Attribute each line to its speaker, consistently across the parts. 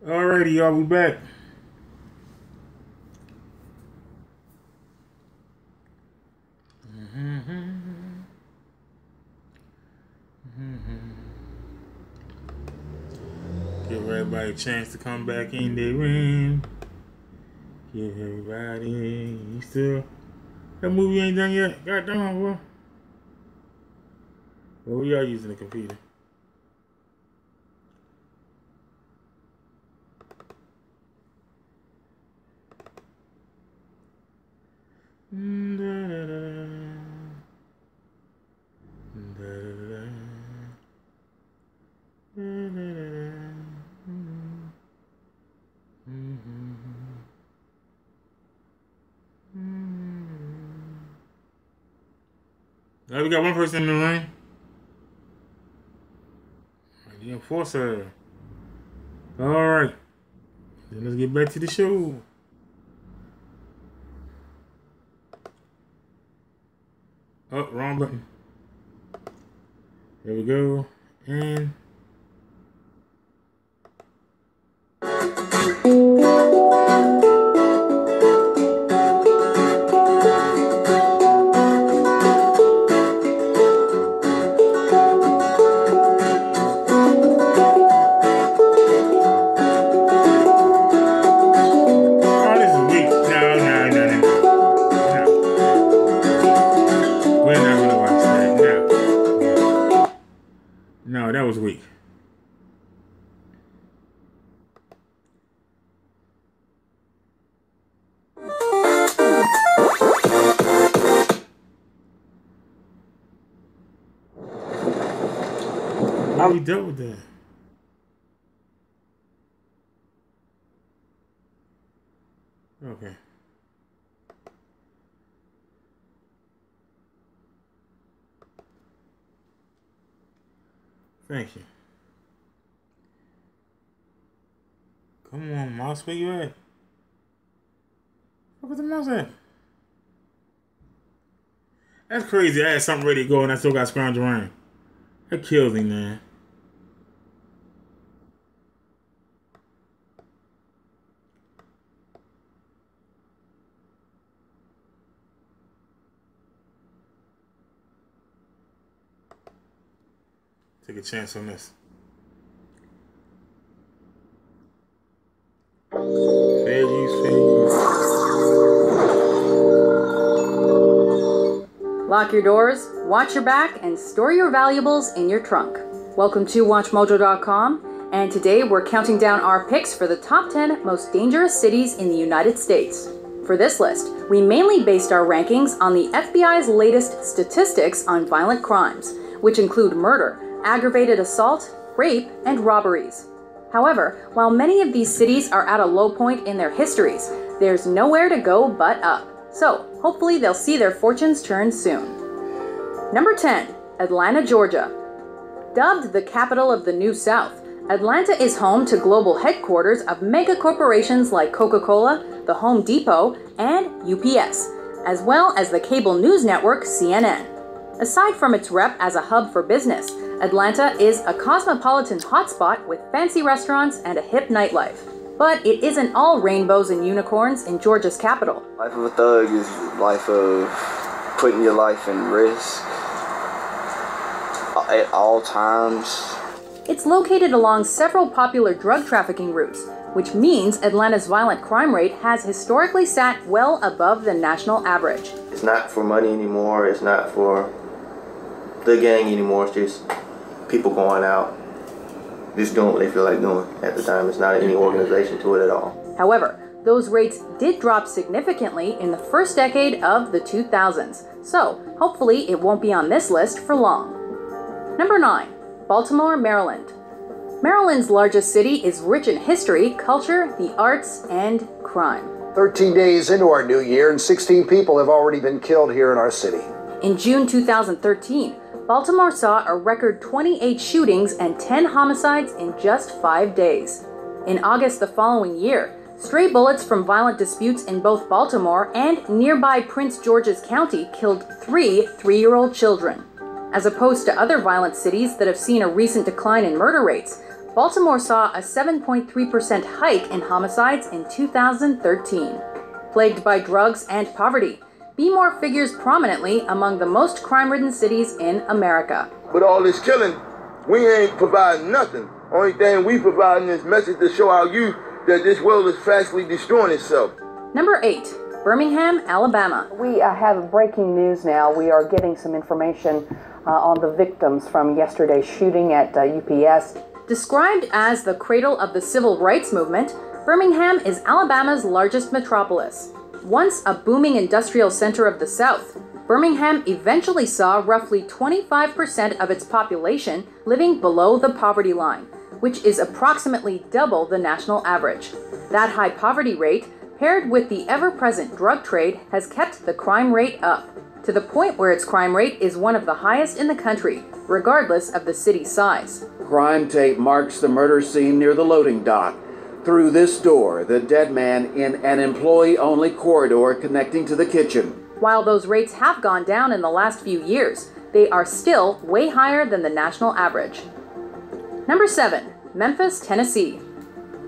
Speaker 1: Alrighty, y'all, we back. Give everybody a chance to come back in the room. Give everybody. You still? That movie ain't done yet. Goddamn, bro. Well, we are using the computer. Now we got one person in the ring. The enforcer. Alright. Then let's get back to the show. Oh, wrong button. There we go. And that was weak. How we dealt with that? Okay. Thank you. Come on, mouse, where you at? Where's the mouse at? That's crazy. I had something ready to go and I still got scrounged around. That kills me, man. Take a chance on this. Fair use, fair use.
Speaker 2: Lock your doors, watch your back, and store your valuables in your trunk. Welcome to WatchMojo.com, and today we're counting down our picks for the top 10 most dangerous cities in the United States. For this list, we mainly based our rankings on the FBI's latest statistics on violent crimes, which include murder, aggravated assault, rape, and robberies. However, while many of these cities are at a low point in their histories, there's nowhere to go but up. So, hopefully they'll see their fortunes turn soon. Number 10, Atlanta, Georgia. Dubbed the capital of the New South, Atlanta is home to global headquarters of mega corporations like Coca-Cola, the Home Depot, and UPS, as well as the cable news network CNN. Aside from its rep as a hub for business, Atlanta is a cosmopolitan hotspot with fancy restaurants and a hip nightlife. But it isn't all rainbows and unicorns in Georgia's capital.
Speaker 3: Life of a thug is life of putting your life in risk at all times.
Speaker 2: It's located along several popular drug trafficking routes, which means Atlanta's violent crime rate has historically sat well above the national average.
Speaker 3: It's not for money anymore. It's not for the gang anymore. It's just people going out, just doing what they feel like doing at the time. It's not any organization to it at all.
Speaker 2: However, those rates did drop significantly in the first decade of the 2000s, so hopefully it won't be on this list for long. Number 9, Baltimore, Maryland. Maryland's largest city is rich in history, culture, the arts, and crime.
Speaker 4: 13 days into our new year and 16 people have already been killed here in our city.
Speaker 2: In June 2013, Baltimore saw a record 28 shootings and 10 homicides in just 5 days. In August the following year, stray bullets from violent disputes in both Baltimore and nearby Prince George's County killed 3 3-year-old children. As opposed to other violent cities that have seen a recent decline in murder rates, Baltimore saw a 7.3% hike in homicides in 2013. Plagued by drugs and poverty, Bmore figures prominently among the most crime-ridden cities in America.
Speaker 5: But all this killing, we ain't providing nothing. Only thing we providing is message to show our youth that this world is fastly destroying itself.
Speaker 2: Number 8. Birmingham, Alabama.
Speaker 6: We have breaking news now. We are getting some information on the victims from yesterday's shooting at UPS.
Speaker 2: Described as the cradle of the civil rights movement, Birmingham is Alabama's largest metropolis. Once a booming industrial center of the South, Birmingham eventually saw roughly 25% of its population living below the poverty line, which is approximately double the national average. That high poverty rate, paired with the ever-present drug trade, has kept the crime rate up, to the point where its crime rate is one of the highest in the country, regardless of the city's size.
Speaker 7: Crime tape marks the murder scene near the loading dock. Through this door, the dead man in an employee-only corridor connecting to the kitchen.
Speaker 2: While those rates have gone down in the last few years, they are still way higher than the national average. Number 7. Memphis, Tennessee.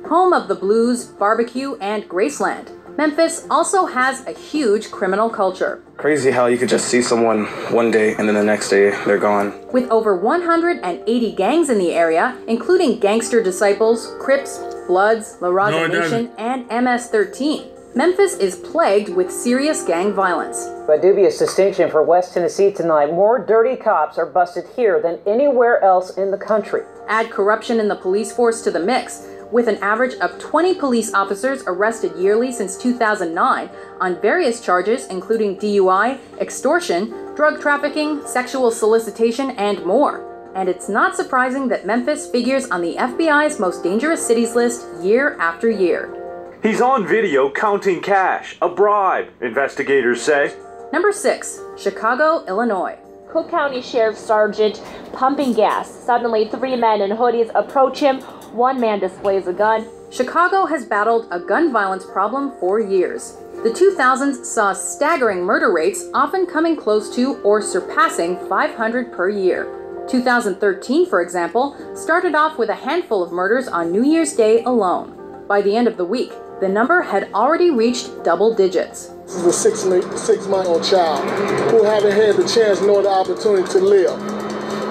Speaker 2: Home of the blues, barbecue, and Graceland, Memphis also has a huge criminal culture.
Speaker 8: Crazy how you could just see someone one day and then the next day they're gone.
Speaker 2: With over 180 gangs in the area, including Gangster Disciples, Crips, Bloods, La Raza Nation, and MS-13, Memphis is plagued with serious gang violence.
Speaker 6: A dubious distinction for West Tennessee tonight. More dirty cops are busted here than anywhere else in the country.
Speaker 2: Add corruption in the police force to the mix, with an average of 20 police officers arrested yearly since 2009 on various charges including DUI, extortion, drug trafficking, sexual solicitation, and more. And it's not surprising that Memphis figures on the FBI's most dangerous cities list year after year.
Speaker 9: He's on video counting cash, a bribe, investigators say.
Speaker 2: Number 6. Chicago, Illinois.
Speaker 10: Cook County Sheriff Sergeant pumping gas. Suddenly, 3 men in hoodies approach him. 1 man displays a gun.
Speaker 2: Chicago has battled a gun violence problem for years. The 2000s saw staggering murder rates, often coming close to or surpassing 500 per year. 2013, for example, started off with a handful of murders on New Year's Day alone. By the end of the week, the number had already reached double digits.
Speaker 5: This is a six-month-old child who haven't had the chance nor the opportunity to live.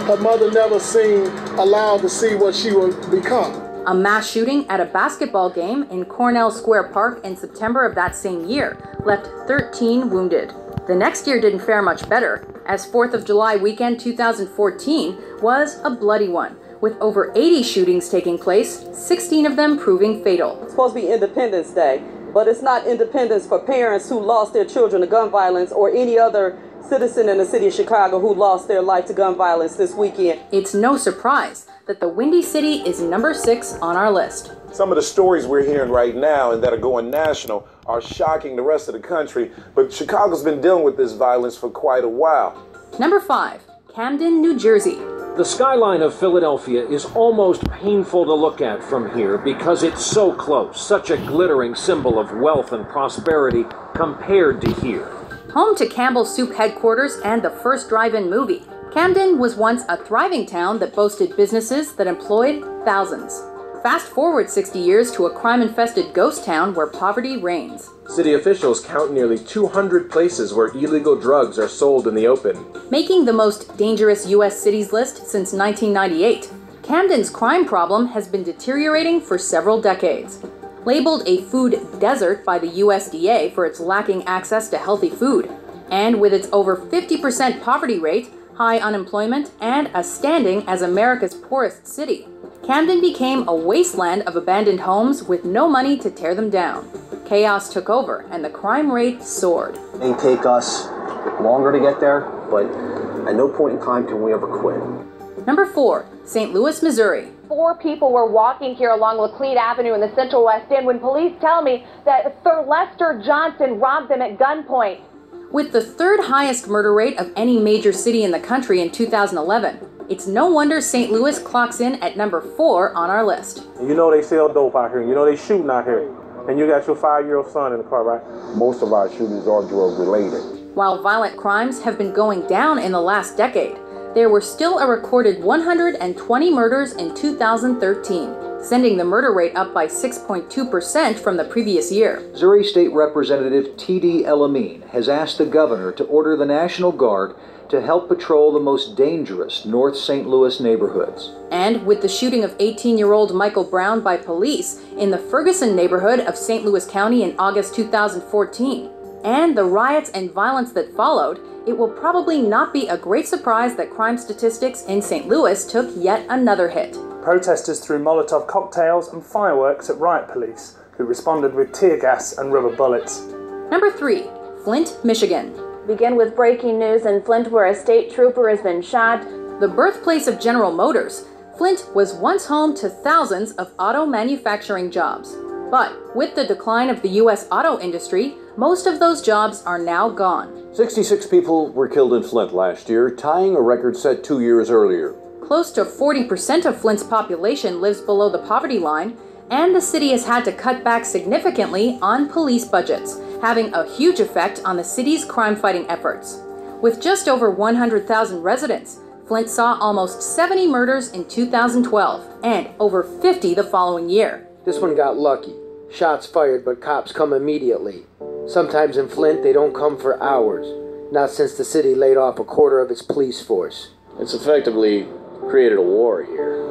Speaker 5: Her mother never seemed allowed to see what she would become.
Speaker 2: A mass shooting at a basketball game in Cornell Square Park in September of that same year left 13 wounded. The next year didn't fare much better, as 4th of July weekend 2014 was a bloody one, with over 80 shootings taking place, 16 of them proving fatal.
Speaker 11: It's supposed to be Independence Day, but it's not independence for parents who lost their children to gun violence or any other citizen in the city of Chicago who lost their life to gun violence this weekend.
Speaker 2: It's no surprise that the Windy City is number 6 on our list.
Speaker 12: Some of the stories we're hearing right now and that are going national are shocking the rest of the country, but Chicago's been dealing with this violence for quite a while.
Speaker 2: Number 5, Camden, New Jersey.
Speaker 13: The skyline of Philadelphia is almost painful to look at from here because it's so close, such a glittering symbol of wealth and prosperity compared to here.
Speaker 2: Home to Campbell's Soup headquarters and the first drive-in movie, Camden was once a thriving town that boasted businesses that employed thousands. Fast forward 60 years to a crime-infested ghost town where poverty reigns.
Speaker 14: City officials count nearly 200 places where illegal drugs are sold in the open.
Speaker 2: Making the most dangerous U.S. cities list since 1998, Camden's crime problem has been deteriorating for several decades. Labeled a food desert by the USDA for its lacking access to healthy food, and with its over 50% poverty rate, high unemployment, and a standing as America's poorest city, Camden became a wasteland of abandoned homes with no money to tear them down. Chaos took over, and the crime rate soared.
Speaker 15: It may take us longer to get there, but at no point in time can we ever quit.
Speaker 2: Number 4, St. Louis, Missouri.
Speaker 10: 4 people were walking here along Laclede Avenue in the Central West End when police tell me that Sir Lester Johnson robbed them at gunpoint.
Speaker 2: With the 3rd highest murder rate of any major city in the country in 2011, it's no wonder St. Louis clocks in at number 4 on our list.
Speaker 16: You know they sell dope out here. You know they shooting out here. And you got your 5-year-old son in the car, right?
Speaker 4: Most of our shootings are drug related.
Speaker 2: While violent crimes have been going down in the last decade, there were still a recorded 120 murders in 2013, sending the murder rate up by 6.2% from the previous year.
Speaker 17: Missouri State Representative T.D. Elamine has asked the governor to order the National Guard to help patrol the most dangerous North St. Louis neighborhoods.
Speaker 2: And with the shooting of 18-year-old Michael Brown by police in the Ferguson neighborhood of St. Louis County in August 2014, and the riots and violence that followed, it will probably not be a great surprise that crime statistics in St. Louis took yet another hit.
Speaker 18: Protesters threw Molotov cocktails and fireworks at riot police, who responded with tear gas and rubber bullets.
Speaker 2: Number 3. Flint, Michigan.
Speaker 10: Begin with breaking news in Flint, where a state trooper has been shot.
Speaker 2: The birthplace of General Motors, Flint was once home to thousands of auto manufacturing jobs. But with the decline of the U.S. auto industry, most of those jobs are now gone.
Speaker 19: 66 people were killed in Flint last year, tying a record set 2 years earlier.
Speaker 2: Close to 40% of Flint's population lives below the poverty line, and the city has had to cut back significantly on police budgets, having a huge effect on the city's crime-fighting efforts. With just over 100,000 residents, Flint saw almost 70 murders in 2012 and over 50 the following year.
Speaker 20: This one got lucky. Shots fired, but cops come immediately. Sometimes in Flint, they don't come for hours. Not since the city laid off a quarter of its police force.
Speaker 21: It's effectively created a war here,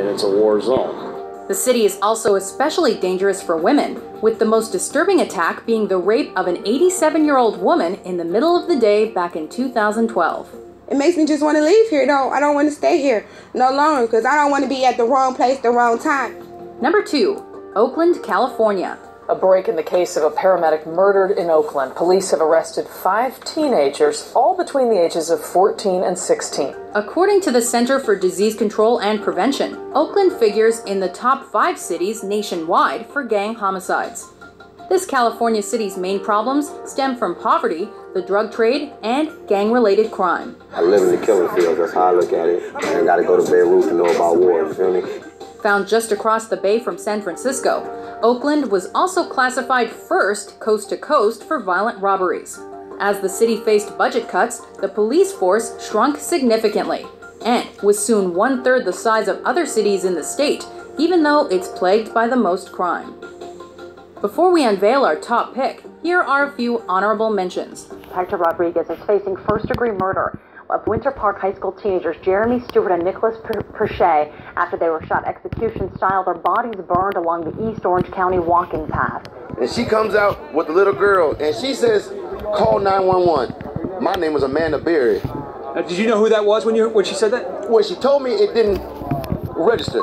Speaker 21: and it's a war zone.
Speaker 2: The city is also especially dangerous for women, with the most disturbing attack being the rape of an 87-year-old woman in the middle of the day back in 2012.
Speaker 22: It makes me just want to leave here. I don't want to stay here no longer because I don't want to be at the wrong place, the wrong time.
Speaker 2: Number 2, Oakland, California.
Speaker 6: A break in the case of a paramedic murdered in Oakland. Police have arrested 5 teenagers, all between the ages of 14 and 16.
Speaker 2: According to the Center for Disease Control and Prevention, Oakland figures in the top 5 cities nationwide for gang homicides. This California city's main problems stem from poverty, the drug trade, and gang-related crime.
Speaker 23: I live in the killing field, that's how I look at it. I ain't gotta go to Beirut to know about war, you feel me?
Speaker 2: Found just across the bay from San Francisco, Oakland was also classified first coast to coast for violent robberies. As the city faced budget cuts, the police force shrunk significantly and was soon 1/3 the size of other cities in the state, even though it's plagued by the most crime. Before we unveil our top pick, here are a few honorable mentions.
Speaker 24: Hector Rodriguez is facing first-degree murder of Winter Park High School teenagers Jeremy Stewart and Nicholas Perche after they were shot execution-style. Their bodies burned along the East Orange County walking path.
Speaker 25: And she comes out with the little girl, and she says, "Call 911. My name was Amanda Berry."
Speaker 14: Did you know who that was when she said that?
Speaker 25: When she told me, it didn't register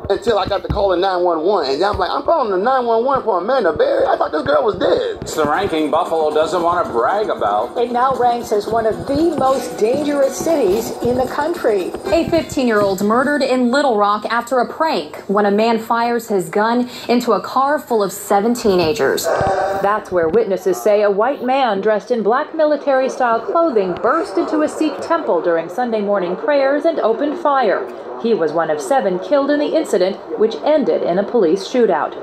Speaker 25: until I got the call in 911, and I'm like, I'm calling the 911 for Amanda Berry? I thought this girl was dead.
Speaker 21: It's the ranking Buffalo doesn't want to brag about.
Speaker 26: It now ranks as one of the most dangerous cities in the country.
Speaker 2: A 15-year-old murdered in Little Rock after a prank when a man fires his gun into a car full of 7 teenagers.
Speaker 6: That's where witnesses say a white man dressed in black military-style clothing burst into a Sikh temple during Sunday morning prayers and opened fire. He was one of 7 killed in the incident, which ended in a police shootout.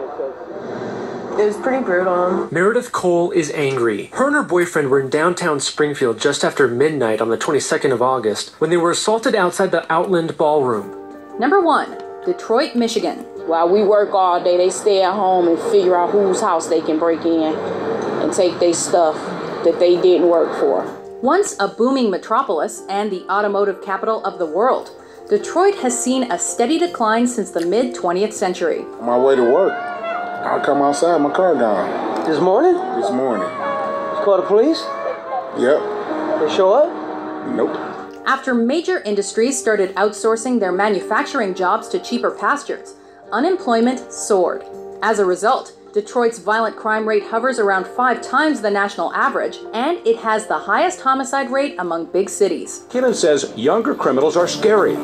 Speaker 26: It was pretty brutal.
Speaker 27: Meredith Cole is angry. Her and her boyfriend were in downtown Springfield just after midnight on the 22nd of August when they were assaulted outside the Outland Ballroom.
Speaker 2: Number 1, Detroit, Michigan.
Speaker 28: While we work all day, they stay at home and figure out whose house they can break in and take their stuff that they didn't work for.
Speaker 2: Once a booming metropolis and the automotive capital of the world, Detroit has seen a steady decline since the mid-20th century.
Speaker 29: On my way to work, I come outside, my car gone.
Speaker 20: This morning?
Speaker 29: This morning.
Speaker 20: You call the police?
Speaker 29: Yep.
Speaker 20: They show up?
Speaker 29: Nope.
Speaker 2: After major industries started outsourcing their manufacturing jobs to cheaper pastures, unemployment soared. As a result, Detroit's violent crime rate hovers around 5 times the national average, and it has the highest homicide rate among big cities.
Speaker 30: Kinnan says younger criminals are scary.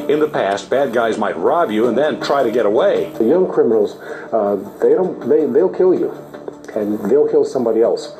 Speaker 30: In the past, bad guys might rob you and then try to get away.
Speaker 14: The young criminals, they'll kill you, and they'll kill somebody else,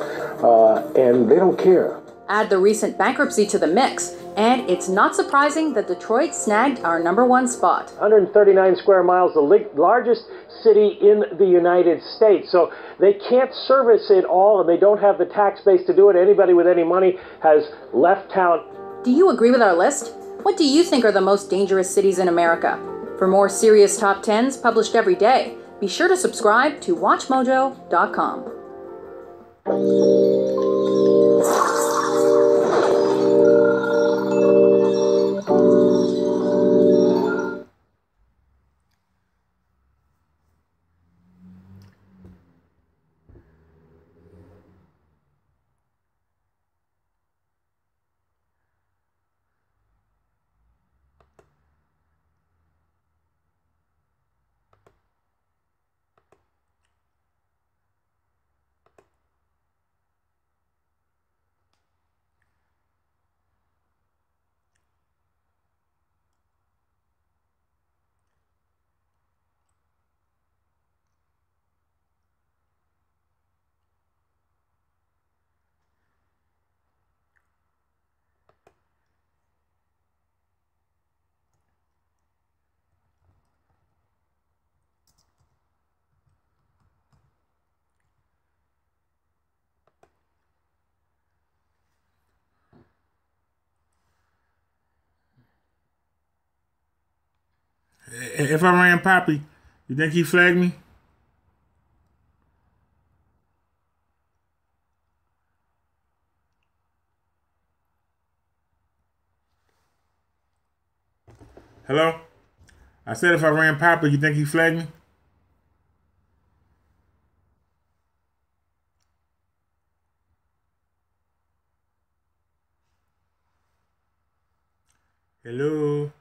Speaker 14: and they don't care.
Speaker 2: Add the recent bankruptcy to the mix, and it's not surprising that Detroit snagged our number 1 spot.
Speaker 13: 139 square miles, the largest city in the United States. So they can't service it all, and they don't have the tax base to do it. Anybody with any money has left town.
Speaker 2: Do you agree with our list? What do you think are the most dangerous cities in America? For more serious top 10s published every day, be sure to subscribe to WatchMojo.com.
Speaker 1: If I ran Poppy, you think he'd flag me? Hello? I said if I ran Poppy, you think he'd flag me? Hello?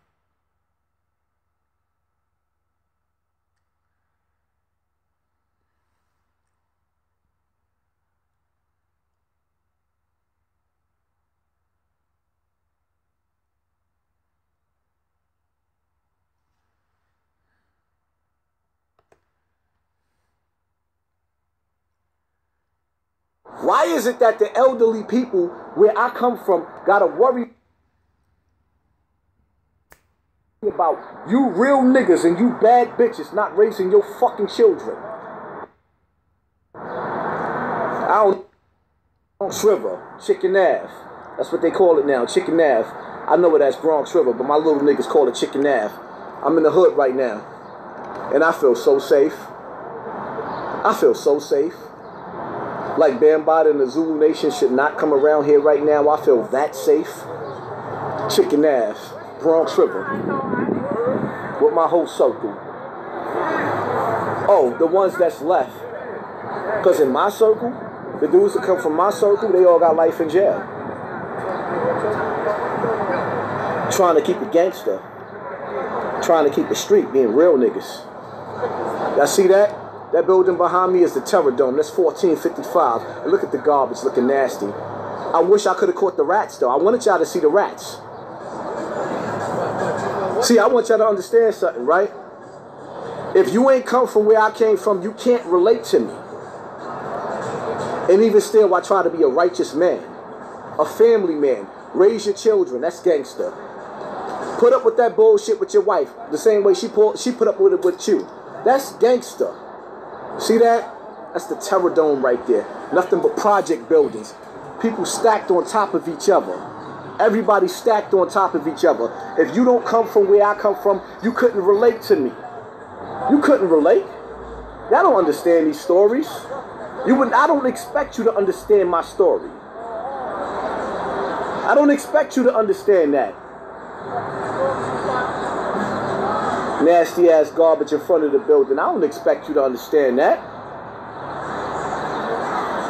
Speaker 3: Why is it that the elderly people where I come from gotta worry about you real niggas and you bad bitches not raising your fucking children? I don't Bronx River, Chicken Ave. That's what they call it now, Chicken Ave. I know it as Bronx River, but my little niggas call it Chicken Ave. I'm in the hood right now, and I feel so safe. I feel so safe. Like Bambaataa and the Zulu Nation should not come around here right now. I feel that safe. Chicken Ave, Bronx River, with my whole circle. Oh, the ones that's left. Because in my circle, the dudes that come from my circle, they all got life in jail. Trying to keep it gangster. Trying to keep it street, being real niggas. Y'all see that? That building behind me is the Terror Dome. That's 1455. And look at the garbage looking nasty. I wish I could have caught the rats, though. I wanted y'all to see the rats. See, I want y'all to understand something, right? If you ain't come from where I came from, you can't relate to me. And even still, I try to be a righteous man. A family man. Raise your children. That's gangster. Put up with that bullshit with your wife. The same way she put up with it with you. That's gangster. See that? That's the Terror Dome right there. Nothing but project buildings. People stacked on top of each other. Everybody stacked on top of each other. If you don't come from where I come from, you couldn't relate to me. You couldn't relate. Y'all don't understand these stories. I don't expect you to understand my story. I don't expect you to understand that. Nasty ass garbage in front of the building. I don't expect you to understand that.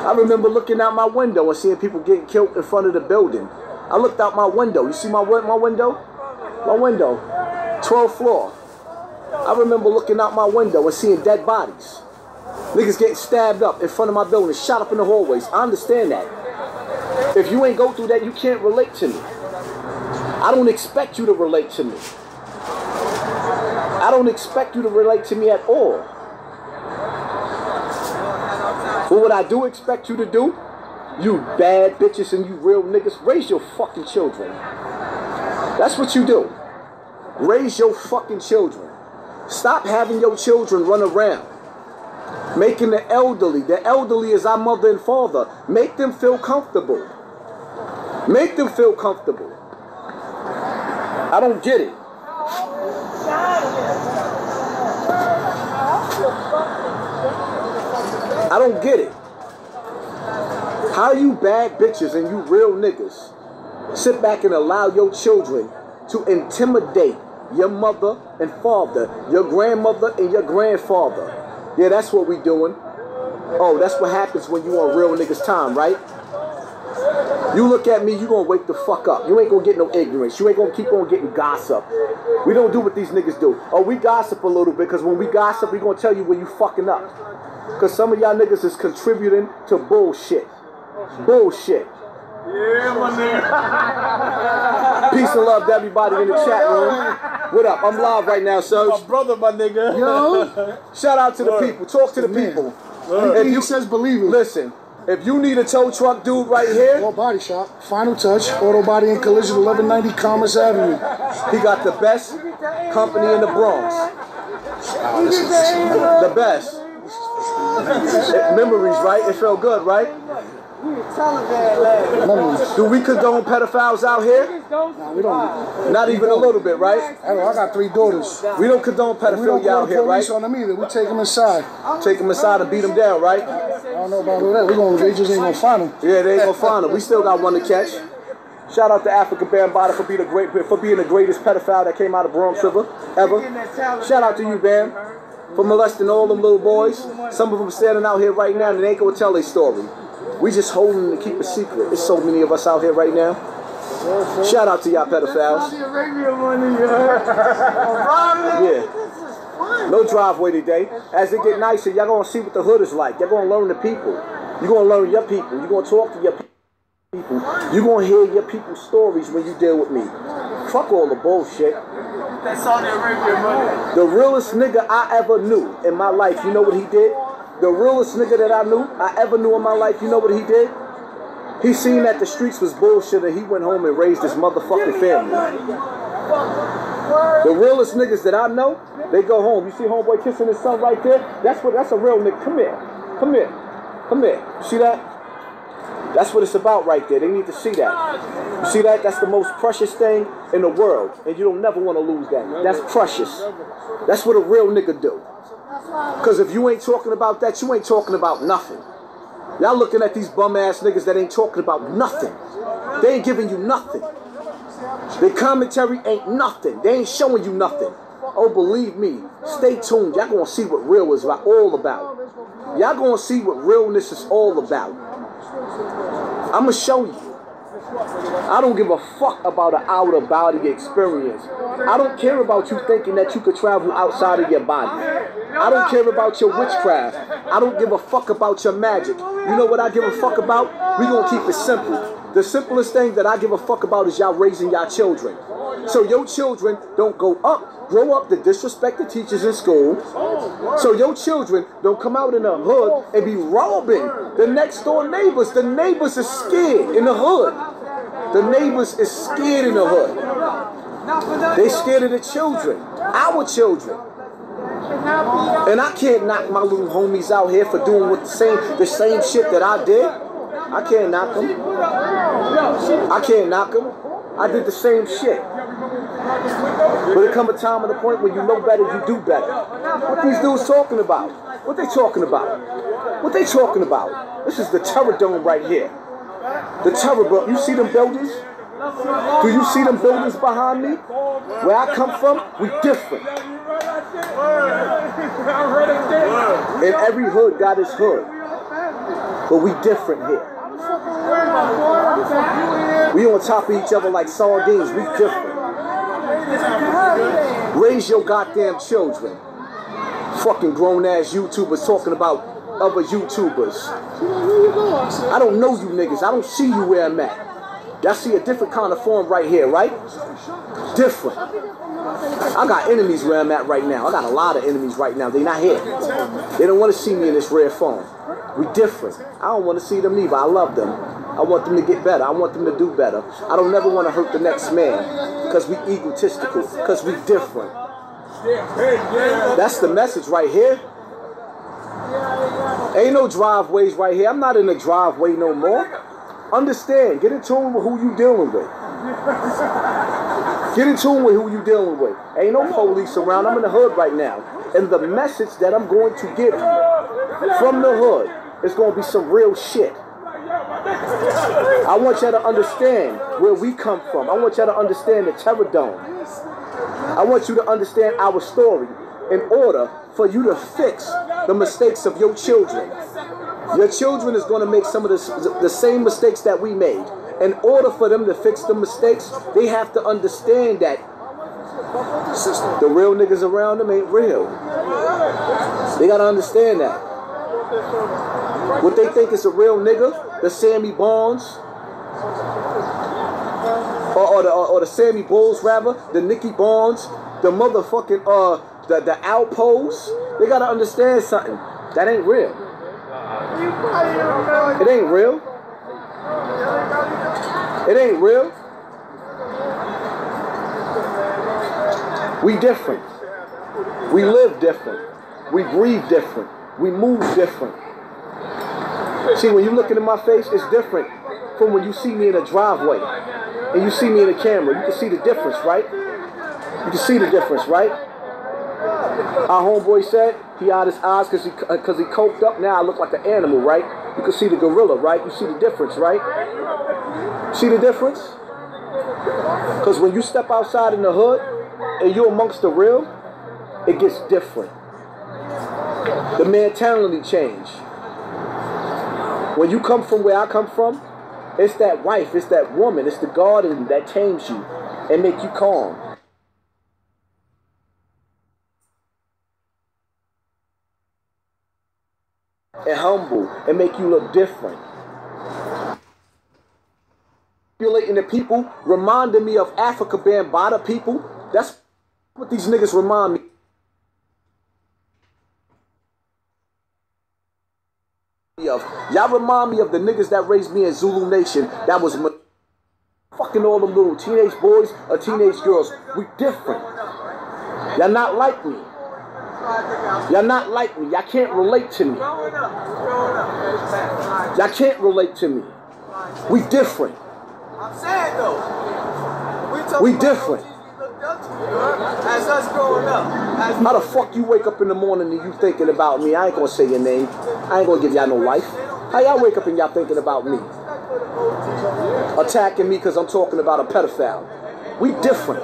Speaker 3: I remember looking out my window and seeing people getting killed in front of the building. I looked out my window. You see my window? My window. 12th floor. I remember looking out my window and seeing dead bodies. Niggas getting stabbed up in front of my building, shot up in the hallways. I understand that. If you ain't go through that, you can't relate to me. I don't expect you to relate to me. I don't expect you to relate to me at all. But what I do expect you to do, you bad bitches and you real niggas, raise your fucking children. That's what you do. Raise your fucking children. Stop having your children run around. Making the elderly is our mother and father. Make them feel comfortable. Make them feel comfortable. I don't get it. I don't get it. How you bad bitches and you real niggas sit back and allow your children to intimidate your mother and father, your grandmother and your grandfather? Yeah, that's what we doing. Oh, that's what happens when you on real niggas time, right? You look at me, you gonna wake the fuck up. You ain't gonna get no ignorance. You ain't gonna keep on getting gossip. We don't do what these niggas do. Oh, we gossip a little bit, because when we gossip, we gonna tell you where you fucking up. Because some of y'all niggas is contributing to bullshit. Bullshit.
Speaker 4: Yeah, my nigga.
Speaker 3: Peace and love to everybody in the chat room. What up? I'm live right now, Serge.
Speaker 4: My brother, my nigga.
Speaker 3: Yo. Shout out to the people. Talk to the people.
Speaker 29: If you says believe it.
Speaker 3: Listen, if you need a tow truck dude right here.
Speaker 29: Or body shop. Final Touch. Auto Body and Collision, 1190 Commerce Avenue.
Speaker 3: He got the best company in the Bronx. The best. Memories, right? It felt good, right? Do we condone pedophiles out here?
Speaker 29: Nah, we don't.
Speaker 3: Not even a little bit, right?
Speaker 29: I got 3 daughters.
Speaker 3: We don't condone pedophilia out here, right?
Speaker 29: We don't call the police on them either. We take them inside.
Speaker 3: Take them inside and beat them down, right?
Speaker 29: I don't know about all that. They just ain't gonna find them.
Speaker 3: Yeah, they ain't gonna find them. We still got one to catch. Shout out to Africa Bambaataa for being the greatest pedophile that came out of Bronx River ever. Shout out to you, Bam, for molesting all them little boys. Some of them standing out here right now and they ain't gonna tell their story. We just holding them to keep a secret. There's so many of us out here right now. Shout out to y'all pedophiles. Yeah. No driveway today. As it get nicer, y'all gonna see what the hood is like. Y'all gonna learn the people. You gonna learn your people. You gonna talk to your people. You gonna hear your people's stories when you deal with me. Fuck all the bullshit.
Speaker 4: That's Saudi Arabia money.
Speaker 3: The realest nigga I ever knew in my life, you know what he did? The realest nigga that I ever knew in my life, you know what he did? He seen that the streets was bullshit and he went home and raised his motherfucking family. The realest niggas that I know, they go home. You see homeboy kissing his son right there? That's a real nigga. Come here. Come here. Come here. See that? That's what it's about right there. They need to see that. You see that? That's the most precious thing in the world. And you don't never want to lose that. That's precious. That's what a real nigga do. Because if you ain't talking about that, you ain't talking about nothing. Y'all looking at these bum-ass niggas that ain't talking about nothing. They ain't giving you nothing. Their commentary ain't nothing. They ain't showing you nothing. Oh, believe me. Stay tuned. Y'all gonna see what real is all about. Y'all gonna see what realness is all about. I'ma show you. I don't give a fuck about an out-of-body experience. I don't care about you thinking that you could travel outside of your body. I don't care about your witchcraft. I don't give a fuck about your magic. You know what I give a fuck about? We gonna keep it simple. The simplest thing that I give a fuck about is y'all raising y'all children. So your children don't grow up to disrespect the teachers in school. So your children don't come out in the hood and be robbing the next door neighbors. The neighbors are scared in the hood. The neighbors is scared in the hood. They scared of the children, our children. And I can't knock my little homies out here for doing the same shit that I did. I can't knock them. I can't knock them. I did the same shit. But there come a time and a point when you know better, you do better. What these dudes talking about? What they talking about? What they talking about? This is the Terror Dome right here. The Terror Dome. You see them buildings? Do you see them buildings behind me? Where I come from, we different. And every hood got its hood. But we different here. We on top of each other like sardines. We different. Raise your goddamn children. Fucking grown-ass YouTubers talking about other YouTubers. I don't know you niggas. I don't see you where I'm at. Y'all see a different kind of form right here, right? Different. I got enemies where I'm at right now. I got a lot of enemies right now. They not here. They don't want to see me in this rare form. We different. I don't want to see them either. I love them. I want them to get better. I want them to do better. I don't never want to hurt the next man because we egotistical, because we different. That's the message right here. Ain't no driveways right here. I'm not in the driveway no more. Understand. Get in tune with who you dealing with. Get in tune with who you dealing with. Ain't no police around. I'm in the hood right now. And the message that I'm going to give you from the hood is going to be some real shit. I want y'all to understand where we come from. I want y'all to understand the Terror Dome. I want you to understand our story in order for you to fix the mistakes of your children. Your children is going to make some of the same mistakes that we made. In order for them to fix the mistakes, they have to understand that the real niggas around them ain't real. They got to understand that. What they think is a real nigga, the Sammy Bonds, or the Sammy Bulls, rather, the Nicky Bonds, the motherfucking, the Outposts, they got to understand something. That ain't real. It ain't real. It ain't real. We different. We live different. We breathe different. We move different. See, when you looking in my face, it's different from when you see me in a driveway and you see me in a camera. You can see the difference, right? You can see the difference, right? Our homeboy said he had his eyes because he coked up. Now I look like an animal, right? You can see the gorilla, right? You see the difference, right? See the difference? Because when you step outside in the hood and you're amongst the real, it gets different. The mentality change. When you come from where I come from, it's that wife, it's that woman, it's the God in you that tames you and make you calm. And humble and make you look different. Manipulating the people, reminding me of Africa Bambaataa people. That's what these niggas remind me of. Y'all remind me of the niggas that raised me in Zulu Nation. That was fucking all them little teenage boys or teenage girls. We different. Y'all not like me. Y'all not like me. Y'all can't relate to me. Y'all can't relate to me. We different.
Speaker 4: I'm saying though,
Speaker 3: we different.
Speaker 4: As us growing up.
Speaker 3: How the fuck you wake up in the morning and you thinking about me? I ain't gonna say your name. I ain't gonna give y'all no life. How y'all wake up and y'all thinking about me? Attacking me because I'm talking about a pedophile. We different.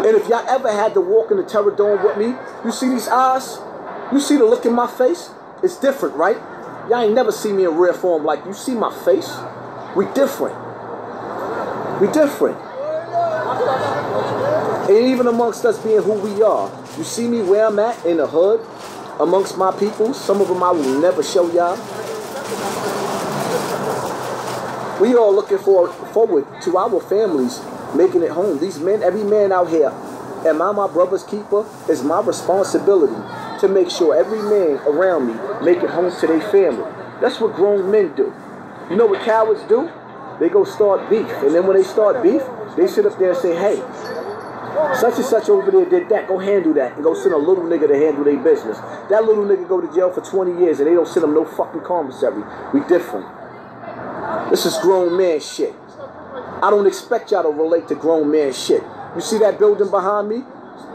Speaker 3: And if y'all ever had to walk in the Terror Dome with me, you see these eyes? You see the look in my face? It's different, right? Y'all ain't never see me in rare form like you see my face. We different. We different. And even amongst us being who we are, you see me where I'm at in the hood, amongst my people. Some of them I will never show y'all. We all looking forward to our families making it home. These men, every man out here, am I my brother's keeper? It's my responsibility to make sure every man around me make it home to their family. That's what grown men do. You know what cowards do? They go start beef. And then when they start beef, they sit up there and say, hey, such and such over there did that. Go handle that. And go send a little nigga to handle their business. That little nigga go to jail for 20 years and they don't send him no fucking commissary. We different. This is grown man shit. I don't expect y'all to relate to grown man shit. You see that building behind me?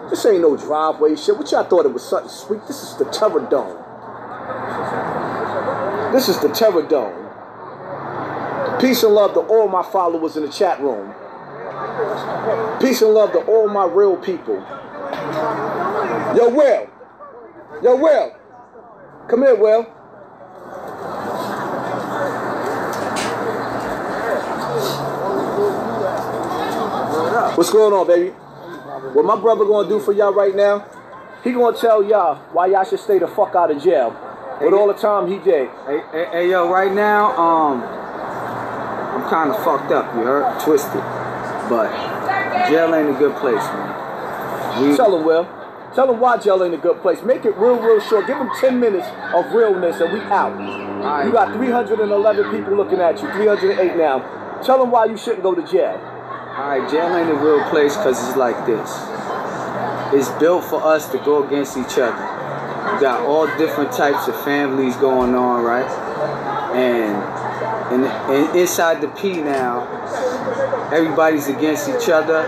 Speaker 3: This ain't no driveway shit. What y'all thought it was something sweet? This is the Terror Dome. This is the Terror Dome. Peace and love to all my followers in the chat room. Peace and love to all my real people. Yo, Will. Yo, Will. Come here, Will. What's going on, baby? What my brother gonna do for y'all right now, he gonna tell y'all why y'all should stay the fuck out of jail. With all the time he did.
Speaker 5: Hey, yo, right now, I'm kind of fucked up, you heard? Twisted. But jail ain't a good place, man.
Speaker 3: Tell him, Will. Tell him why jail ain't a good place. Make it real short. Give him 10 minutes of realness and we out. Right. You got 311 people looking at you. 308 now. Tell him why you shouldn't go to jail.
Speaker 5: Alright, jail ain't a real place because it's like this. It's built for us to go against each other. You got all different types of families going on, right? And inside the P now, everybody's against each other.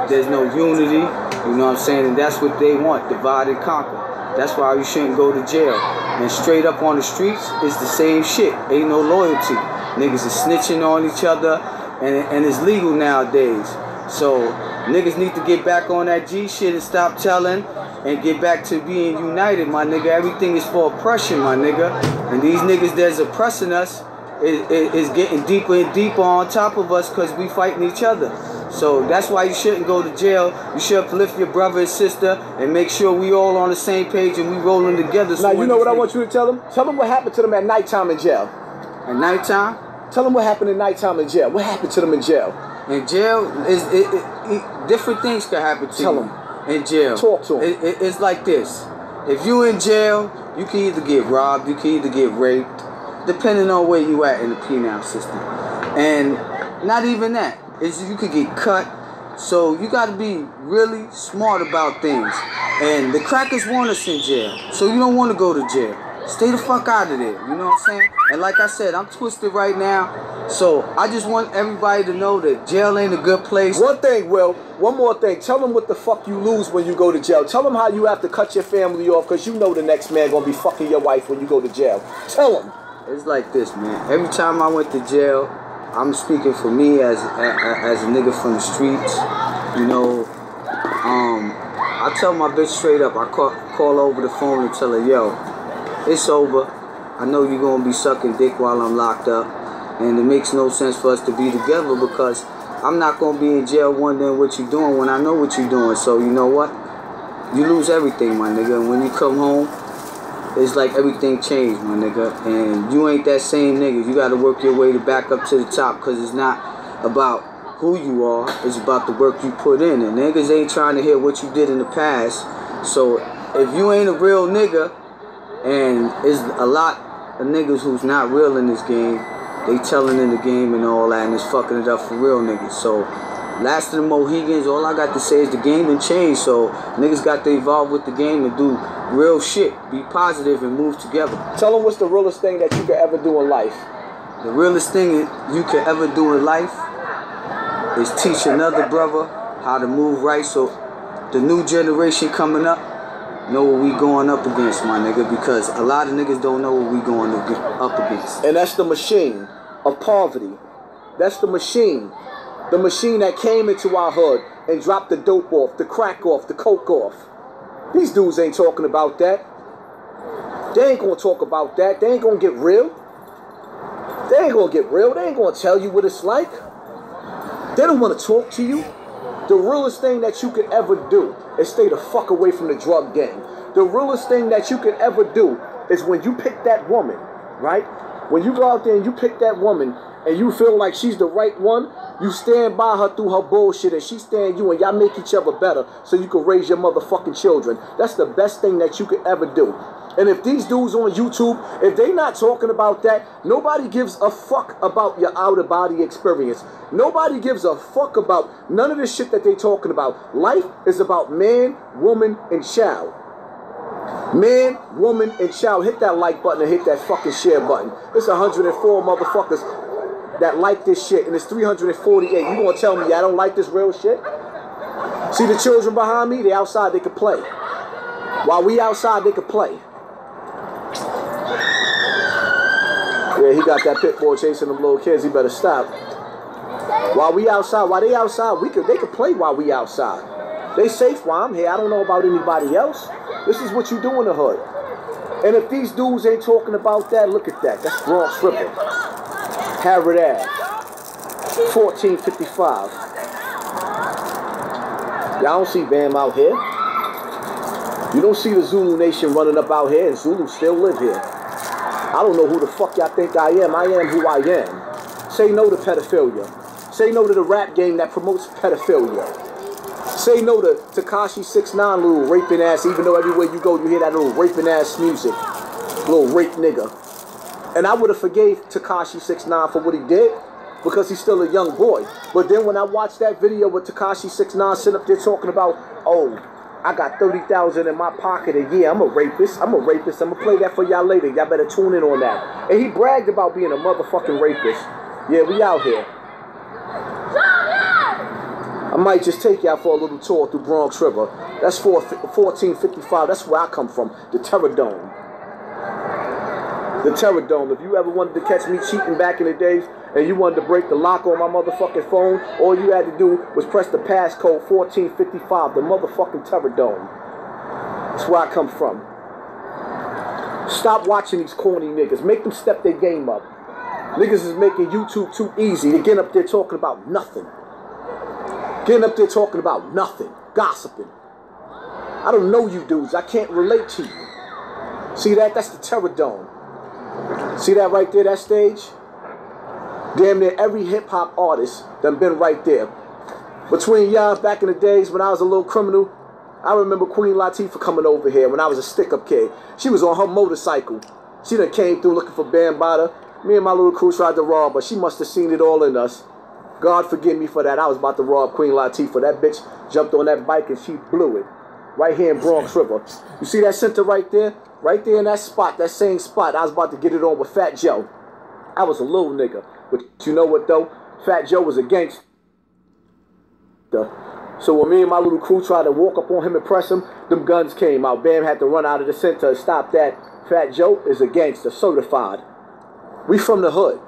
Speaker 5: There's no unity, you know what I'm saying? And that's what they want, divide and conquer. That's why you shouldn't go to jail. And straight up on the streets, it's the same shit. Ain't no loyalty. Niggas is snitching on each other, and it's legal nowadays. So niggas need to get back on that G shit and stop telling and get back to being united, my nigga. Everything is for oppression, my nigga. And these niggas that's oppressing us is getting deeper and deeper on top of us because we fighting each other. So that's why you shouldn't go to jail. You should uplift your brother and sister and make sure we all on the same page and we rolling together. So
Speaker 3: now, you know what I want you to tell them? Tell them what happened to them at nighttime in jail.
Speaker 5: At nighttime?
Speaker 3: Tell them what happened at nighttime in jail. What happened to them in jail?
Speaker 5: In jail, different things can happen to you.
Speaker 3: Tell them.
Speaker 5: In jail.
Speaker 3: Talk to them.
Speaker 5: It's like this. If you in jail, you can either get robbed, you can either get raped, depending on where you at in the penal system. And not even that. You could get cut. So you got to be really smart about things. And the crackers want us in jail. So you don't want to go to jail. Stay the fuck out of there. You know what I'm saying? And like I said, I'm twisted right now. So I just want everybody to know that jail ain't a good place.
Speaker 3: One thing, Will. One more thing. Tell them what the fuck you lose when you go to jail. Tell them how you have to cut your family off because you know the next man going to be fucking your wife when you go to jail. Tell them.
Speaker 5: It's like this, man. Every time I went to jail, I'm speaking for me as a nigga from the streets. You know, I tell my bitch straight up. I call over the phone and tell her, yo, it's over. I know you're going to be sucking dick while I'm locked up. And it makes no sense for us to be together because I'm not going to be in jail wondering what you're doing when I know what you're doing. So you know what? You lose everything, my nigga. And when you come home, it's like everything changed, my nigga. And you ain't that same nigga. You got to work your way to back up to the top because it's not about who you are. It's about the work you put in. And niggas ain't trying to hear what you did in the past. So if you ain't a real nigga, and there's a lot of niggas who's not real in this game, they telling in the game and all that, and it's fucking it up for real niggas. So, last of the Mohegans, all I got to say is the game done changed. So, niggas got to evolve with the game and do real shit. Be positive and move together.
Speaker 3: Tell them what's the realest thing that you could ever do in life.
Speaker 5: The realest thing you could ever do in life is teach another brother how to move right so the new generation coming up know what we going up against, my nigga, because a lot of niggas don't know what we going up against.
Speaker 3: And that's the machine of poverty. That's the machine. The machine that came into our hood and dropped the dope off, the crack off, the coke off. These dudes ain't talking about that. They ain't gonna talk about that. They ain't gonna get real. They ain't gonna get real. They ain't gonna tell you what it's like. They don't wanna talk to you. The realest thing that you could ever do is stay the fuck away from the drug gang. The realest thing that you could ever do is when you pick that woman, right? When you go out there and you pick that woman and you feel like she's the right one, you stand by her through her bullshit and she stand you and y'all make each other better so you can raise your motherfucking children. That's the best thing that you could ever do. And if these dudes on YouTube, if they not talking about that, nobody gives a fuck about your out-of-body experience. Nobody gives a fuck about none of the shit that they talking about. Life is about man, woman, and child. Man, woman, and child. Hit that like button and hit that fucking share button. It's 104 motherfuckers that like this shit, and it's 348. You gonna tell me I don't like this real shit? See the children behind me? They outside, they can play. While we outside, they can play. Yeah, he got that pit bull chasing them little kids. He better stop. While we outside, while they outside, they can play while we outside. They safe while I'm here. I don't know about anybody else. This is what you do in the hood. And if these dudes ain't talking about that, look at that. That's Bronx Ripper. Harrod Ave. 1455. Y'all don't see Bam out here. You don't see the Zulu Nation running up out here, and Zulu still live here. I don't know who the fuck y'all think I am. I am who I am. Say no to pedophilia. Say no to the rap game that promotes pedophilia. Say no to Tekashi 6ix9ine little raping ass, even though everywhere you go you hear that little raping ass music. Little rape nigga. And I would have forgave Tekashi 6ix9ine for what he did because he's still a young boy. But then when I watched that video with Tekashi 6ix9ine sitting up there talking about, oh, I got 30,000 in my pocket and yeah, I'm a rapist. I'm going to play that for y'all later. Y'all better tune in on that. And he bragged about being a motherfucking rapist. Yeah, we out here. might just take y'all for a little tour through Bronx River. That's 1455. That's where I come from, the Terror Dome. The Terror Dome. If you ever wanted to catch me cheating back in the days and you wanted to break the lock on my motherfucking phone, all you had to do was press the passcode 1455, the motherfucking Terror Dome. That's where I come from. Stop watching these corny niggas. Make them step their game up. Niggas is making YouTube too easy. They're getting up there talking about nothing. Getting up there talking about nothing. Gossiping. I don't know you dudes. I can't relate to you. See that? That's the Terror Dome. See that right there, that stage? Damn near every hip-hop artist done been right there. Between y'all back in the days when I was a little criminal, I remember Queen Latifah coming over here when I was a stick-up kid. She was on her motorcycle. She done came through looking for Bambaataa. Me and my little crew tried to rob her. She must have seen it all in us. God forgive me for that. I was about to rob Queen Latifah. That bitch jumped on that bike and she blew it. Right here in Bronx River. You see that center right there? Right there in that spot, that same spot, I was about to get it on with Fat Joe. I was a little nigga. But you know what though? Fat Joe was a gangster. So when me and my little crew tried to walk up on him and press him, them guns came out. Bam had to run out of the center and stop that. Fat Joe is a gangster, certified. We from the hood.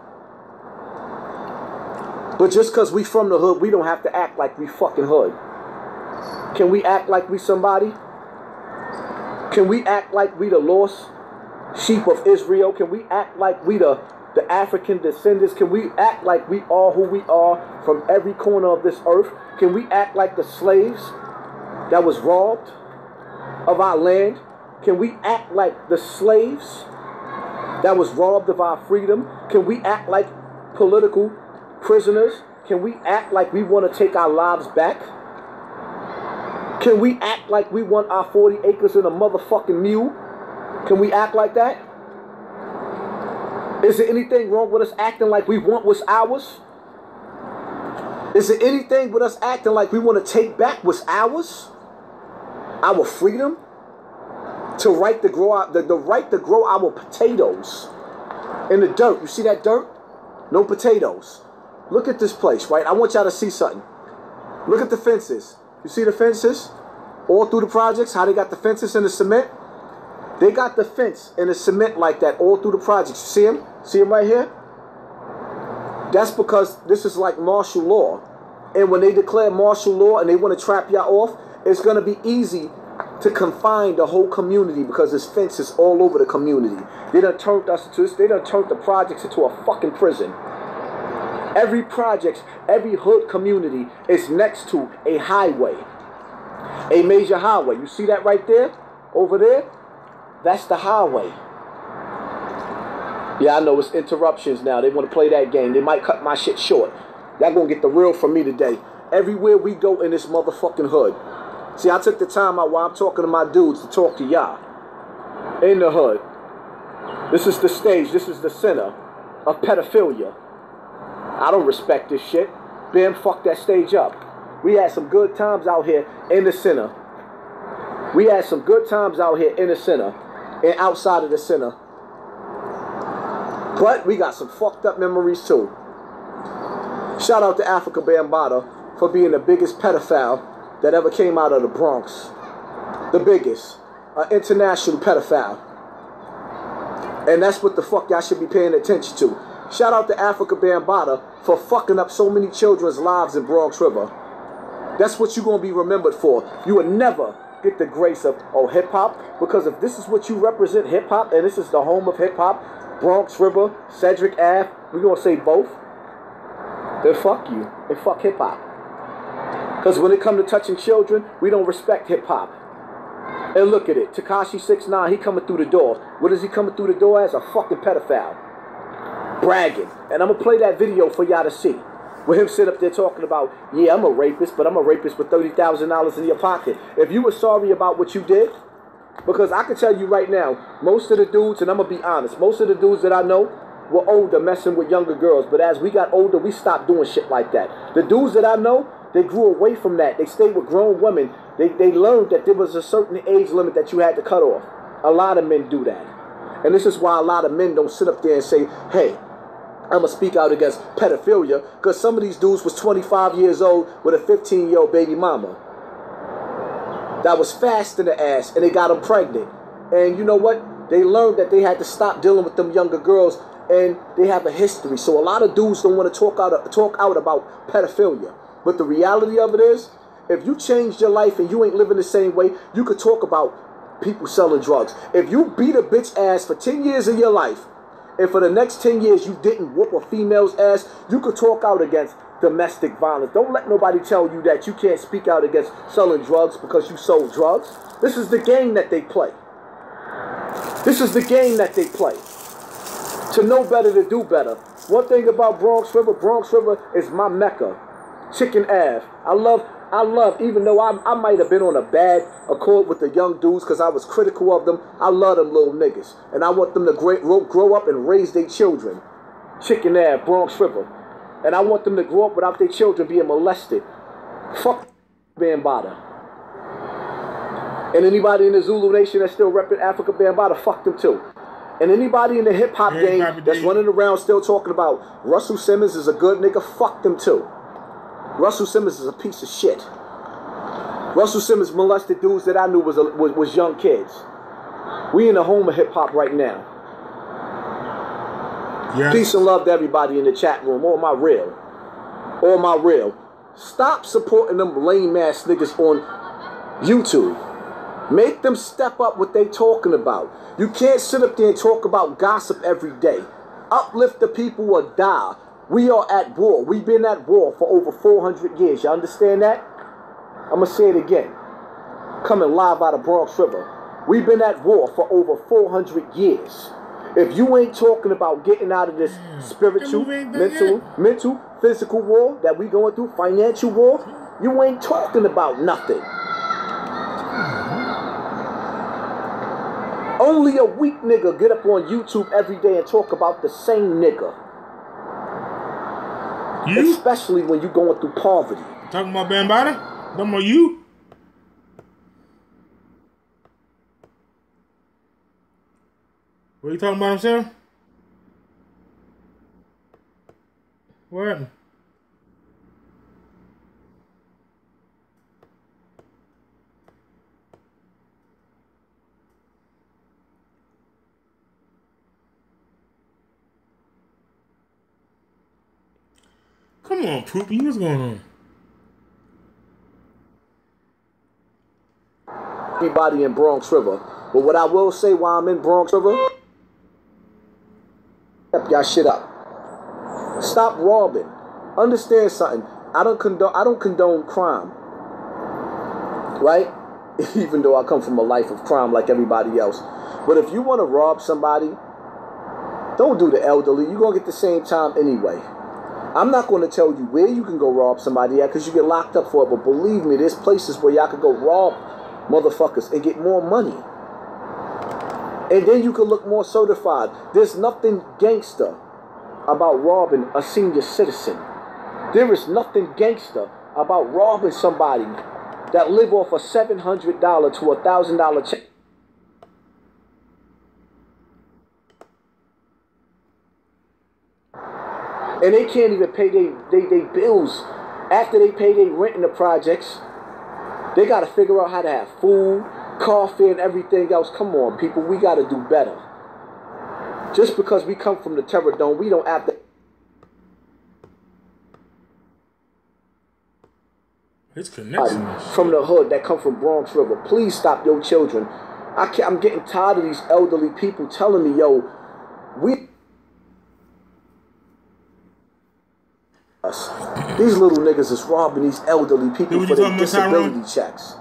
Speaker 3: But just because we from the hood, we don't have to act like we fucking hood. Can we act like we somebody? Can we act like we the lost sheep of Israel? Can we act like we the African descendants? Can we act like we are who we are from every corner of this earth? Can we act like the slaves that was robbed of our land? Can we act like the slaves that was robbed of our freedom? Can we act like political prisoners? Can we act like we want to take our lives back? Can we act like we want our 40 acres and a motherfucking mule? Can we act like that? Is there anything wrong with us acting like we want what's ours? Is there anything with us acting like we want to take back what's ours? Our freedom? The right to grow our potatoes in the dirt. You see that dirt? No potatoes. Look at this place, right? I want y'all to see something. Look at the fences. You see the fences? All through the projects, how they got the fences in the cement? They got the fence in the cement like that all through the projects. You see them? See them right here? That's because this is like martial law. And when they declare martial law and they want to trap y'all off, it's going to be easy to confine the whole community because there's fences all over the community. They done turned us into this. They done turned the projects into a fucking prison. Every project, every hood community is next to a highway. A major highway. You see that right there? Over there? That's the highway. Yeah, I know it's interruptions now. They want to play that game. They might cut my shit short. Y'all gonna get the real from me today. Everywhere we go in this motherfucking hood. See, I took the time out while I'm talking to my dudes to talk to y'all. In the hood. This is the stage. This is the center of pedophilia. I don't respect this shit. Bam, fuck that stage up. We had some good times out here in the center. We had some good times out here in the center and outside of the center. But we got some fucked up memories too. Shout out to Africa Bambaataa for being the biggest pedophile that ever came out of the Bronx. The biggest. An international pedophile. And that's what the fuck y'all should be paying attention to. Shout out to Africa Bambaataa for fucking up so many children's lives in Bronx River. That's what you're going to be remembered for. You will never get the grace of, oh, hip-hop. Because if this is what you represent, hip-hop, and this is the home of hip-hop, Bronx River, Cedric Ave, we're going to say both, then fuck you. And fuck hip-hop. Because when it comes to touching children, we don't respect hip-hop. And look at it. Tekashi 6ix9ine, he coming through the door. What is he coming through the door as? A fucking pedophile. Bragging. And I'm going to play that video for y'all to see. With him sitting up there talking about, yeah, I'm a rapist, but I'm a rapist with $30,000 in your pocket. If you were sorry about what you did, because I can tell you right now, most of the dudes, and I'm going to be honest, most of the dudes that I know were older messing with younger girls. But as we got older, we stopped doing shit like that. The dudes that I know, they grew away from that. They stayed with grown women. They learned that there was a certain age limit that you had to cut off. A lot of men do that. And this is why a lot of men don't sit up there and say, hey, I'ma speak out against pedophilia, because some of these dudes was 25 years old with a 15-year-old baby mama that was fast in the ass, and they got them pregnant. And you know what? They learned that they had to stop dealing with them younger girls, and they have a history. So a lot of dudes don't want to talk out about pedophilia. But the reality of it is, if you changed your life and you ain't living the same way, you could talk about people selling drugs. If you beat a bitch ass for 10 years of your life, and for the next 10 years you didn't whoop a female's ass, you could talk out against domestic violence. Don't let nobody tell you that you can't speak out against selling drugs because you sold drugs. This is the game that they play. This is the game that they play. To know better, to do better. One thing about Bronx River is my mecca. Chicken Ave. I love, even though I might have been on a bad accord with the young dudes because I was critical of them, I love them little niggas. And I want them to grow up and raise their children. Chicken Ave, Bronx River. And I want them to grow up without their children being molested. Fuck Bambaataa. And anybody in the Zulu Nation that's still repping Africa Bambaataa, fuck them too. And anybody in the hip-hop game that's running around still talking about Russell Simmons is a good nigga, fuck them too. Russell Simmons is a piece of shit. Russell Simmons molested dudes that I knew was young kids. We in the home of hip-hop right now. Yes. Peace and love to everybody in the chat room. All my real. All my real. Stop supporting them lame-ass niggas on YouTube. Make them step up what they talking about. You can't sit up there and talk about gossip every day. Uplift the people or die. We are at war. We've been at war for over 400 years. You understand that? I'm going to say it again. Coming live out of Bronx River. We've been at war for over 400 years. If you ain't talking about getting out of this spiritual, mental, physical war that we going through, financial war, you ain't talking about nothing. Only a weak nigga get up on YouTube every day and talk about the same nigga. You? Especially when you going through poverty.
Speaker 1: Talking about Bambaataa? Talking about you? What are you talking about himself? What happened? Come on, Poopy, what's going on?
Speaker 3: Everybody in Bronx River. But what I will say while I'm in Bronx River, step y'all shit up. Stop robbing. Understand something. I don't condone crime. Right? Even though I come from a life of crime like everybody else. But if you want to rob somebody, don't do the elderly. You're going to get the same time anyway. I'm not going to tell you where you can go rob somebody at because you get locked up for it. But believe me, there's places where y'all could go rob motherfuckers and get more money. And then you can look more certified. There's nothing gangster about robbing a senior citizen. There is nothing gangster about robbing somebody that live off a $700 to $1,000 check. And they can't even pay their bills. After they pay their rent in the projects, they got to figure out how to have food, coffee, and everything else. Come on, people. We got to do better. Just because we come from the Terror Dome, we don't have to.
Speaker 1: It's connection.
Speaker 3: From the hood that come from Bronx River. Please stop your children. I'm getting tired of these elderly people telling me, yo, these little niggas is robbing these elderly people for their disability checks.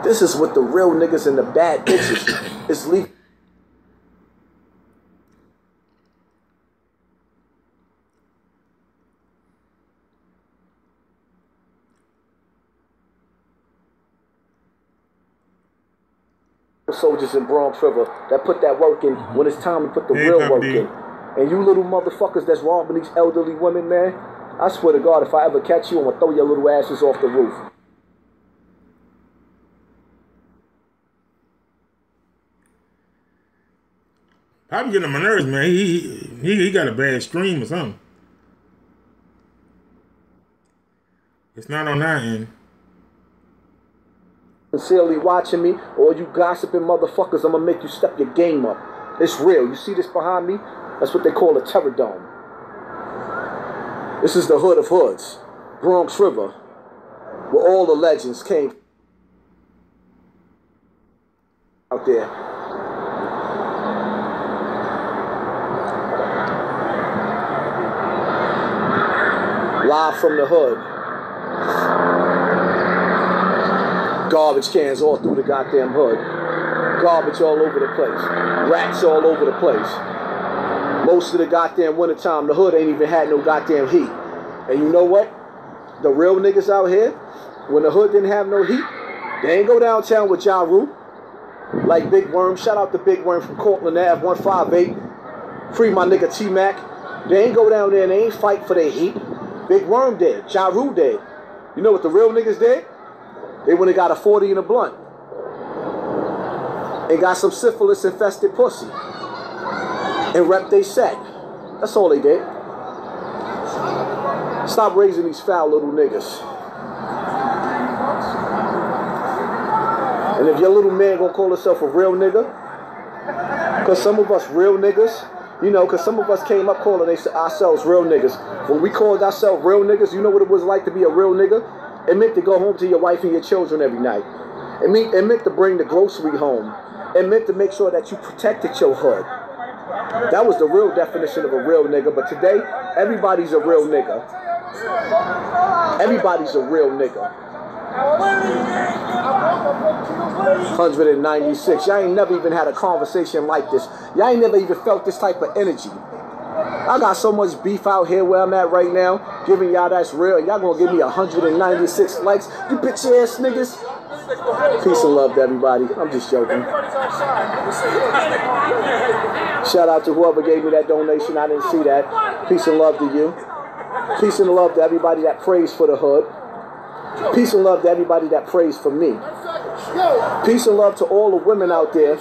Speaker 3: This is what the real niggas and the bad bitches is leaving. Soldiers in Bronx River that put that work in when it's time to put the real work in. And you little motherfuckers that's robbing these elderly women, man, I swear to God, if I ever catch you, I'm gonna throw your little asses off the roof.
Speaker 1: I'm getting on my nerves, man. He got a bad stream or something. It's not on our end.
Speaker 3: Sincerely watching me, or you gossiping motherfuckers, I'm gonna make you step your game up. It's real. You see this behind me? That's what they call a terror dome. This is the hood of hoods, Bronx River, where all the legends came out there. Live from the hood. Garbage cans all through the goddamn hood. Garbage all over the place. Rats all over the place. Most of the goddamn wintertime, the hood ain't even had no goddamn heat. And you know what? The real niggas out here, when the hood didn't have no heat, they ain't go downtown with Ja Rule. Like Big Worm. Shout out to Big Worm from Cortland Ave, 158. Free my nigga T-Mac. They ain't go down there and they ain't fight for their heat. Big Worm did. Ja Rule did. You know what the real niggas did? They went and got a 40 in a blunt. And got some syphilis-infested pussy. And rep they set. That's all they did. Stop raising these foul little niggas. And if your little man gonna call himself a real nigga, because some of us real niggas, you know, because some of us came up calling ourselves real niggas. When we called ourselves real niggas, you know what it was like to be a real nigga? It meant to go home to your wife and your children every night. It meant to bring the grocery home. It meant to make sure that you protected your hood. That was the real definition of a real nigga. But today, everybody's a real nigga. Everybody's a real nigga. 196. Y'all ain't never even had a conversation like this. Y'all ain't never even felt this type of energy. I got so much beef out here where I'm at right now, giving y'all that's real. Y'all gonna give me 196 likes, you bitch ass niggas. Peace and love to everybody. I'm just joking. Shout out to whoever gave me that donation. I didn't see that. Peace and love to you. Peace and love to everybody that prays for the hood. Peace and love to everybody that prays for me. Peace and love to all the women out there.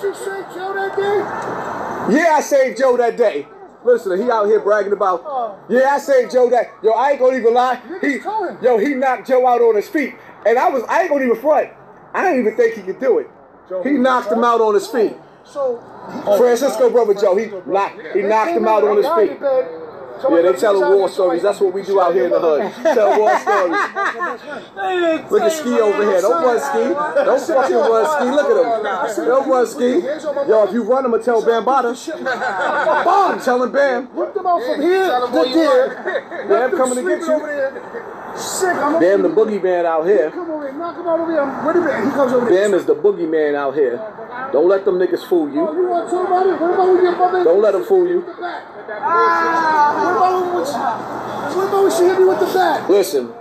Speaker 3: Yeah, I saved Joe that day. Listen, he out here bragging about, yeah, I saved Joe that. Yo, I ain't gonna even lie. He knocked Joe out on his feet. And I ain't gonna even front. I didn't even think he could do it. He knocked him out on his feet. Francisco brother Joe, he knocked him out on his feet. Yeah, they tell war stories. That's what we do out here in the hood. Tell war stories. Look at Ski over here. Don't run Ski. Don't fucking run Ski. Look at him. Don't run Ski. Yo, if you run him, tell Bam Bada. Bam! Tell him Bam.
Speaker 29: Rip them out from here to there.
Speaker 3: Bam coming to get you. Bam the boogeyman out here.
Speaker 29: Come over here. Knock him out over here. Wait a minute. He comes over here.
Speaker 3: Bam is the boogeyman out here. Don't let them niggas fool you.
Speaker 29: You want to talk about it? What about when your mother?
Speaker 3: Don't let them fool you.
Speaker 29: What about when she hit me with the bat?
Speaker 3: Listen.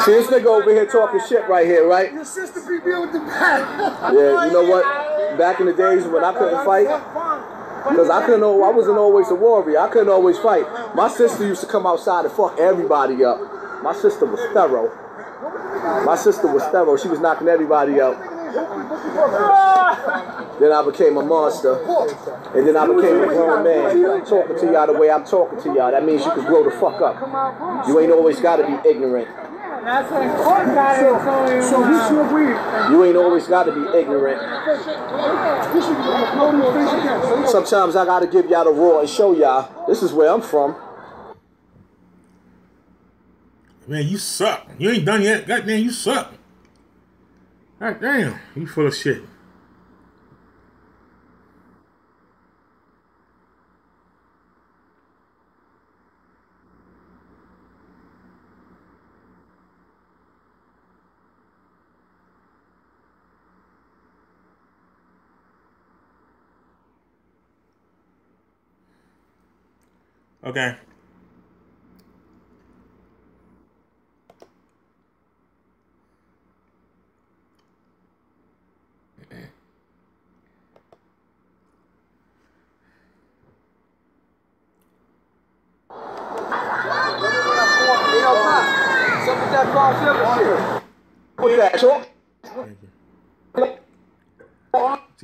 Speaker 3: See this nigga over here talking shit right here, right?
Speaker 29: Your sister beat me with the bat.
Speaker 3: Yeah, you know what? Back in the days when I couldn't fight, because I wasn't always a warrior. I couldn't always fight. My sister used to come outside and fuck everybody up. My sister was thorough. She was knocking everybody out. Then I became a monster. And then I became a grown man. Talking to y'all the way I'm talking to y'all. That means you can grow the fuck up. You ain't always got to be ignorant.
Speaker 29: So he should agree.
Speaker 3: You ain't always got to be ignorant. Sometimes I got to give y'all the raw and show y'all this is where I'm from.
Speaker 1: Man, you suck. You ain't done yet. Goddamn, you suck. God damn, you full of shit. Okay.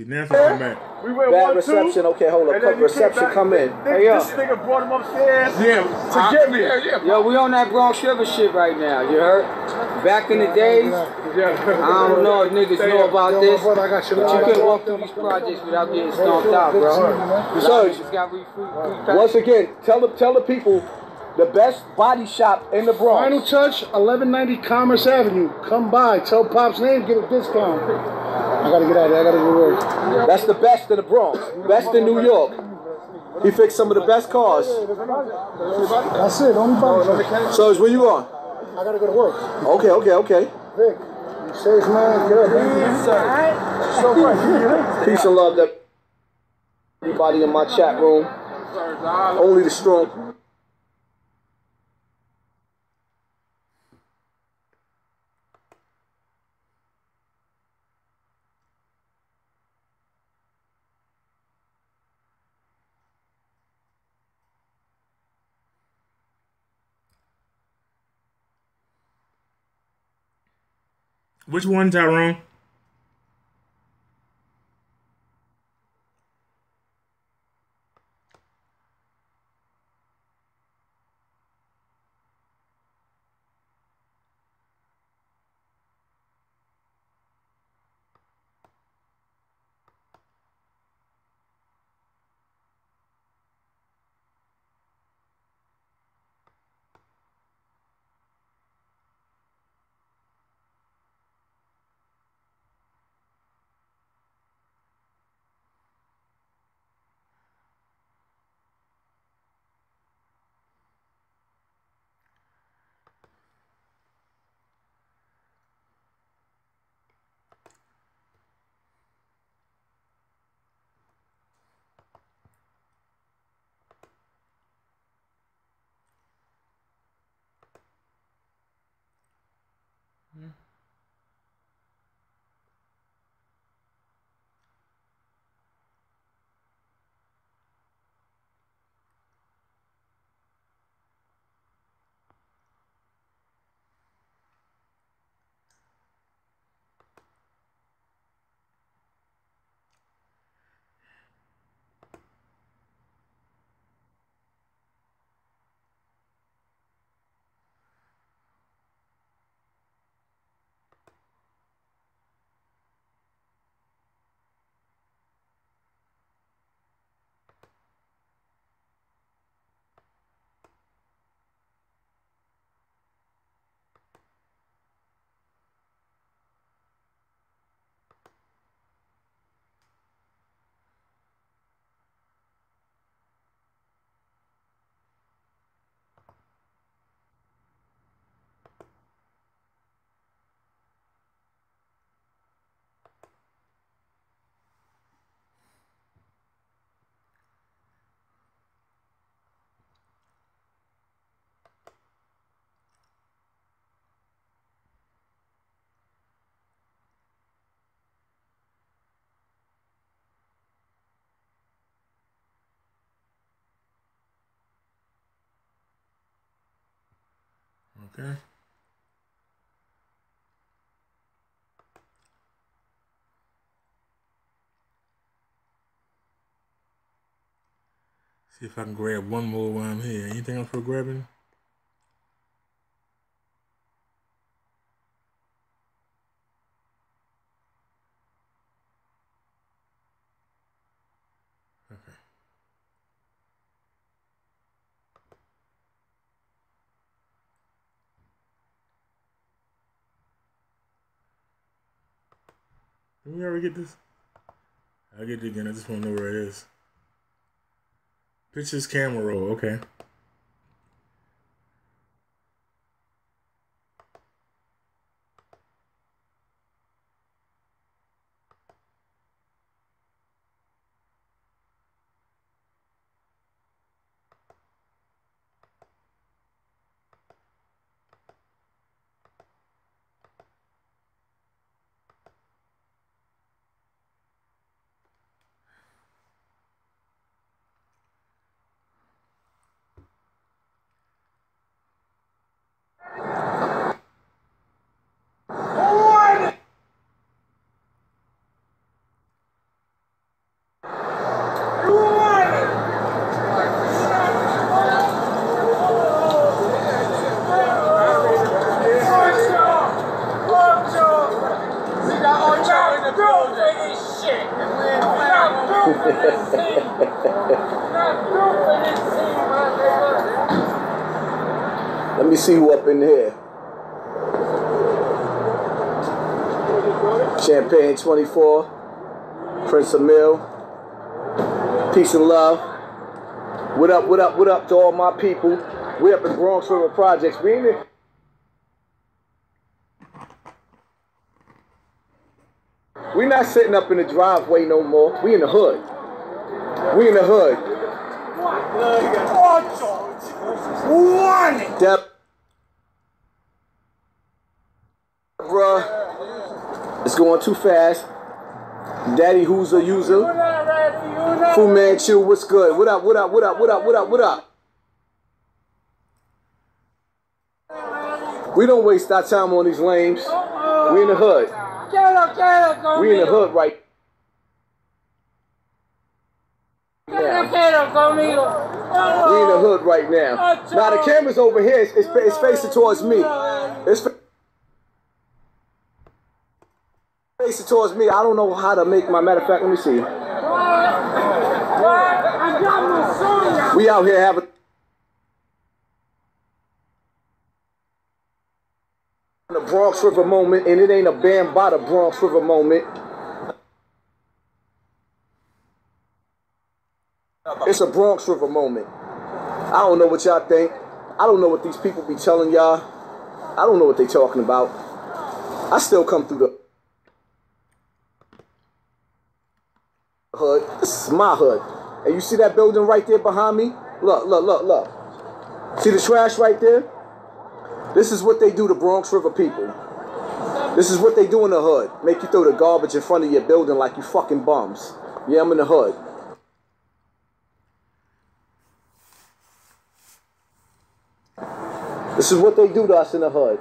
Speaker 1: See, Nancy come back.
Speaker 4: We went
Speaker 3: Bad
Speaker 4: 1-2.
Speaker 3: reception. Okay, hold up.
Speaker 4: And then you
Speaker 3: Reception
Speaker 4: came back.
Speaker 3: come in.
Speaker 4: Hey, yo. This nigga brought him upstairs to get me.
Speaker 5: Yo, we on that Bronx River shit right now, you heard? Back in the days, I don't know if niggas know about this, but you couldn't walk through these projects without getting stomped out, bro.
Speaker 3: So, once again, tell the people the best body shop in the Bronx.
Speaker 29: Final touch, 1190 Commerce Avenue. Come by, tell Pop's name, get a discount. I gotta get out of there, I gotta go to work.
Speaker 3: That's the best in the Bronx, best in New York. He fixed some of the best cars.
Speaker 29: That's it, only body.
Speaker 3: So, where you going?
Speaker 29: I gotta go to work.
Speaker 3: Okay.
Speaker 29: Vic, you safe, man? Get up, man. So much.
Speaker 3: Peace and love to everybody in my chat room. Only the strong.
Speaker 1: Which one, Tyrone? Okay. See if I can grab one more while I'm here. Anything else for grabbing? Okay. Did we ever get this? I'll get it again. I just want to know where it is. Pictures, camera roll. Okay.
Speaker 3: Let me see who up in here. Champagne 24, Prince Emil, peace and love. What up, what up, what up to all my people? We up in Bronx River Projects. We in it. We not sitting up in the driveway no more. We in the hood. We in the hood. Bruh, it's going too fast. Daddy who's a user. Fu Manchu, what's good? What up, what up, what up, what up, what up, what up? We don't waste our time on these lames. We in the hood. We in the hood right now. We in the hood right now. Now the camera's over here. It's facing towards me. It's facing towards me. I don't know how to make my. Matter of fact, let me see. We out here having the Bronx River moment, and it ain't a band by the Bronx River moment. It's a Bronx River moment. I don't know what y'all think. I don't know what these people be telling y'all. I don't know what they talking about. I still come through the hood. This is my hood. And you see that building right there behind me? Look, look, look, look. See the trash right there? This is what they do to Bronx River people. This is what they do in the hood. Make you throw the garbage in front of your building like you fucking bums. Yeah, I'm in the hood. This is what they do to us in the hood.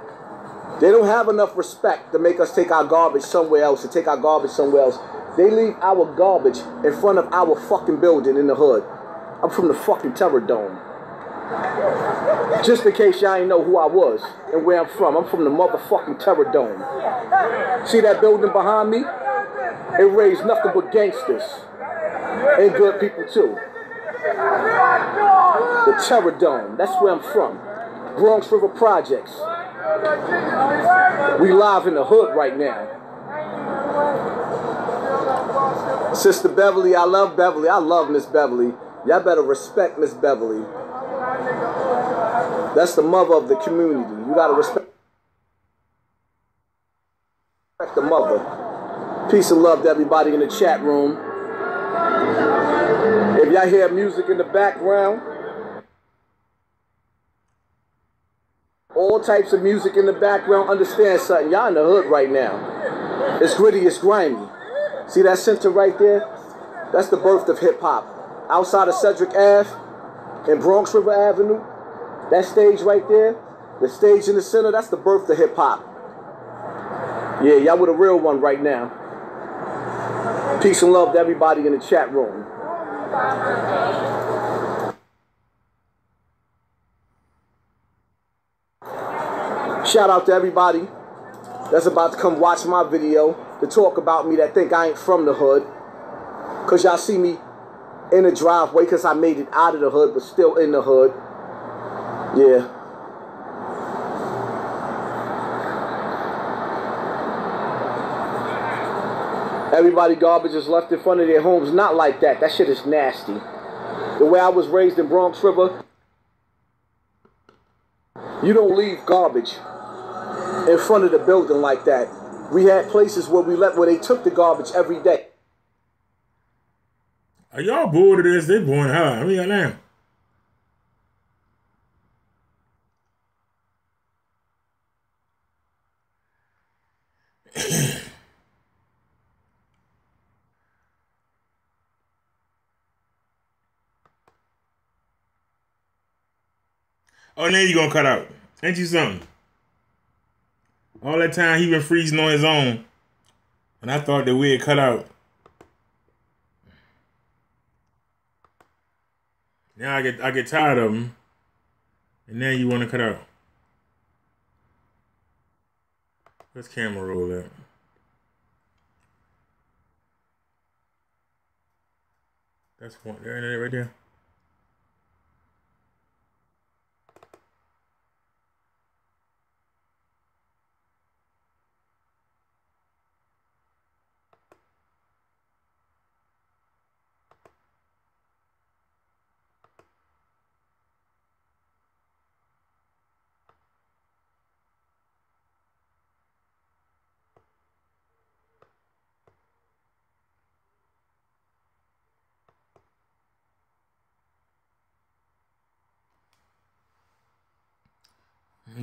Speaker 3: They don't have enough respect to make us take our garbage somewhere else, and take our garbage somewhere else. They leave our garbage in front of our fucking building in the hood. I'm from the fucking Terror Dome. Just in case y'all ain't know who I was and where I'm from the motherfucking Terror Dome. See that building behind me? It raised nothing but gangsters. And good people too. The Terror Dome, that's where I'm from. Bronx River Projects. We live in the hood right now. Sister Beverly, I love Beverly. I love Miss Beverly. Y'all better respect Miss Beverly. That's the mother of the community. You gotta respect the mother. Peace and love to everybody in the chat room. If y'all hear music in the background, all types of music in the background, understand something. Y'all in the hood right now. It's gritty, it's grimy. See that center right there? That's the birth of hip-hop. Outside of Cedric Ave and Bronx River Avenue, that stage right there, the stage in the center, that's the birth of hip-hop. Yeah, y'all with a real one right now. Peace and love to everybody in the chat room. Shout out to everybody that's about to come watch my video to talk about me that think I ain't from the hood. Because y'all see me in the driveway because I made it out of the hood but still in the hood. Yeah. Everybody garbage is left in front of their homes. Not like that. That shit is nasty. The way I was raised in Bronx River, you don't leave garbage in front of the building like that. We had places where they took the garbage every day.
Speaker 1: Are y'all bored of this? They boring hard. I mean, I am. Oh, now you gonna cut out. Ain't you something? All that time he been freezing on his own. And I thought that we had cut out. Now I get tired of him. And now you want to cut out. Let's camera roll that. That's one there, right there.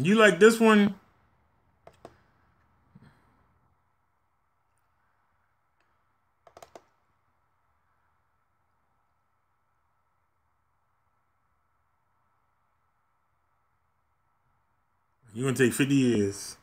Speaker 1: You like this one? You're gonna take 50 years.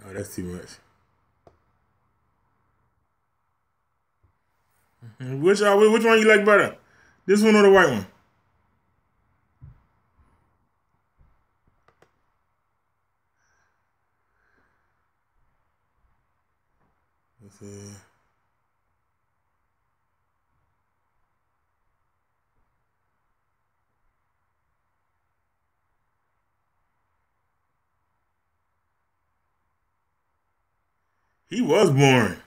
Speaker 1: Oh, that's too much. Which one you like better? This one or the white one? Let's see. He was born.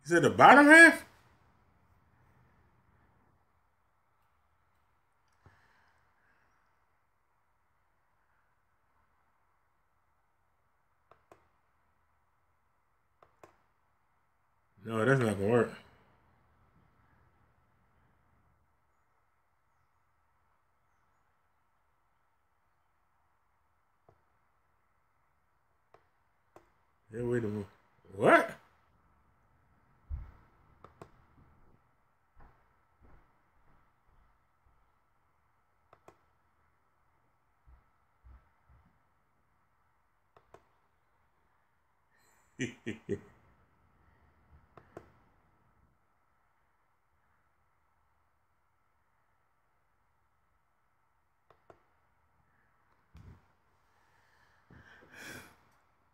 Speaker 1: He said the bottom half? No, that's not gonna work. Yeah, wait a minute. What?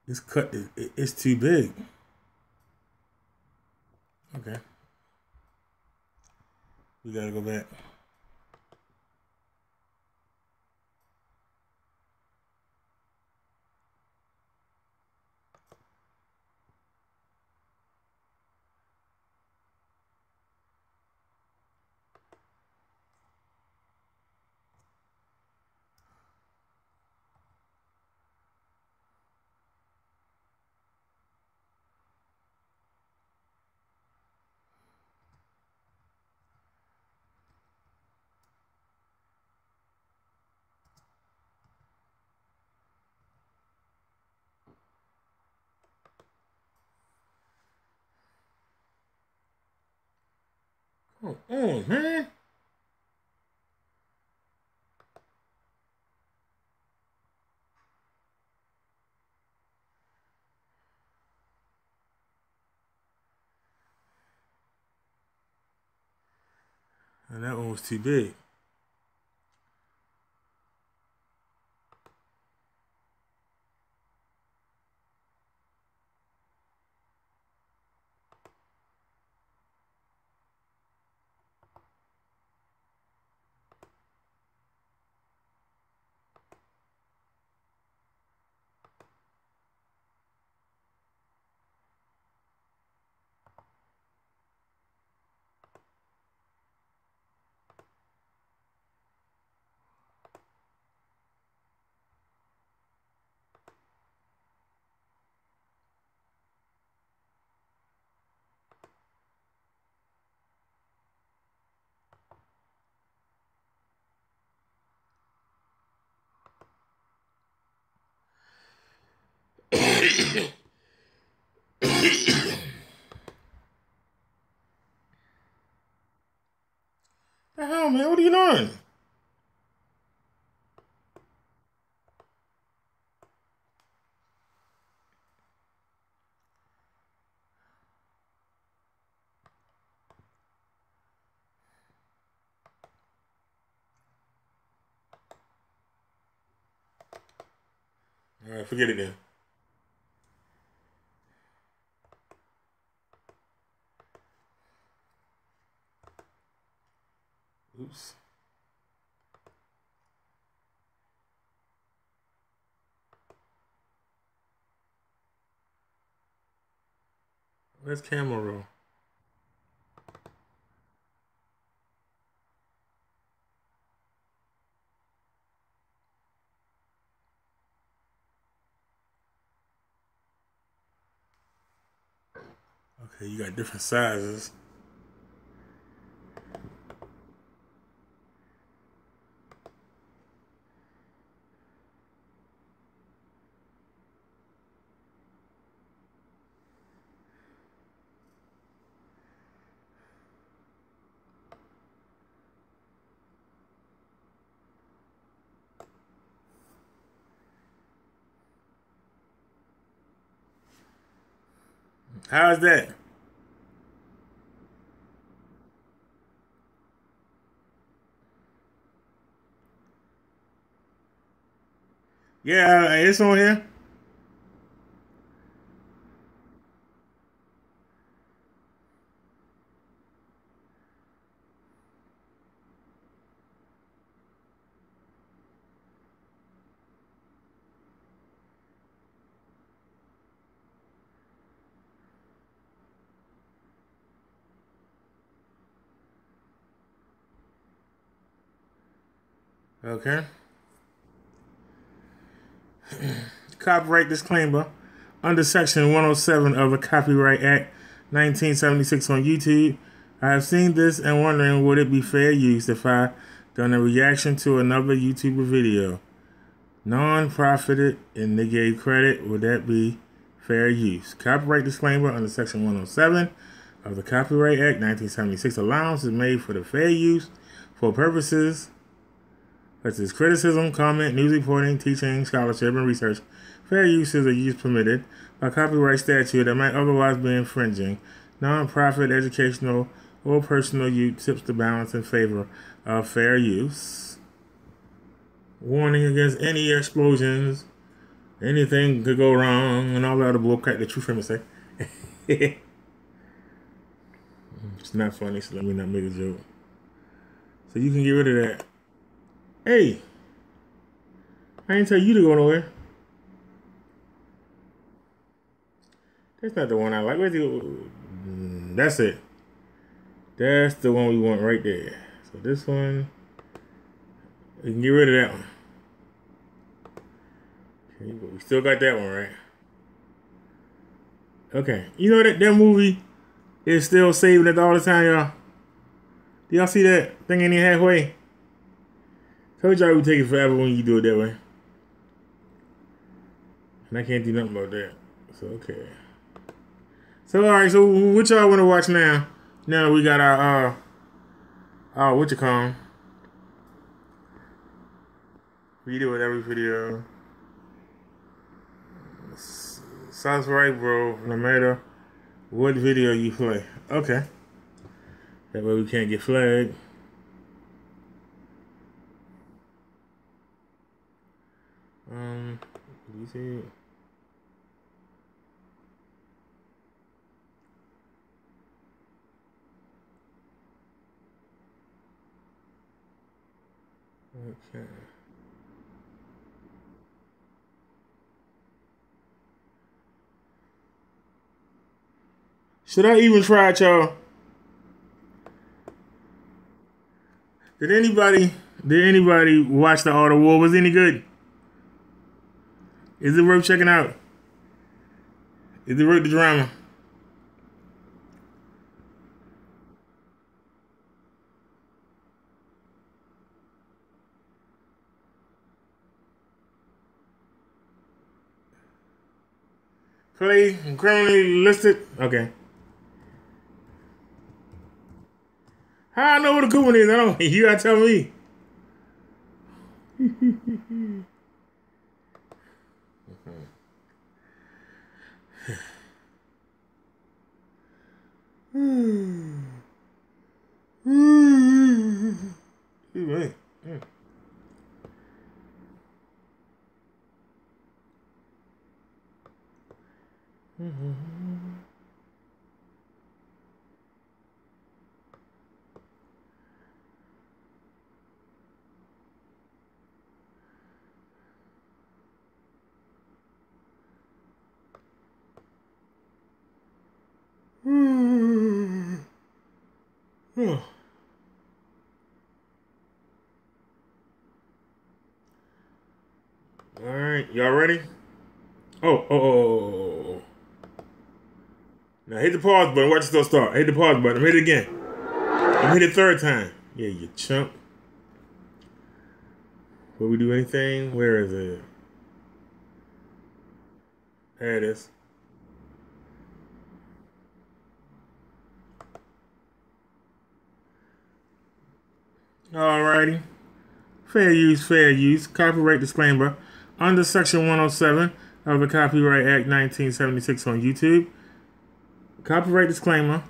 Speaker 1: This cut it's too big. Okay. We gotta go back. Come on, man. And that one was too big. The hell, man? What are you doing? All right, forget it then. Oops. Where's camera roll? Okay, you got different sizes. How's that? Yeah, it's on here. Okay. Copyright disclaimer. Under Section 107 of the Copyright Act 1976 on YouTube, I have seen this and wondering would it be fair use if I done a reaction to another YouTuber video. Non-profited and they gave credit, would that be fair use? Copyright disclaimer under Section 107 of the Copyright Act 1976. Allowance is made for the fair use for purposes such as criticism, comment, news reporting, teaching, scholarship, and research. Fair uses are use permitted by copyright statute that might otherwise be infringing. Non-profit, educational, or personal use tips the balance in favor of fair use. Warning against any explosions. Anything could go wrong, and all that other bullcrap that you from say. It's not funny, so let me not make a joke. So you can get rid of that. Hey, I didn't tell you to go nowhere. That's not the one I like. Where's the? That's it. That's the one we want right there. So this one, we can get rid of that one. Okay, but we still got that one, right? Okay. You know that movie is still saving it all the time, y'all. Do y'all see that thing ain't even halfway? Told y'all it would take it forever when you do it that way. And I can't do nothing about that. So, okay. So, alright, so what y'all want to watch now? Now we got our, what you call 'em? We do it every video. Sounds right, bro. No matter what video you play. Okay. That way we can't get flagged. You see it? Okay. Should I even try it, y'all? Did anybody watch The Art of War? Was it any good? Is it worth checking out? Is it worth the drama? Play criminally listed? Okay. How I know what a good one is? I don't. You gotta tell me. Alright, y'all ready? Oh. Now hit the pause button. Watch it still start. Hit the pause button. Hit it again. I'm hit it third time. Yeah, you chump. Will we do anything? Where is it? There it is. Alrighty. Fair use. Copyright disclaimer. Under Section 107 of the Copyright Act 1976 on YouTube. Copyright disclaimer.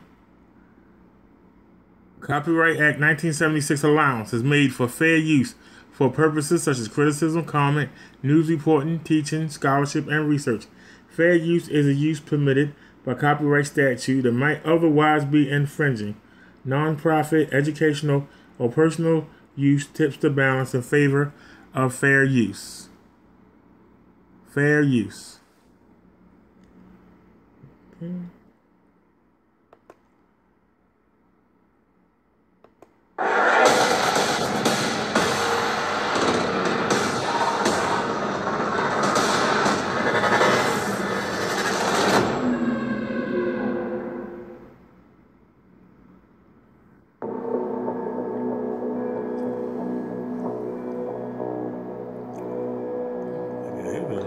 Speaker 1: Copyright Act 1976 allowance is made for fair use for purposes such as criticism, comment, news reporting, teaching, scholarship, and research. Fair use is a use permitted by copyright statute that might otherwise be infringing. Non-profit, educational, or personal use tips the balance in favor of fair use. Fair use. Okay.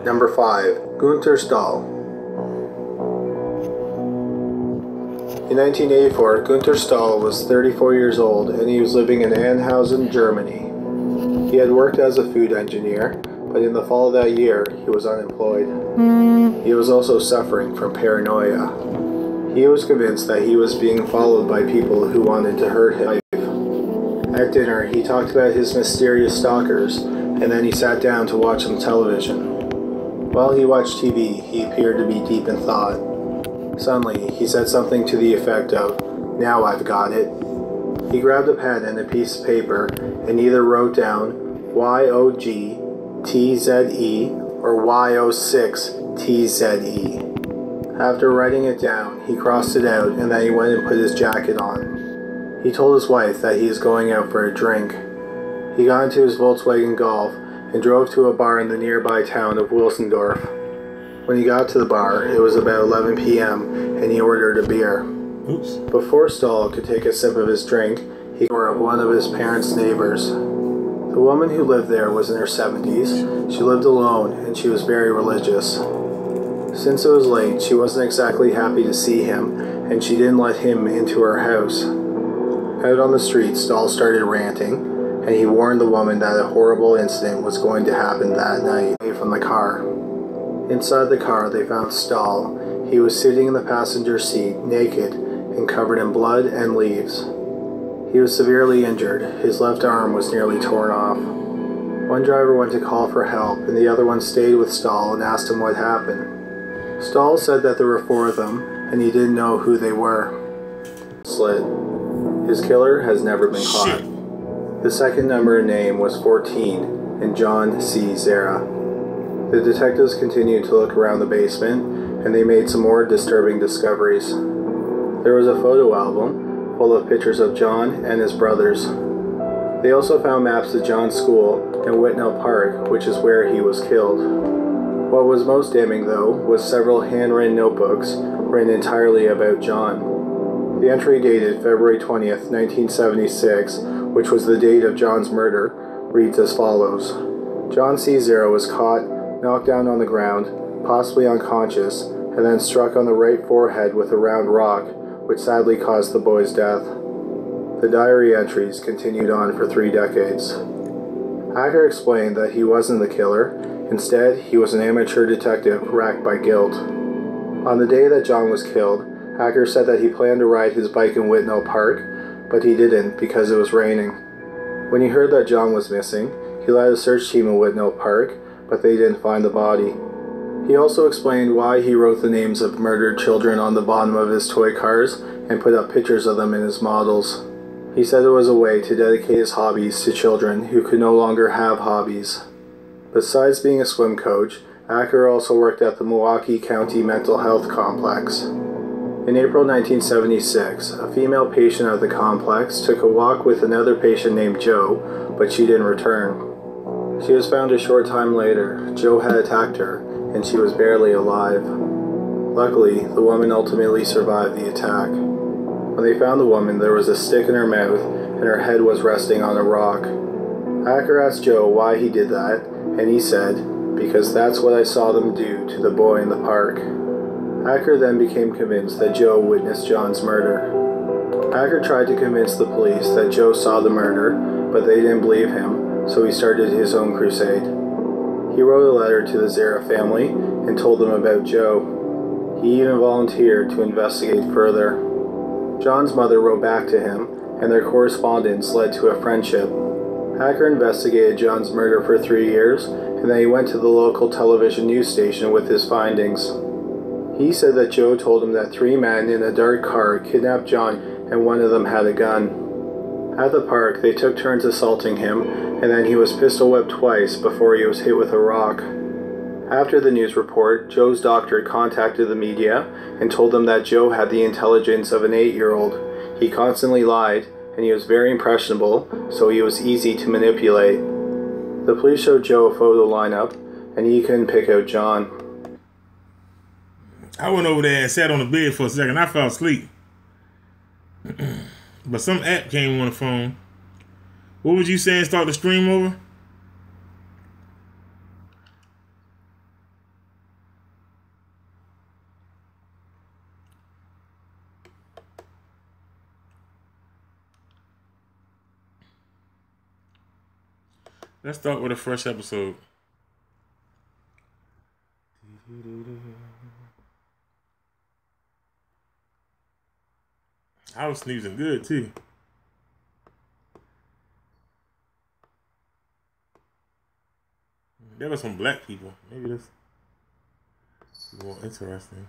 Speaker 7: Number 5. Gunther Stahl. In 1984, Gunther Stahl was 34 years old and he was living in Anhausen, Germany. He had worked as a food engineer, but in the fall of that year, he was unemployed. He was also suffering from paranoia. He was convinced that he was being followed by people who wanted to hurt him. At dinner, he talked about his mysterious stalkers, and then he sat down to watch some television. While he watched TV, he appeared to be deep in thought. Suddenly, he said something to the effect of, "Now I've got it." He grabbed a pen and a piece of paper and either wrote down YOGTZE or YO6TZE. After writing it down, he crossed it out and then he went and put his jacket on. He told his wife that he is going out for a drink. He got into his Volkswagen Golf and drove to a bar in the nearby town of Wilsendorf. When he got to the bar, it was about 11 p.m. and he ordered a beer.
Speaker 1: Oops.
Speaker 7: Before Stahl could take a sip of his drink, he ordered one of his parents' neighbors. The woman who lived there was in her 70s. She lived alone and she was very religious. Since it was late, she wasn't exactly happy to see him and she didn't let him into her house. Out on the street, Stahl started ranting, and he warned the woman that a horrible incident was going to happen that night from the car. Inside the car, they found Stahl. He was sitting in the passenger seat, naked, and covered in blood and leaves. He was severely injured. His left arm was nearly torn off. One driver went to call for help, and the other one stayed with Stahl and asked him what happened. Stahl said that there were 4 of them, and he didn't know who they were. Slit. His killer has never been caught. The second number in name was 14, and John C. Zera. The detectives continued to look around the basement, and they made some more disturbing discoveries. There was a photo album full of pictures of John and his brothers. They also found maps to John's school in Whitnell Park, which is where he was killed. What was most damning, though, was several handwritten notebooks written entirely about John. The entry dated February 20th, 1976, which was the date of John's murder, reads as follows. John C. Zera was caught, knocked down on the ground, possibly unconscious, and then struck on the right forehead with a round rock, which sadly caused the boy's death. The diary entries continued on for 3 decades. Hacker explained that he wasn't the killer. Instead, he was an amateur detective racked by guilt. On the day that John was killed, Hacker said that he planned to ride his bike in Whitnell Park, but he didn't because it was raining. When he heard that John was missing, he led a search team in Whitnell Park, but they didn't find the body. He also explained why he wrote the names of murdered children on the bottom of his toy cars and put up pictures of them in his models. He said it was a way to dedicate his hobbies to children who could no longer have hobbies. Besides being a swim coach, Acker also worked at the Milwaukee County Mental Health Complex. In April 1976, a female patient at the complex took a walk with another patient named Joe, but she didn't return. She was found a short time later. Joe had attacked her, and she was barely alive. Luckily, the woman ultimately survived the attack. When they found the woman, there was a stick in her mouth, and her head was resting on a rock. Acker asked Joe why he did that, and he said, "Because that's what I saw them do to the boy in the park." Acker then became convinced that Joe witnessed John's murder. Acker tried to convince the police that Joe saw the murder, but they didn't believe him, so he started his own crusade. He wrote a letter to the Zara family and told them about Joe. He even volunteered to investigate further. John's mother wrote back to him, and their correspondence led to a friendship. Acker investigated John's murder for 3 years, and then he went to the local television news station with his findings. He said that Joe told him that 3 men in a dark car kidnapped John and one of them had a gun. At the park, they took turns assaulting him, and then he was pistol whipped twice before he was hit with a rock. After the news report, Joe's doctor contacted the media and told them that Joe had the intelligence of an 8-year-old. He constantly lied, and he was very impressionable, so he was easy to manipulate. The police showed Joe a photo lineup, and he couldn't pick out John.
Speaker 1: I went over there and sat on the bed for a second. I fell asleep. But some app came on the phone. What was you saying? Start the stream over? Let's start with a fresh episode. I was sneezing good too. There were some black people. Maybe this is more interesting.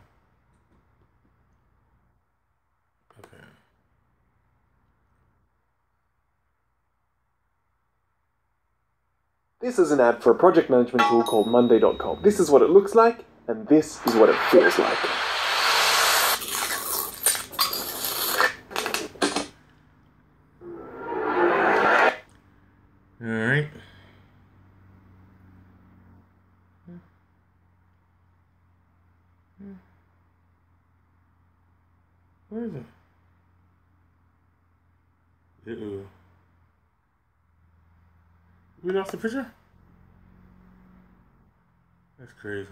Speaker 1: Okay.
Speaker 8: This is an ad for a project management tool called Monday.com. This is what it looks like, and this is what it feels like.
Speaker 1: All right. Where is it? Uh-oh. We lost the picture? That's crazy.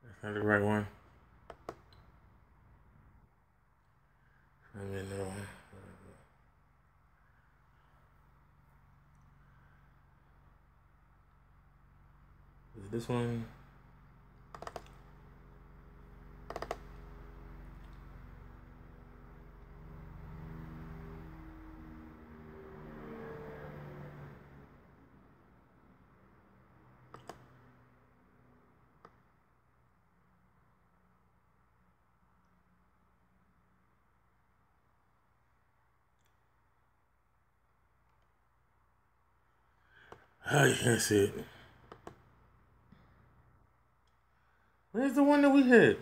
Speaker 1: That's not the right one. I mean, no. Is it this one? Oh, you can't see it. Where's the one that we had?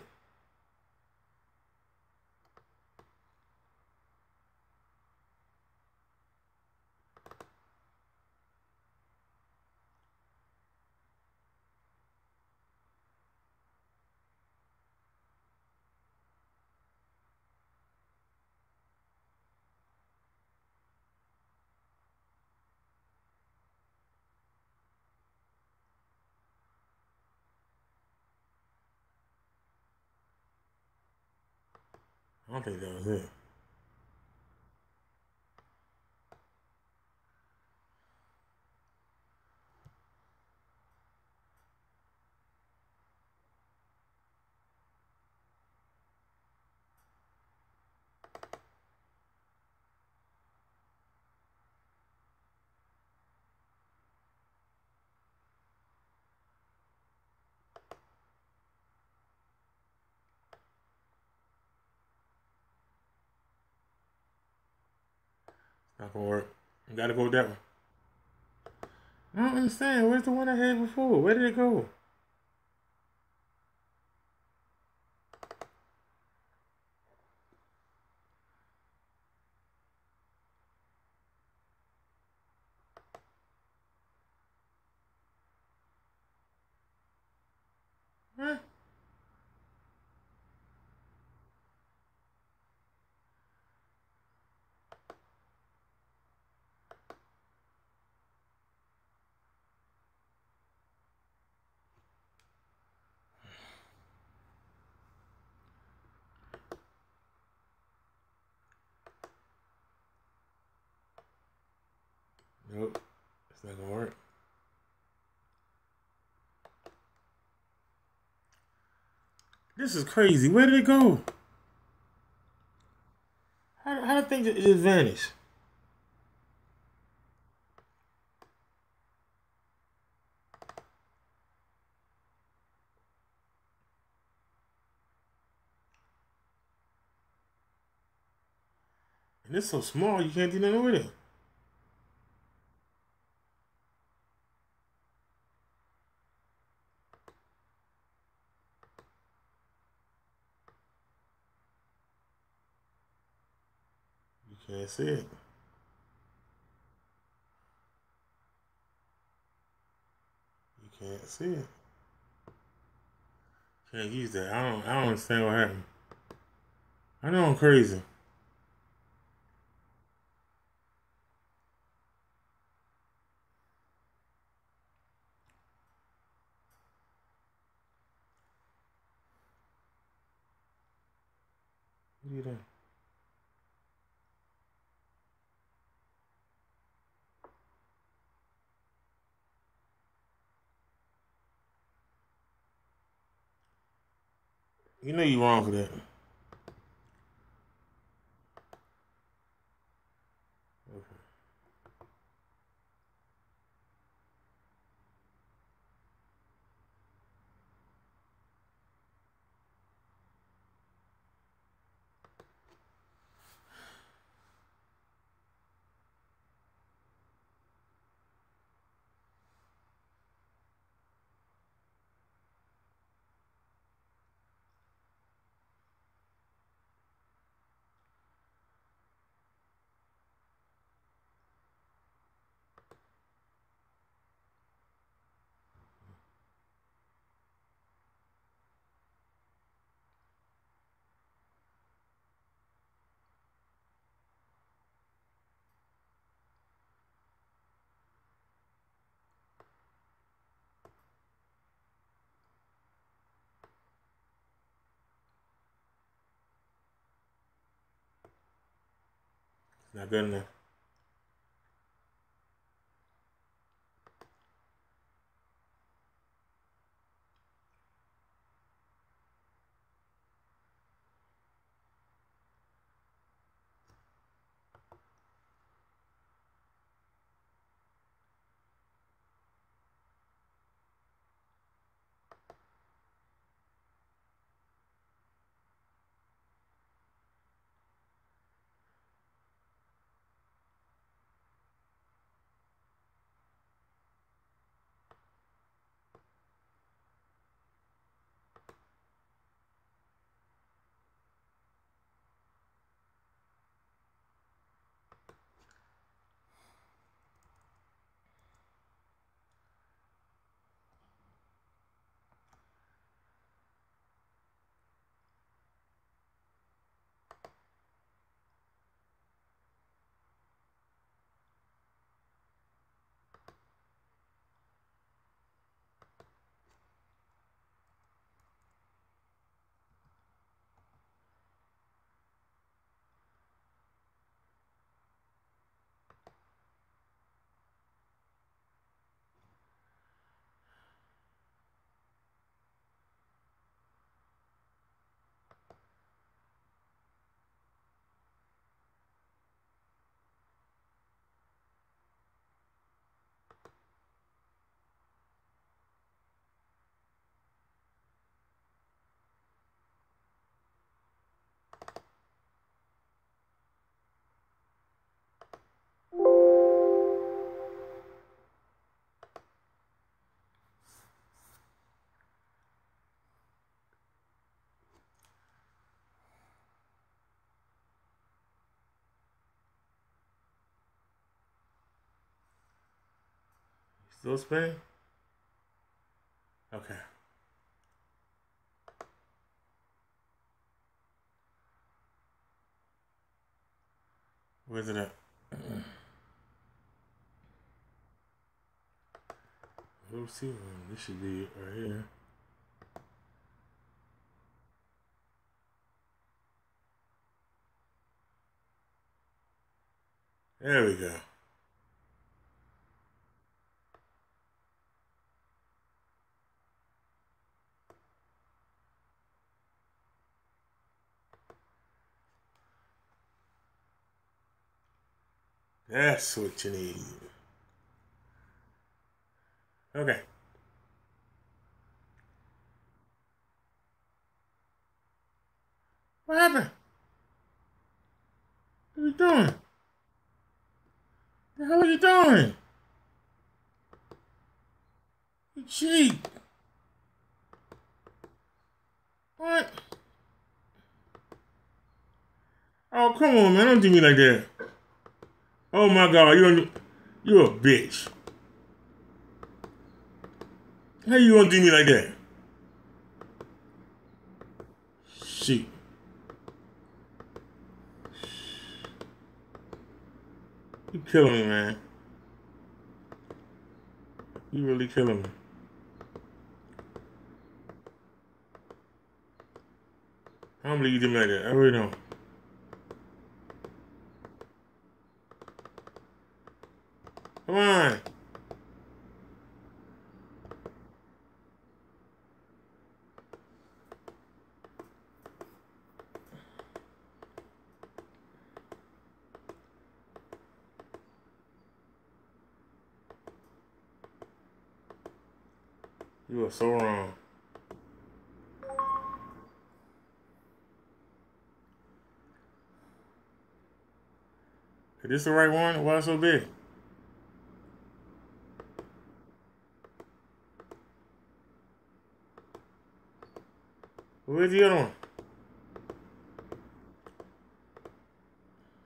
Speaker 1: I don't think that was it. Not gonna work. You gotta go with that one. I don't understand. Where's the one I had before? Where did it go? Huh? Nope. It's not gonna work. This is crazy. Where did it go? How did things just vanish? And it's so small, you can't do nothing with it. You can't see it. You can't see it. Can't use that. I don't understand what happened. I know I'm crazy. What are you doing? You know you're wrong for that. Okay. It's not good enough. Still spinning? Okay. Where's it at? Let's see. This should be right here. There we go. That's what you need. Okay. What happened? What are you doing? The hell are you doing? You cheat. What? Oh, come on, man. Don't do me like that. Oh, my God. You're a bitch. How you gonna do me like that? Shit. You killing me, man. You really killing me. I don't believe you did me like that. I really don't. Come on. You are so wrong. Is this the right one? Why so big? Where's the other one?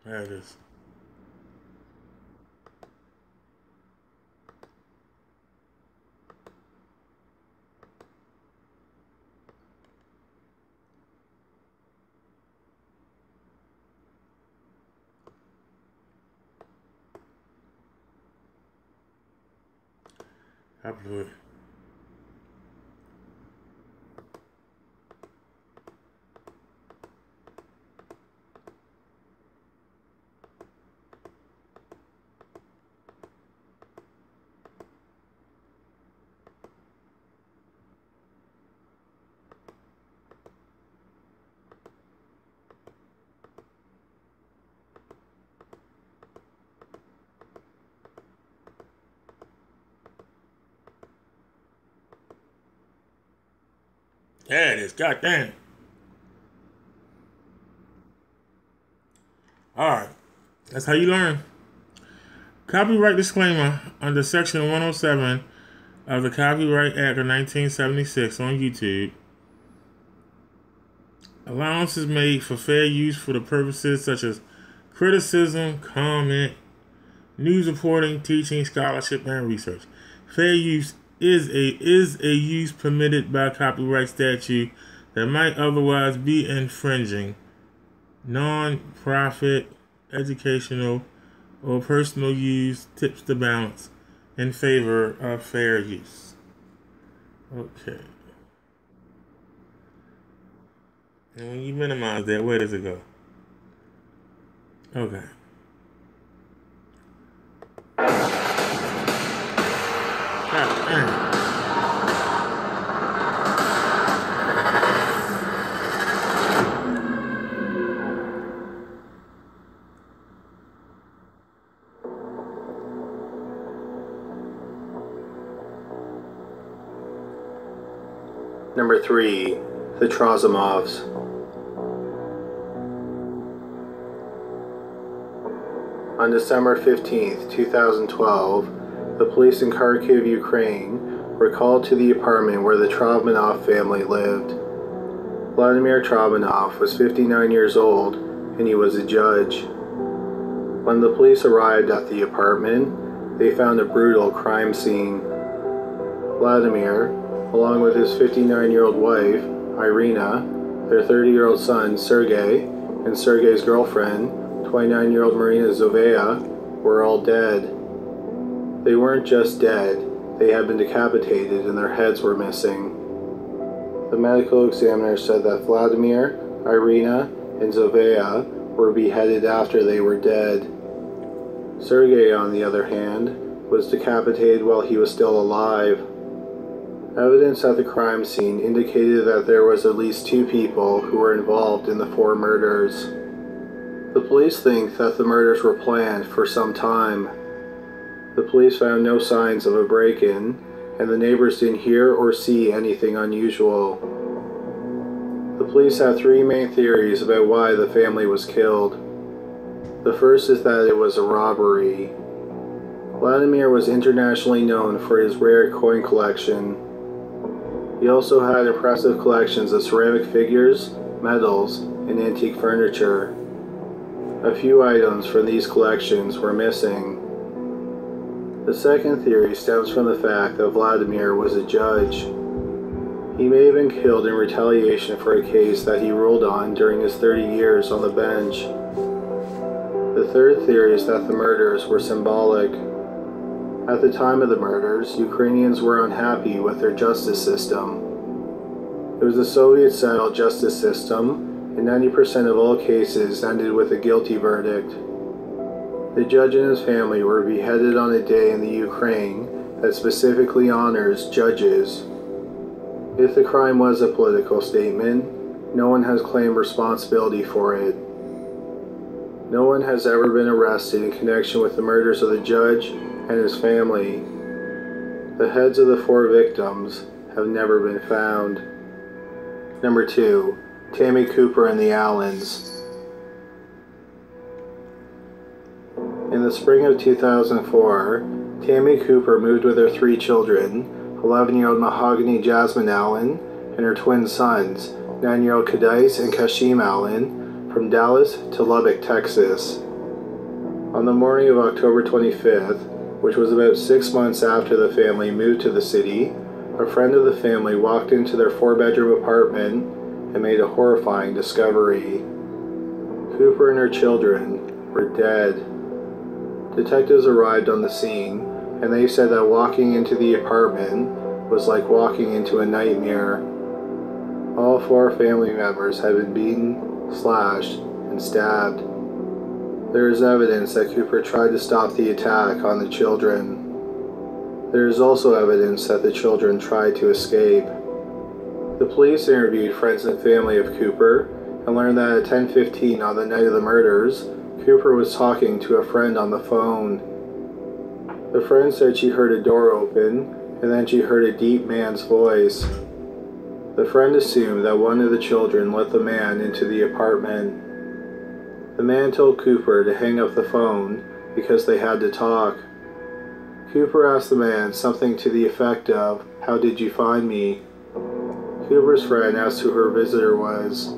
Speaker 1: There it is. I blew it. There it is. Goddamn. Alright. That's how you learn. Copyright disclaimer under Section 107 of the Copyright Act of 1976 on YouTube. Allowance is made for fair use for the purposes such as criticism, comment, news reporting, teaching, scholarship, and research. Fair use is a use permitted by copyright statute that might otherwise be infringing. Non-profit, educational, or personal use tips the balance in favor of fair use. Okay. And when you minimize that, where does it go? Okay.
Speaker 7: Number 3, the Trozimovs. On December 15th, 2012, the police in Kharkiv, Ukraine, were called to the apartment where the Trozimonov family lived. Vladimir Trozimonov was 59 years old, and he was a judge. When the police arrived at the apartment, they found a brutal crime scene. Vladimir, along with his 59-year-old wife, Irina, their 30-year-old son, Sergei, and Sergei's girlfriend, 29-year-old Marina Zovea, were all dead. They weren't just dead, they had been decapitated and their heads were missing. The medical examiner said that Vladimir, Irina, and Zovea were beheaded after they were dead. Sergei, on the other hand, was decapitated while he was still alive. Evidence at the crime scene indicated that there was at least 2 people who were involved in the 4 murders. The police think that the murders were planned for some time. The police found no signs of a break-in, and the neighbors didn't hear or see anything unusual. The police have 3 main theories about why the family was killed. The first is that it was a robbery. Vladimir was internationally known for his rare coin collection. He also had impressive collections of ceramic figures, medals, and antique furniture. A few items from these collections were missing. The second theory stems from the fact that Vladimir was a judge. He may have been killed in retaliation for a case that he ruled on during his 30 years on the bench. The third theory is that the murders were symbolic. At the time of the murders, Ukrainians were unhappy with their justice system. It was a Soviet-style justice system, and 90% of all cases ended with a guilty verdict. The judge and his family were beheaded on a day in the Ukraine that specifically honors judges. If the crime was a political statement, no one has claimed responsibility for it. No one has ever been arrested in connection with the murders of the judge and his family. The heads of the 4 victims have never been found. Number 2. Tammy Cooper and the Allens. In the spring of 2004, Tammy Cooper moved with her 3 children, 11-year-old Mahogany Jasmine Allen and her twin sons, 9-year-old Kadais and Kashim Allen, from Dallas to Lubbock, Texas. On the morning of October 25th, which was about 6 months after the family moved to the city, a friend of the family walked into their 4-bedroom apartment and made a horrifying discovery. Cooper and her children were dead. Detectives arrived on the scene, and they said that walking into the apartment was like walking into a nightmare. All 4 family members had been beaten, slashed, and stabbed. There is evidence that Cooper tried to stop the attack on the children. There is also evidence that the children tried to escape. The police interviewed friends and family of Cooper and learned that at 10:15 on the night of the murders, Cooper was talking to a friend on the phone. The friend said she heard a door open, and then she heard a deep man's voice. The friend assumed that one of the children let the man into the apartment. The man told Cooper to hang up the phone because they had to talk. Cooper asked the man something to the effect of, "How did you find me?" Cooper's friend asked who her visitor was.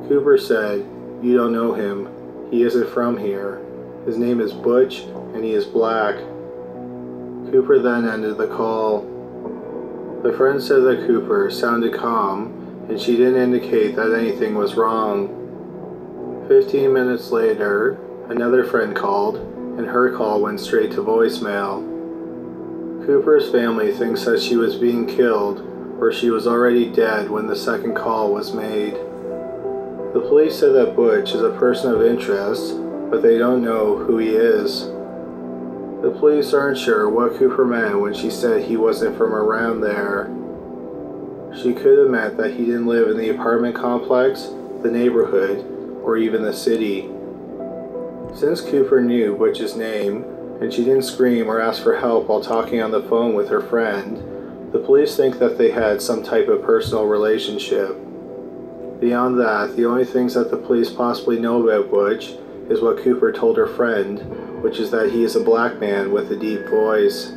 Speaker 7: Cooper said, "You don't know him. He isn't from here. His name is Butch, and he is black." Cooper then ended the call. The friend said that Cooper sounded calm, and she didn't indicate that anything was wrong. 15 minutes later, another friend called, and her call went straight to voicemail. Cooper's family thinks that she was being killed, or she was already dead when the second call was made. The police said that Butch is a person of interest, but they don't know who he is. The police aren't sure what Cooper meant when she said he wasn't from around there. She could have meant that he didn't live in the apartment complex, the neighborhood, or even the city. Since Cooper knew Butch's name, and she didn't scream or ask for help while talking on the phone with her friend, the police think that they had some type of personal relationship. Beyond that, the only things that the police possibly know about Butch is what Cooper told her friend, which is that he is a black man with a deep voice.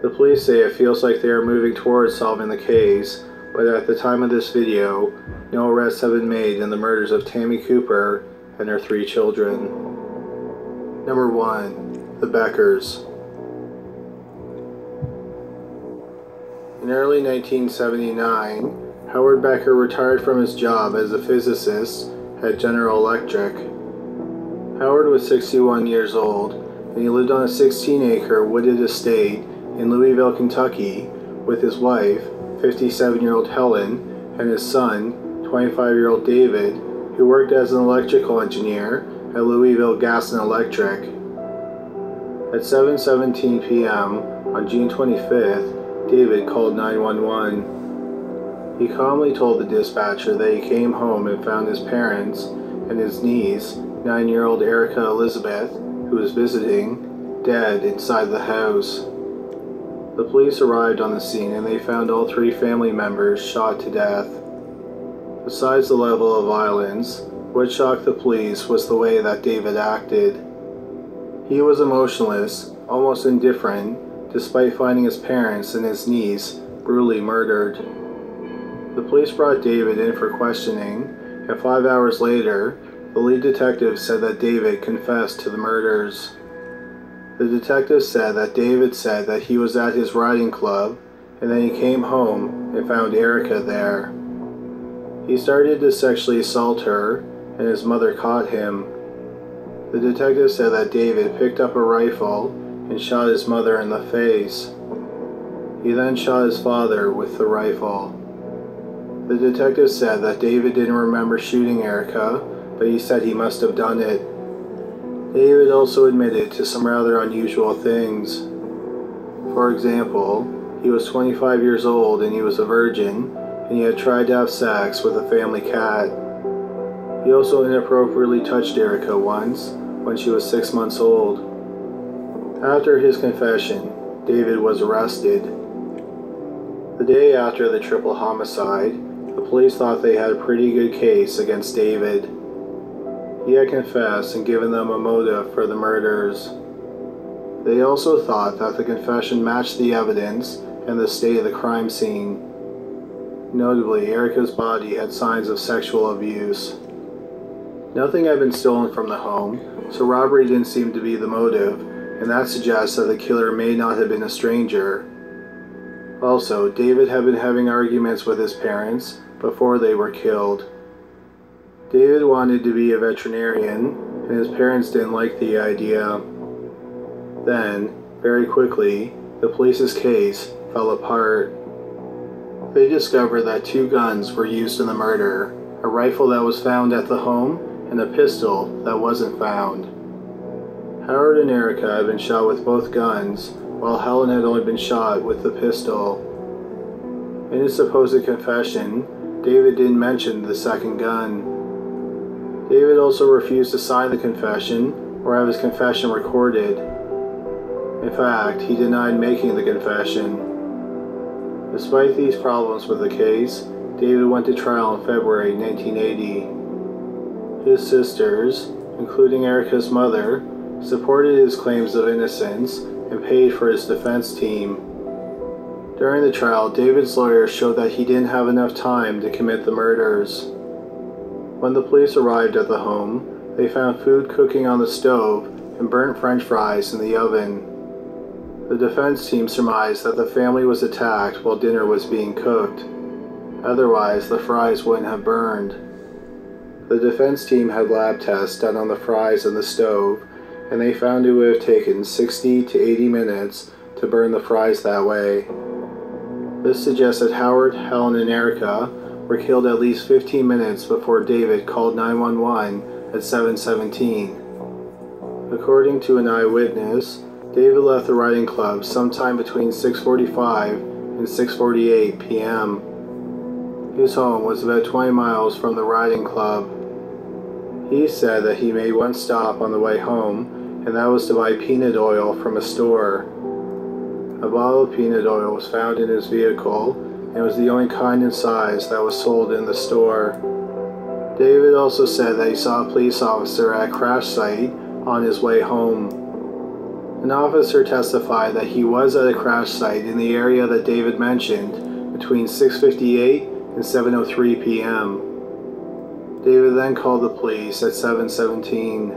Speaker 7: The police say it feels like they are moving towards solving the case, but at the time of this video, no arrests have been made in the murders of Tammy Cooper and her 3 children. Number 1. the Beckers. In early 1979, Howard Becker retired from his job as a physicist at General Electric. Howard was 61 years old, and he lived on a 16-acre wooded estate in Louisville, Kentucky, with his wife, 57-year-old Helen, and his son, 25-year-old David, who worked as an electrical engineer at Louisville Gas and Electric. At 7:17 p.m. on June 25th, David called 911. He calmly told the dispatcher that he came home and found his parents and his niece, 9-year-old Erica Elizabeth, who was visiting, dead inside the house. The police arrived on the scene and they found all 3 family members shot to death. Besides the level of violence, what shocked the police was the way that David acted. He was emotionless, almost indifferent, despite finding his parents and his niece brutally murdered. The police brought David in for questioning, and 5 hours later, the lead detective said that David confessed to the murders. The detective said that David said that he was at his riding club, and then he came home and found Erica there. He started to sexually assault her, and his mother caught him. The detective said that David picked up a rifle and shot his mother in the face. He then shot his father with the rifle. The detective said that David didn't remember shooting Erica, but he said he must have done it. David also admitted to some rather unusual things. For example, he was 25 years old and he was a virgin, and he had tried to have sex with a family cat. He also inappropriately touched Erica once, when she was 6 months old. After his confession, David was arrested. The day after the triple homicide, the police thought they had a pretty good case against David. He had confessed and given them a motive for the murders. They also thought that the confession matched the evidence and the state of the crime scene. Notably, Erica's body had signs of sexual abuse. Nothing had been stolen from the home, so robbery didn't seem to be the motive, and that suggests that the killer may not have been a stranger. Also, David had been having arguments with his parents before they were killed. David wanted to be a veterinarian, and his parents didn't like the idea. Then, very quickly, the police's case fell apart. They discovered that 2 guns were used in the murder, a rifle that was found at the home and a pistol that wasn't found. Howard and Erica had been shot with both guns, while Helen had only been shot with the pistol. In his supposed confession, David didn't mention the second gun. David also refused to sign the confession or have his confession recorded. In fact, he denied making the confession. Despite these problems with the case, David went to trial in February 1980. His sisters, including Erica's mother, supported his claims of innocence and paid for his defense team. During the trial, David's lawyer showed that he didn't have enough time to commit the murders. When the police arrived at the home, they found food cooking on the stove and burnt French fries in the oven. The defense team surmised that the family was attacked while dinner was being cooked. Otherwise, the fries wouldn't have burned. The defense team had lab tests done on the fries and the stove, and they found it would have taken 60 to 80 minutes to burn the fries that way. This suggests that Howard, Helen, and Erica were killed at least 15 minutes before David called 911 at 7:17. According to an eyewitness, David left the riding club sometime between 6:45 and 6:48 p.m. His home was about 20 miles from the riding club. He said that he made one stop on the way home, and that was to buy peanut oil from a store. A bottle of peanut oil was found in his vehicle, and was the only kind and size that was sold in the store. David also said that he saw a police officer at a crash site on his way home. An officer testified that he was at a crash site in the area that David mentioned between 6:58 and 7:03 p.m. David then called the police at 7:17.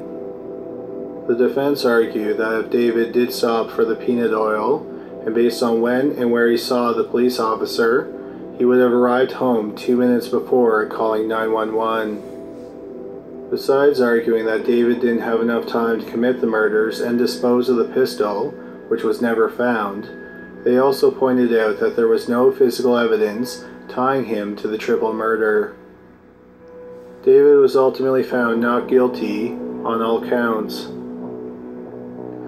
Speaker 7: The defense argued that if David did stop for the peanut oil, and based on when and where he saw the police officer, he would have arrived home 2 minutes before calling 911. Besides arguing that David didn't have enough time to commit the murders and dispose of the pistol, which was never found, they also pointed out that there was no physical evidence tying him to the triple murder. David was ultimately found not guilty on all counts.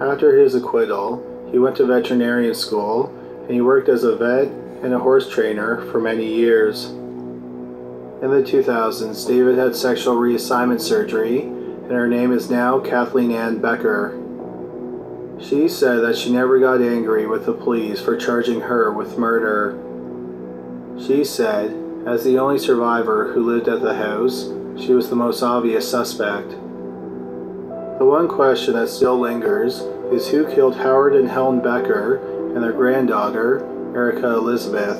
Speaker 7: After his acquittal, he went to veterinarian school and he worked as a vet and a horse trainer for many years. In the 2000s, David had sexual reassignment surgery, and her name is now Kathleen Ann Becker. She said that she never got angry with the police for charging her with murder. She said, as the only survivor who lived at the house, she was the most obvious suspect. The one question that still lingers is who killed Howard and Helen Becker and their granddaughter, Erica Elizabeth.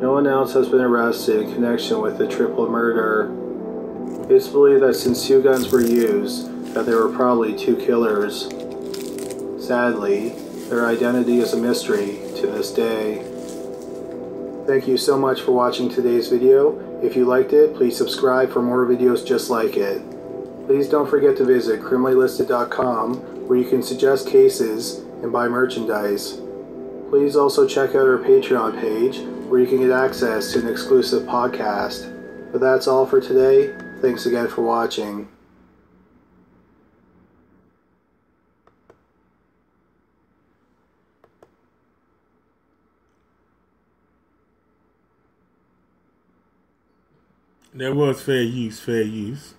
Speaker 7: No one else has been arrested in connection with the triple murder. It's believed that since two guns were used, that there were probably two killers. Sadly, their identity is a mystery to this day. Thank you so much for watching today's video. If you liked it, please subscribe for more videos just like it. Please don't forget to visit criminallylisted.com where you can suggest cases and buy merchandise. Please also check out our Patreon page where you can get access to an exclusive podcast. But that's all for today. Thanks again for watching.
Speaker 1: That was fair use, fair use.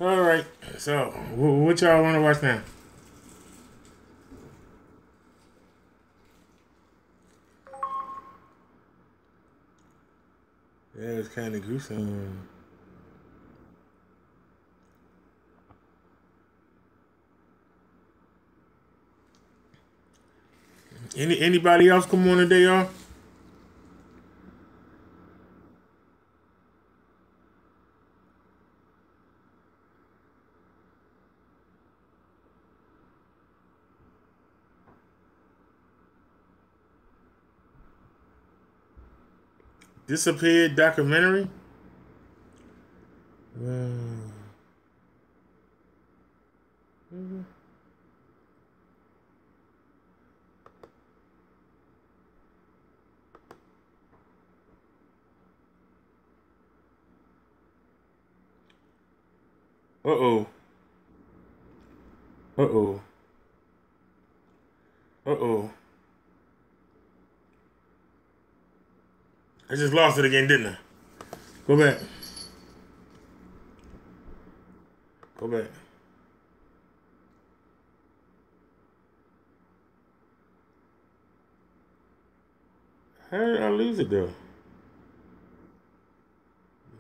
Speaker 1: Alright, so what y'all want to watch now? Yeah, it's kind of gruesome. Anybody else come on today, y'all? Disappeared documentary? Uh-oh. Uh-oh. Uh-oh. I just lost it again, didn't I? Go back. Go back. How did I lose it, though?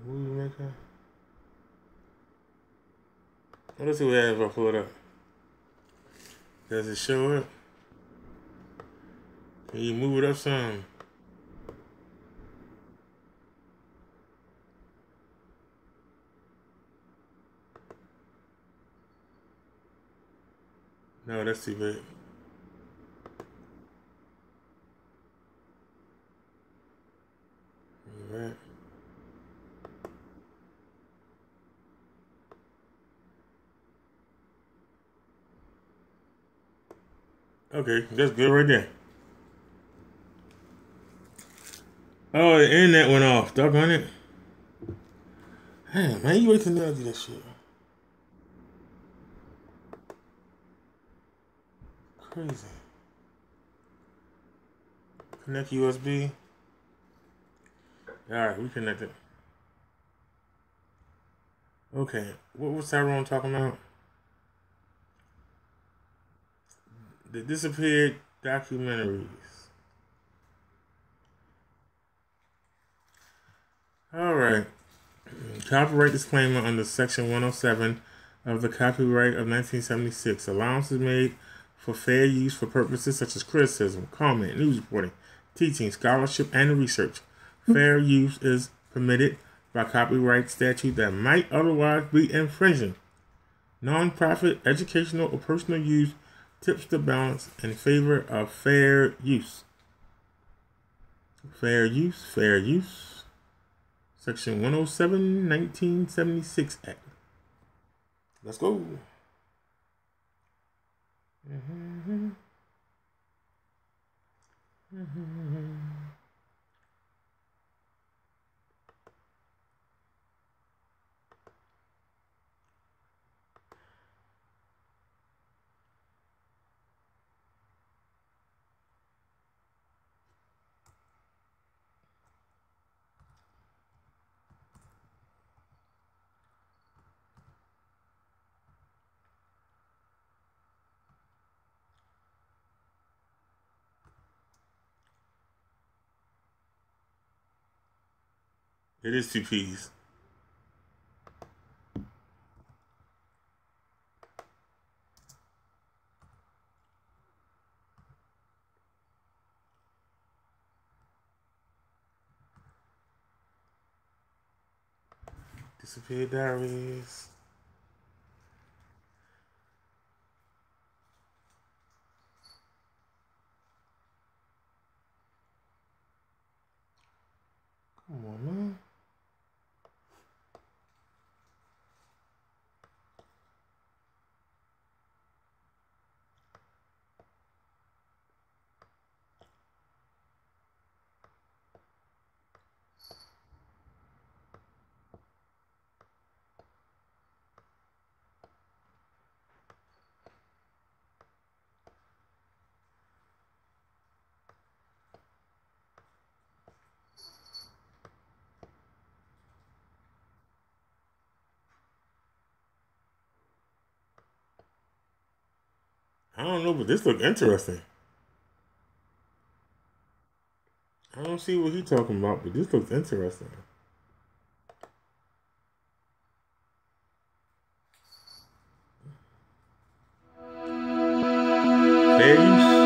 Speaker 1: Movie maker. Let's see what happens if I pull it up. Does it show up? Can you move it up some? No, that's too big. All right. Okay, that's good right there. Oh, the internet went off. Doggone it. Hey, man, you wait till now to do that shit. Crazy. Connect USB. Alright, we connected. Okay, what was Tyrone talking about? The disappeared documentaries. Alright. Copyright disclaimer under Section 107 of the Copyright of 1976. Allowance is made for fair use for purposes such as criticism, comment, news reporting, teaching, scholarship, and research. Fair use is permitted by copyright statute that might otherwise be infringing. Non-profit, educational, or personal use tips the balance in favor of fair use. Fair use, fair use. Section 107, 1976 Act. Let's go. It is 2 P's. Disappeared Diaries. Come on, man. I don't know, but this looks interesting. I don't see what he's talking about, but this looks interesting. Fair use.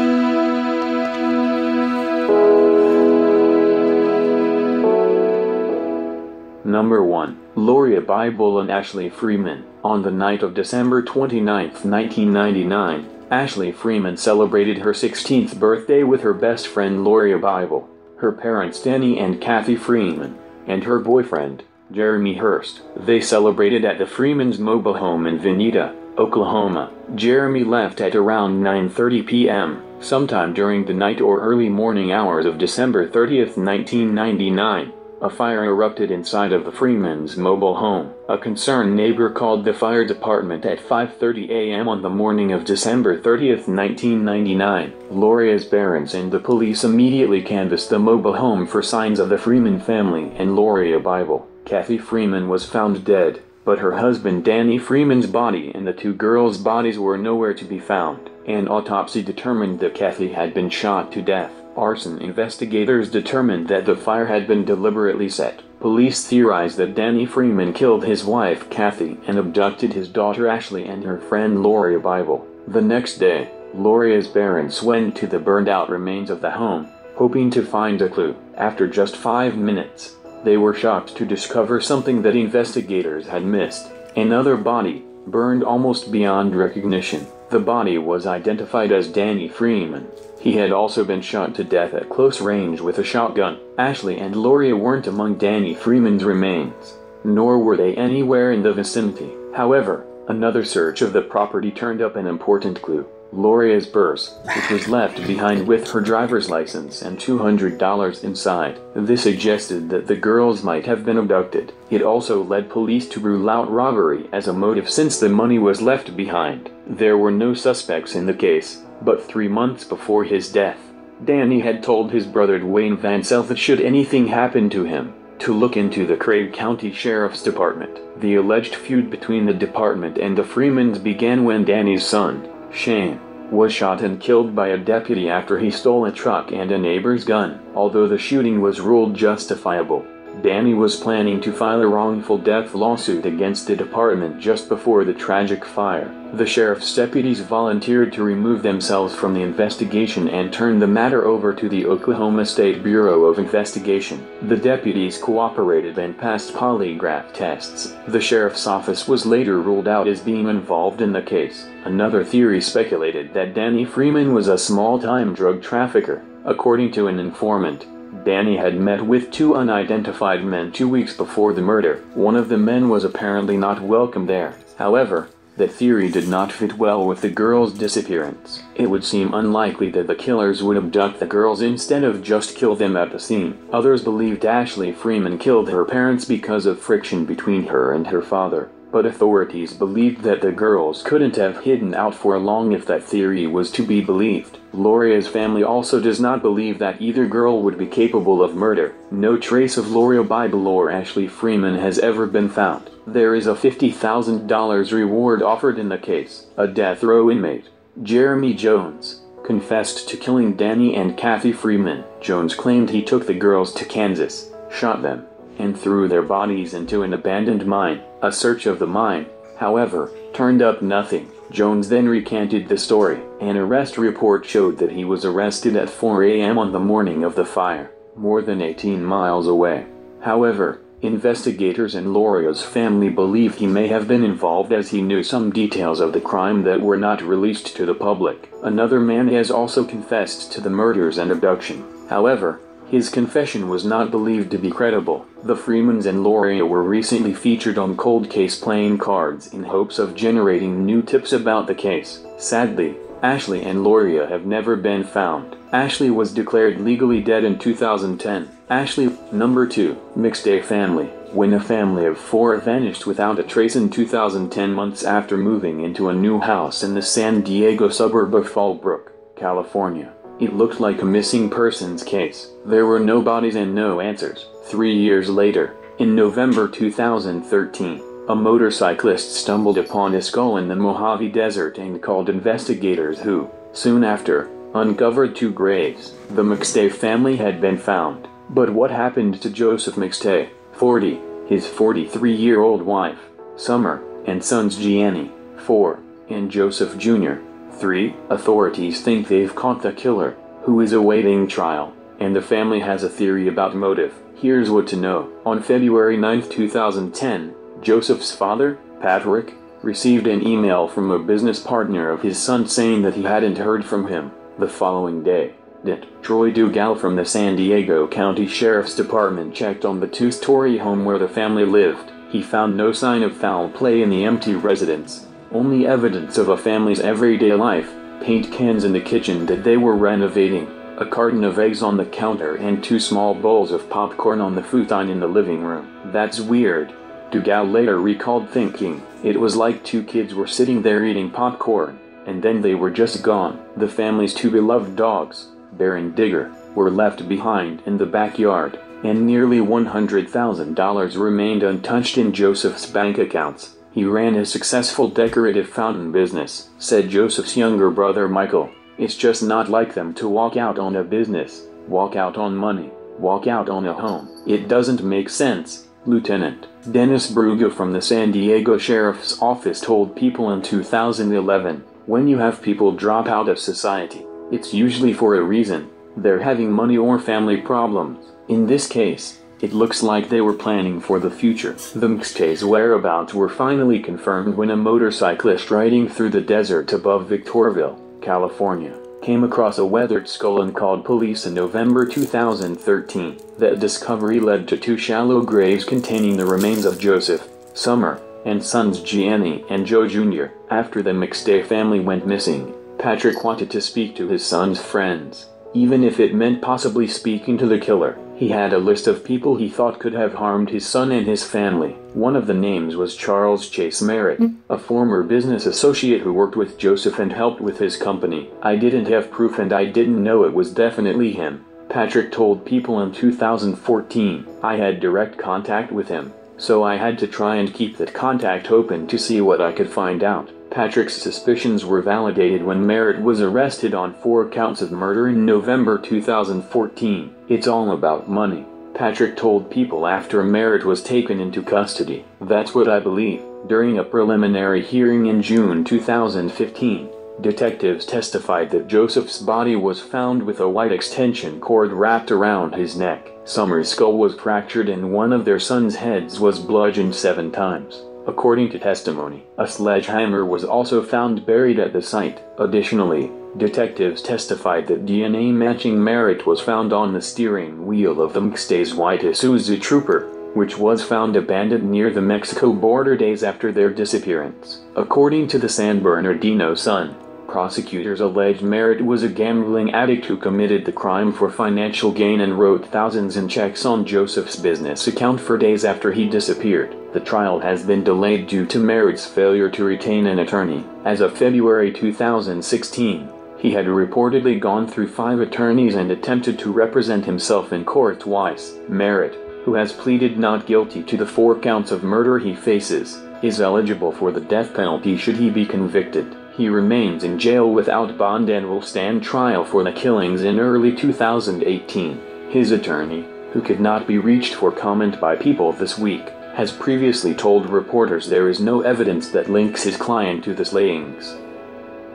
Speaker 9: Number 1. Gloria Bible and Ashley Freeman. On the night of December 29, 1999, Ashley Freeman celebrated her 16th birthday with her best friend Gloria Bible, her parents Danny and Kathy Freeman, and her boyfriend, Jeremy Hurst. They celebrated at the Freeman's mobile home in Vinita, Oklahoma. Jeremy left at around 9:30 p.m., sometime during the night or early morning hours of December 30, 1999. A fire erupted inside of the Freeman's mobile home. A concerned neighbor called the fire department at 5:30 a.m. on the morning of December 30, 1999. Gloria's parents and the police immediately canvassed the mobile home for signs of the Freeman family and Gloria Bible. Kathy Freeman was found dead, but her husband Danny Freeman's body and the 2 girls' bodies were nowhere to be found. An autopsy determined that Kathy had been shot to death. Arson investigators determined that the fire had been deliberately set. Police theorized that Danny Freeman killed his wife Kathy and abducted his daughter Ashley and her friend Gloria Bible. The next day, Gloria's parents went to the burned-out remains of the home, hoping to find a clue. After just 5 minutes, they were shocked to discover something that investigators had missed. Another body, burned almost beyond recognition. The body was identified as Danny Freeman. He had also been shot to death at close range with a shotgun. Ashley and Gloria weren't among Danny Freeman's remains, nor were they anywhere in the vicinity. However, another search of the property turned up an important clue. Gloria's purse, which was left behind with her driver's license and $200 inside. This suggested that the girls might have been abducted. It also led police to rule out robbery as a motive since the money was left behind. There were no suspects in the case, but 3 months before his death, Danny had told his brother Dwayne Vansell that should anything happen to him, to look into the Craig County Sheriff's Department. The alleged feud between the department and the Freemans began when Danny's son, Shane, was shot and killed by a deputy after he stole a truck and a neighbor's gun. Although the shooting was ruled justifiable, Danny was planning to file a wrongful death lawsuit against the department just before the tragic fire. The sheriff's deputies volunteered to remove themselves from the investigation and turned the matter over to the Oklahoma State Bureau of Investigation. The deputies cooperated and passed polygraph tests. The sheriff's office was later ruled out as being involved in the case. Another theory speculated that Danny Freeman was a small-time drug trafficker. According to an informant, Danny had met with two unidentified men 2 weeks before the murder. One of the men was apparently not welcome there. However, the theory did not fit well with the girls' disappearance. It would seem unlikely that the killers would abduct the girls instead of just kill them at the scene. Others believed Ashley Freeman killed her parents because of friction between her and her father. But authorities believed that the girls couldn't have hidden out for long if that theory was to be believed. Loria's family also does not believe that either girl would be capable of murder. No trace of Loria Bible or Ashley Freeman has ever been found. There is a $50,000 reward offered in the case. A death row inmate, Jeremy Jones, confessed to killing Danny and Kathy Freeman. Jones claimed he took the girls to Kansas, shot them, and threw their bodies into an abandoned mine. A search of the mine, however, turned up nothing. Jones then recanted the story. An arrest report showed that he was arrested at 4 a.m. on the morning of the fire, more than 18 miles away. However, investigators and Loria's family believe he may have been involved as he knew some details of the crime that were not released to the public. Another man has also confessed to the murders and abduction. However, his confession was not believed to be credible. The Freemans and Loria were recently featured on cold case playing cards in hopes of generating new tips about the case. Sadly, Ashley and Loria have never been found. Ashley was declared legally dead in 2010. Ashley, number 2, mixed-day family. When a family of 4 vanished without a trace in 2010 months after moving into a new house in the San Diego suburb of Fallbrook, California. It looked like a missing persons case. There were no bodies and no answers. 3 years later, in November 2013, a motorcyclist stumbled upon a skull in the Mojave Desert and called investigators who, soon after, uncovered 2 graves. The McStay family had been found. But what happened to Joseph McStay, 40, his 43-year-old wife, Summer, and sons Gianni, 4, and Joseph Jr., 3. Authorities think they've caught the killer, who is awaiting trial, and the family has a theory about motive. Here's what to know. On February 9, 2010, Joseph's father, Patrick, received an email from a business partner of his son saying that he hadn't heard from him. The following day, Troy Dugal from the San Diego County Sheriff's Department checked on the 2-story home where the family lived. He found no sign of foul play in the empty residence. Only evidence of a family's everyday life, paint cans in the kitchen that they were renovating, a carton of eggs on the counter and 2 small bowls of popcorn on the futon in the living room. That's weird, Dugal later recalled, thinking. It was like 2 kids were sitting there eating popcorn, and then they were just gone. The family's 2 beloved dogs, Bear and Digger, were left behind in the backyard, and nearly $100,000 remained untouched in Joseph's bank accounts. He ran a successful decorative fountain business, said Joseph's younger brother Michael. It's just not like them to walk out on a business, walk out on money, walk out on a home. It doesn't make sense, Lieutenant Dennis Bruga from the San Diego Sheriff's Office told People in 2011. When you have people drop out of society, it's usually for a reason. They're having money or family problems. In this case, it looks like they were planning for the future. The McStay's whereabouts were finally confirmed when a motorcyclist riding through the desert above Victorville, California, came across a weathered skull and called police in November 2013. That discovery led to 2 shallow graves containing the remains of Joseph, Summer, and sons Gianni and Joe Jr. After the McStay family went missing, Patrick wanted to speak to his son's friends, even if it meant possibly speaking to the killer. He had a list of people he thought could have harmed his son and his family. One of the names was Charles Chase Merritt, a former business associate who worked with Joseph and helped with his company. I didn't have proof and I didn't know it was definitely him, Patrick told People in 2014. I had direct contact with him, so I had to try and keep that contact open to see what I could find out. Patrick's suspicions were validated when Merritt was arrested on 4 counts of murder in November 2014. It's all about money, Patrick told People after Merritt was taken into custody. "That's what I believe." During a preliminary hearing in June 2015, detectives testified that Joseph's body was found with a white extension cord wrapped around his neck. Summer's skull was fractured and one of their sons' heads was bludgeoned 7 times. According to testimony, a sledgehammer was also found buried at the site. Additionally, detectives testified that DNA matching Merritt was found on the steering wheel of the MXTA's white Isuzu Trooper, which was found abandoned near the Mexico border days after their disappearance. According to the San Bernardino Sun, prosecutors alleged Merritt was a gambling addict who committed the crime for financial gain and wrote thousands in checks on Joseph's business account for days after he disappeared. The trial has been delayed due to Merritt's failure to retain an attorney. As of February 2016, he had reportedly gone through 5 attorneys and attempted to represent himself in court twice. Merritt, who has pleaded not guilty to the 4 counts of murder he faces, is eligible for the death penalty should he be convicted. He remains in jail without bond and will stand trial for the killings in early 2018. His attorney, who could not be reached for comment by People this week, has previously told reporters there is no evidence that links his client to the slayings.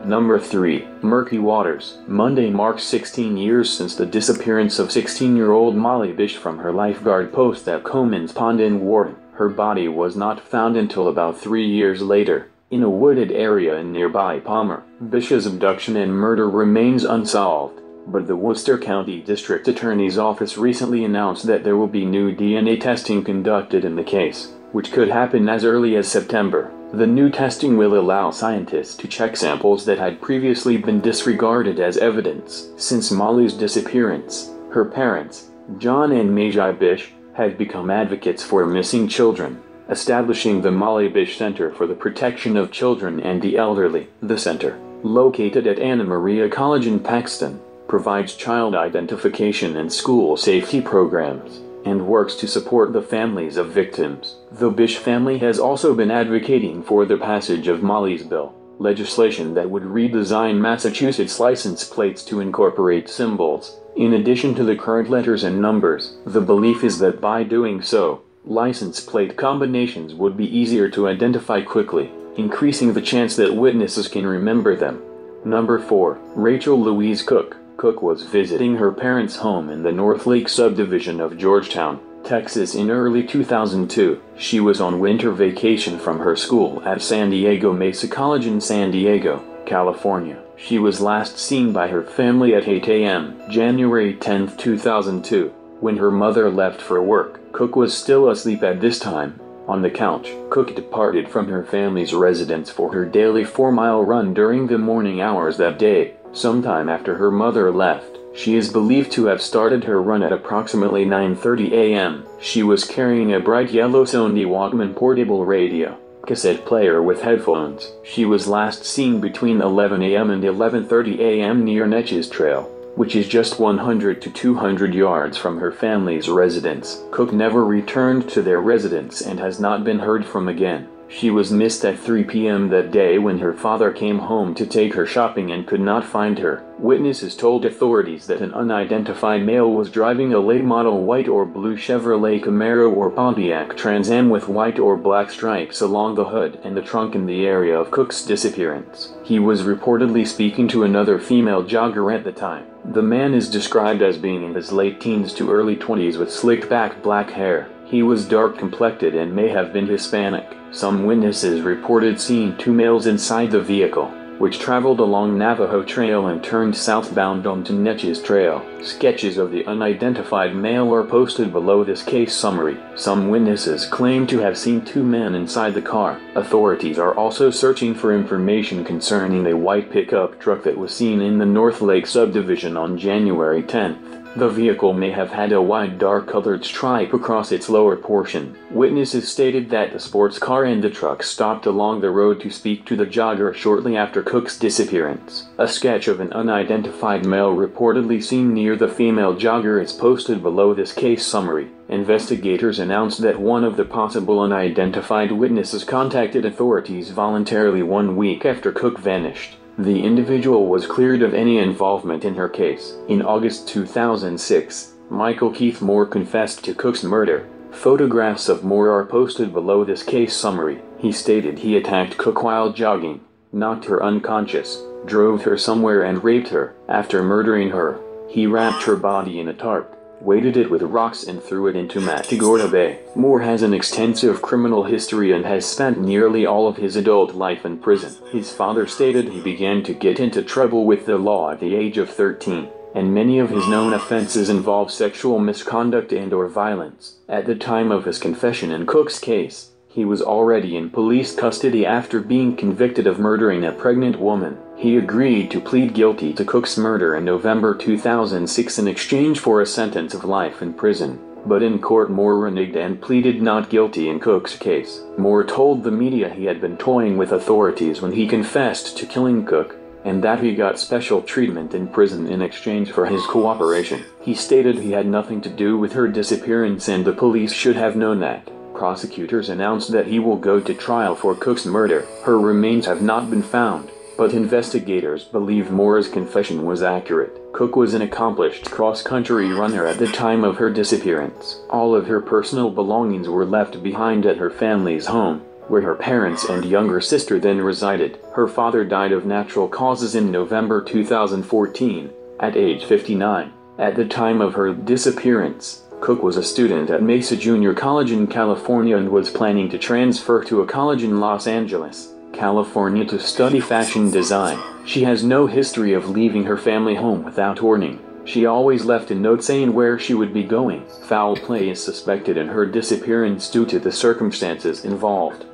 Speaker 9: Number 3. Murky Waters. Monday marks 16 years since the disappearance of 16-year-old Molly Bish from her lifeguard post at Comins Pond in Wharton. Her body was not found until about 3 years later, in a wooded area in nearby Palmer. Bish's abduction and murder remains unsolved, but the Worcester County District Attorney's Office recently announced that there will be new DNA testing conducted in the case, which could happen as early as September. The new testing will allow scientists to check samples that had previously been disregarded as evidence. Since Molly's disappearance, her parents, John and Magi Bish, had become advocates for missing children, establishing the Molly Bish Center for the Protection of Children and the Elderly. The center, located at Anna Maria College in Paxton, provides child identification and school safety programs, and works to support the families of victims. The Bish family has also been advocating for the passage of Molly's Bill, legislation that would redesign Massachusetts license plates to incorporate symbols, in addition to the current letters and numbers. The belief is that by doing so, license plate combinations would be easier to identify quickly, increasing the chance that witnesses can remember them. Number 4. Rachel Louise Cook. Cook was visiting her parents' home in the North Lake subdivision of Georgetown, Texas in early 2002. She was on winter vacation from her school at San Diego Mesa College in San Diego, California. She was last seen by her family at 8 a.m. January 10, 2002. When her mother left for work, Cook was still asleep at this time, on the couch. Cook departed from her family's residence for her daily 4-mile run during the morning hours that day. Sometime after her mother left, she is believed to have started her run at approximately 9:30 a.m. She was carrying a bright yellow Sony Walkman portable radio, cassette player with headphones. She was last seen between 11 a.m. and 11:30 a.m. near Neches Trail, which is just 100 to 200 yards from her family's residence. Cook never returned to their residence and has not been heard from again. She was missed at 3 p.m. that day when her father came home to take her shopping and could not find her. Witnesses told authorities that an unidentified male was driving a late-model white or blue Chevrolet Camaro or Pontiac Trans Am with white or black stripes along the hood and the trunk in the area of Cook's disappearance. He was reportedly speaking to another female jogger at the time. The man is described as being in his late teens to early 20s with slicked-back black hair. He was dark-complected and may have been Hispanic. Some witnesses reported seeing 2 males inside the vehicle, which traveled along Navajo Trail and turned southbound onto Neches Trail. Sketches of the unidentified male are posted below this case summary. Some witnesses claim to have seen 2 men inside the car. Authorities are also searching for information concerning a white pickup truck that was seen in the North Lake subdivision on January 10th. The vehicle may have had a wide dark-colored stripe across its lower portion. Witnesses stated that the sports car and the truck stopped along the road to speak to the jogger shortly after Cook's disappearance. A sketch of an unidentified male reportedly seen near the female jogger is posted below this case summary. Investigators announced that one of the possible unidentified witnesses contacted authorities voluntarily 1 week after Cook vanished. The individual was cleared of any involvement in her case. In August 2006, Michael Keith Moore confessed to Cook's murder. Photographs of Moore are posted below this case summary. He stated he attacked Cook while jogging, knocked her unconscious, drove her somewhere and raped her. After murdering her, he wrapped her body in a tarp, weighted it with rocks and threw it into Matagorda Bay. Moore has an extensive criminal history and has spent nearly all of his adult life in prison. His father stated he began to get into trouble with the law at the age of 13, and many of his known offenses involve sexual misconduct and/or violence. At the time of his confession in Cook's case, he was already in police custody after being convicted of murdering a pregnant woman. He agreed to plead guilty to Cook's murder in November 2006 in exchange for a sentence of life in prison. But in court Moore reneged and pleaded not guilty in Cook's case. Moore told the media he had been toying with authorities when he confessed to killing Cook, and that he got special treatment in prison in exchange for his cooperation. He stated he had nothing to do with her disappearance and the police should have known that. Prosecutors announced that he will go to trial for Cook's murder. Her remains have not been found, but investigators believe Moore's confession was accurate. Cook was an accomplished cross-country runner at the time of her disappearance. All of her personal belongings were left behind at her family's home, where her parents and younger sister then resided. Her father died of natural causes in November 2014, at age 59. At the time of her disappearance, Cook was a student at Mesa Junior College in California and was planning to transfer to a college in Los Angeles, California to study fashion design. She has no history of leaving her family home without warning. She always left a note saying where she would be going. Foul play is suspected in her disappearance due to the circumstances involved.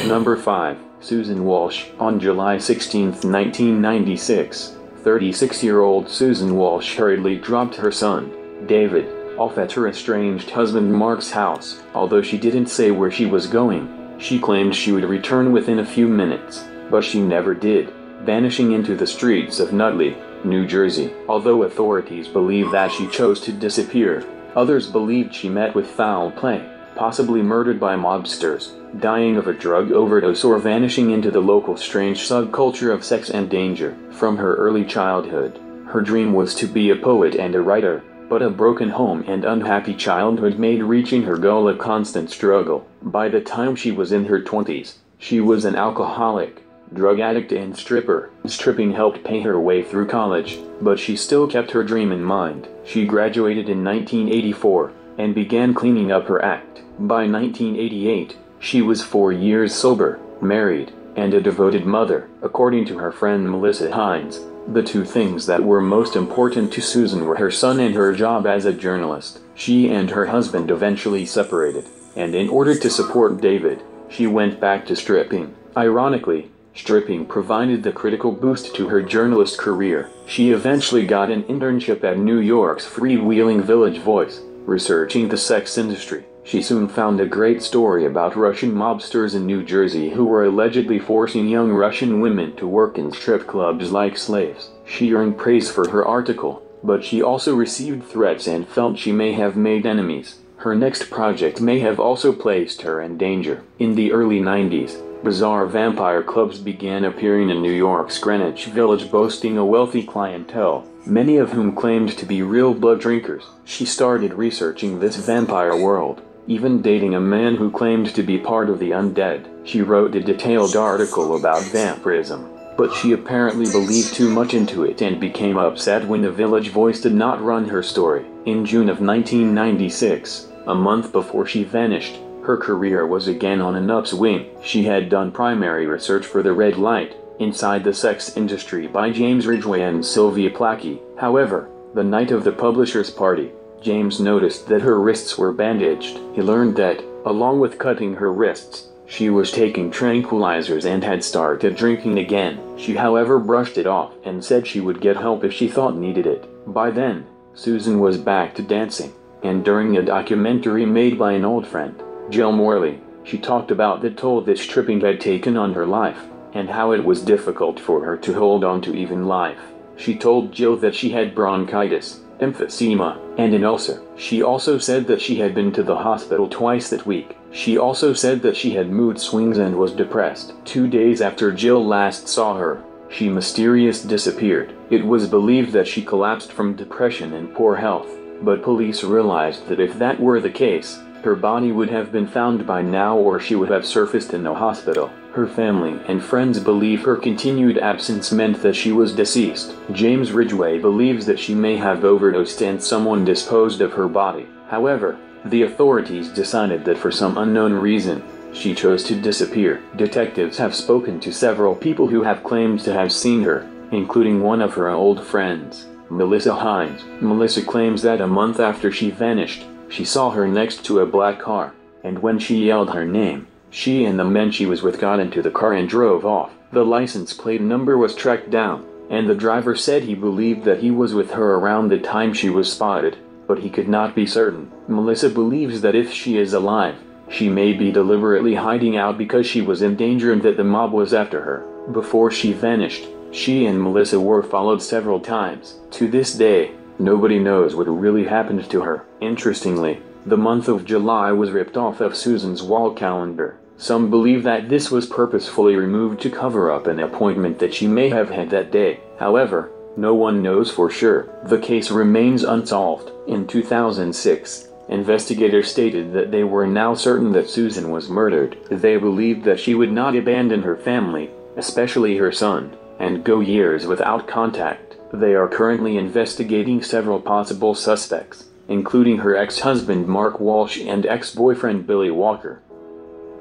Speaker 9: Number 5. Susan Walsh. On July 16, 1996, 36-year-old Susan Walsh hurriedly dropped her son, David, off at her estranged husband Mark's house. Although she didn't say where she was going, she claimed she would return within a few minutes, but she never did, vanishing into the streets of Nutley, New Jersey. Although authorities believe that she chose to disappear, others believed she met with foul play, possibly murdered by mobsters, dying of a drug overdose, or vanishing into the local strange subculture of sex and danger. From her early childhood, her dream was to be a poet and a writer, but a broken home and unhappy childhood made reaching her goal a constant struggle. By the time she was in her 20s, she was an alcoholic, drug addict and stripper. Stripping helped pay her way through college, but she still kept her dream in mind. She graduated in 1984 and began cleaning up her act. By 1988, she was 4 years sober, married, and a devoted mother. According to her friend Melissa Hines, the two things that were most important to Susan were her son and her job as a journalist. She and her husband eventually separated, and in order to support David, she went back to stripping. Ironically, stripping provided the critical boost to her journalist career. She eventually got an internship at New York's freewheeling Village Voice, researching the sex industry. She soon found a great story about Russian mobsters in New Jersey who were allegedly forcing young Russian women to work in strip clubs like slaves. She earned praise for her article, but she also received threats and felt she may have made enemies. Her next project may have also placed her in danger. In the early 90s, bizarre vampire clubs began appearing in New York's Greenwich Village, boasting a wealthy clientele, many of whom claimed to be real blood drinkers. She started researching this vampire world, even dating a man who claimed to be part of the undead. She wrote a detailed article about vampirism, but she apparently believed too much into it and became upset when the Village Voice did not run her story. In June of 1996, a month before she vanished, her career was again on an upswing. She had done primary research for The Red Light, Inside the Sex Industry by James Ridgway and Sylvia Plackey. However, the night of the publisher's party, James noticed that her wrists were bandaged. He learned that, along with cutting her wrists, she was taking tranquilizers and had started drinking again. She, however, brushed it off and said she would get help if she thought needed it. By then, Susan was back to dancing, and during a documentary made by an old friend, Jill Morley, she talked about the toll that stripping had taken on her life, and how it was difficult for her to hold on to even life. She told Jill that she had bronchitis, emphysema, and an ulcer. She also said that she had been to the hospital twice that week. She also said that she had mood swings and was depressed. 2 days after Jill last saw her, she mysteriously disappeared. It was believed that she collapsed from depression and poor health. but police realized that if that were the case, her body would have been found by now or she would have surfaced in the hospital. Her family and friends believe her continued absence meant that she was deceased. James Ridgway believes that she may have overdosed and someone disposed of her body. However, the authorities decided that for some unknown reason, she chose to disappear. Detectives have spoken to several people who have claimed to have seen her, including one of her old friends, Melissa Hines. Melissa claims that a month after she vanished, she saw her next to a black car, and when she yelled her name, she and the men she was with got into the car and drove off. The license plate number was tracked down, and the driver said he believed that he was with her around the time she was spotted, but he could not be certain. Melissa believes that if she is alive, she may be deliberately hiding out because she was in danger and that the mob was after her. Before she vanished, she and Melissa were followed several times. To this day, nobody knows what really happened to her. Interestingly, the month of July was ripped off of Susan's wall calendar. Some believe that this was purposefully removed to cover up an appointment that she may have had that day. However, no one knows for sure. The case remains unsolved. In 2006, investigators stated that they were now certain that Susan was murdered. They believed that she would not abandon her family, especially her son, and go years without contact. They are currently investigating several possible suspects, including her ex-husband Mark Walsh and ex-boyfriend Billy Walker.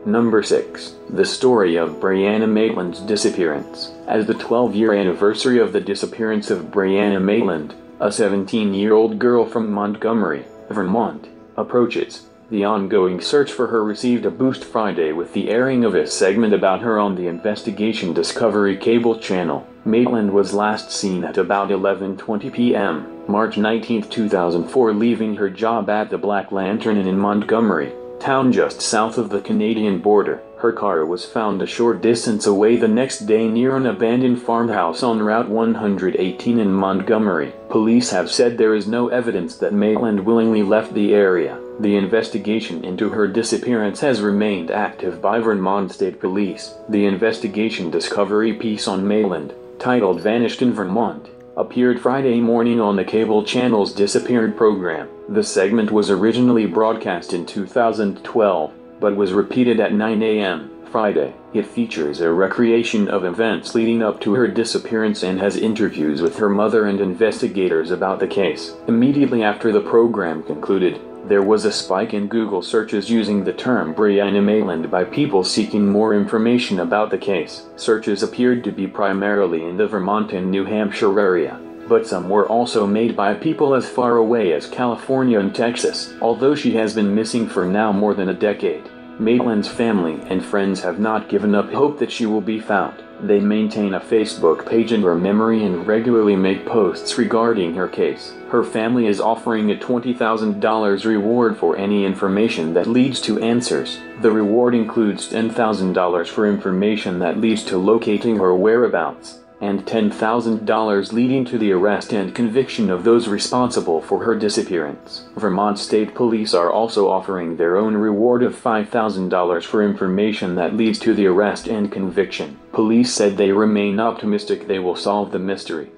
Speaker 9: Number 6. The story of Brianna Maitland's disappearance. As the 12-year anniversary of the disappearance of Brianna Maitland, a 17-year-old girl from Montgomery, Vermont, approaches, the ongoing search for her received a boost Friday with the airing of a segment about her on the Investigation Discovery cable channel. Maitland was last seen at about 11:20 p.m., March 19, 2004, leaving her job at the Black Lantern Inn in Montgomery, town just south of the Canadian border. Her car was found a short distance away the next day near an abandoned farmhouse on Route 118 in Montgomery. Police have said there is no evidence that Maitland willingly left the area. The investigation into her disappearance has remained active by Vermont State Police. The Investigation Discovery piece on Maitland, titled Vanished in Vermont, appeared Friday morning on the cable channel's Disappeared program. The segment was originally broadcast in 2012, but was repeated at 9 a.m. Friday. It features a recreation of events leading up to her disappearance and has interviews with her mother and investigators about the case. Immediately after the program concluded, there was a spike in Google searches using the term Brianna Maitland by people seeking more information about the case. Searches appeared to be primarily in the Vermont and New Hampshire area, but some were also made by people as far away as California and Texas. Although she has been missing for now more than a decade, Maitland's family and friends have not given up hope that she will be found. They maintain a Facebook page in her memory and regularly make posts regarding her case. Her family is offering a $20,000 reward for any information that leads to answers. The reward includes $10,000 for information that leads to locating her whereabouts, and $10,000 leading to the arrest and conviction of those responsible for her disappearance. Vermont State Police are also offering their own reward of $5,000 for information that leads to the arrest and conviction. Police said they remain optimistic they will solve the mystery.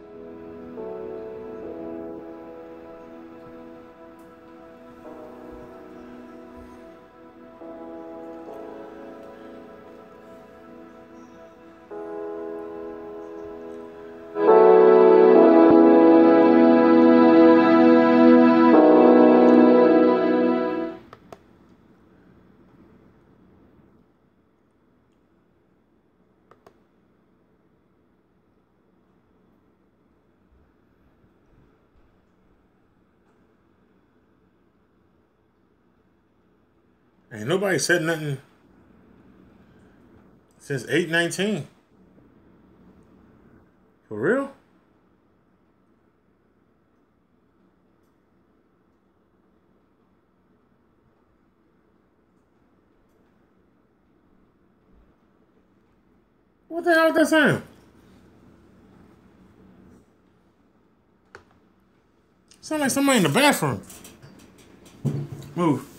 Speaker 1: Ain't nobody said nothing since 8/19. For real? What the hell is that sound? Sound like somebody in the bathroom. Move.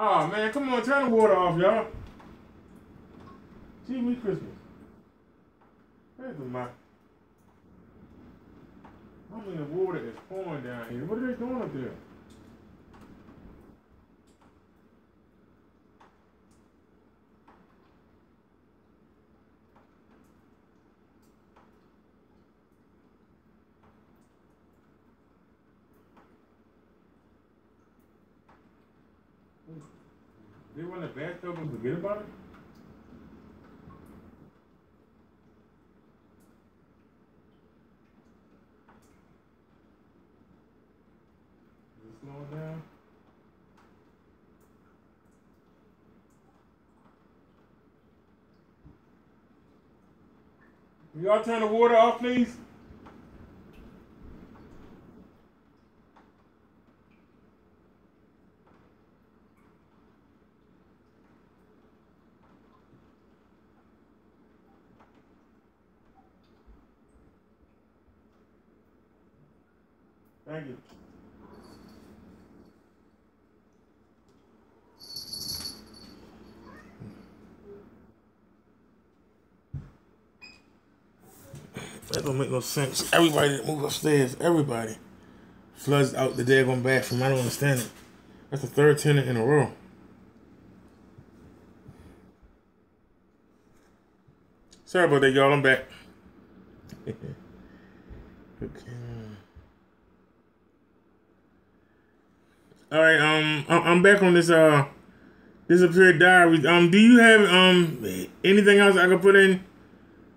Speaker 1: Oh man, come on, turn the water off, y'all. TV Christmas. This is my. I mean, the water is pouring down here. What are they doing up there? They run a bathtub and forget about it? Is it slowing down? Can y'all turn the water off, please? Thank you. That don't make no sense. Everybody that move upstairs, everybody floods out the daggone bathroom. I don't understand it. That's the third tenant in a row. Sorry about that, y'all. I'm back. Okay. All right. I'm back on this disappeared diary. Do you have anything else I can put in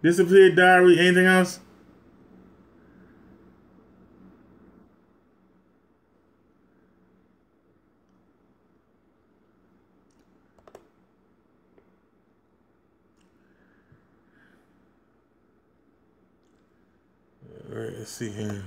Speaker 1: disappeared diary? Anything else? All right. Let's see here.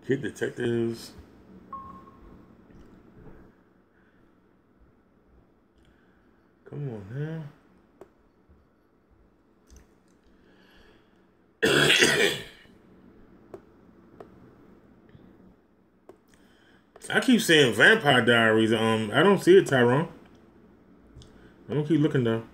Speaker 1: Kid detectives. Come on now. I keep saying Vampire Diaries. I don't see it, Tyrone. I'm gonna keep looking though.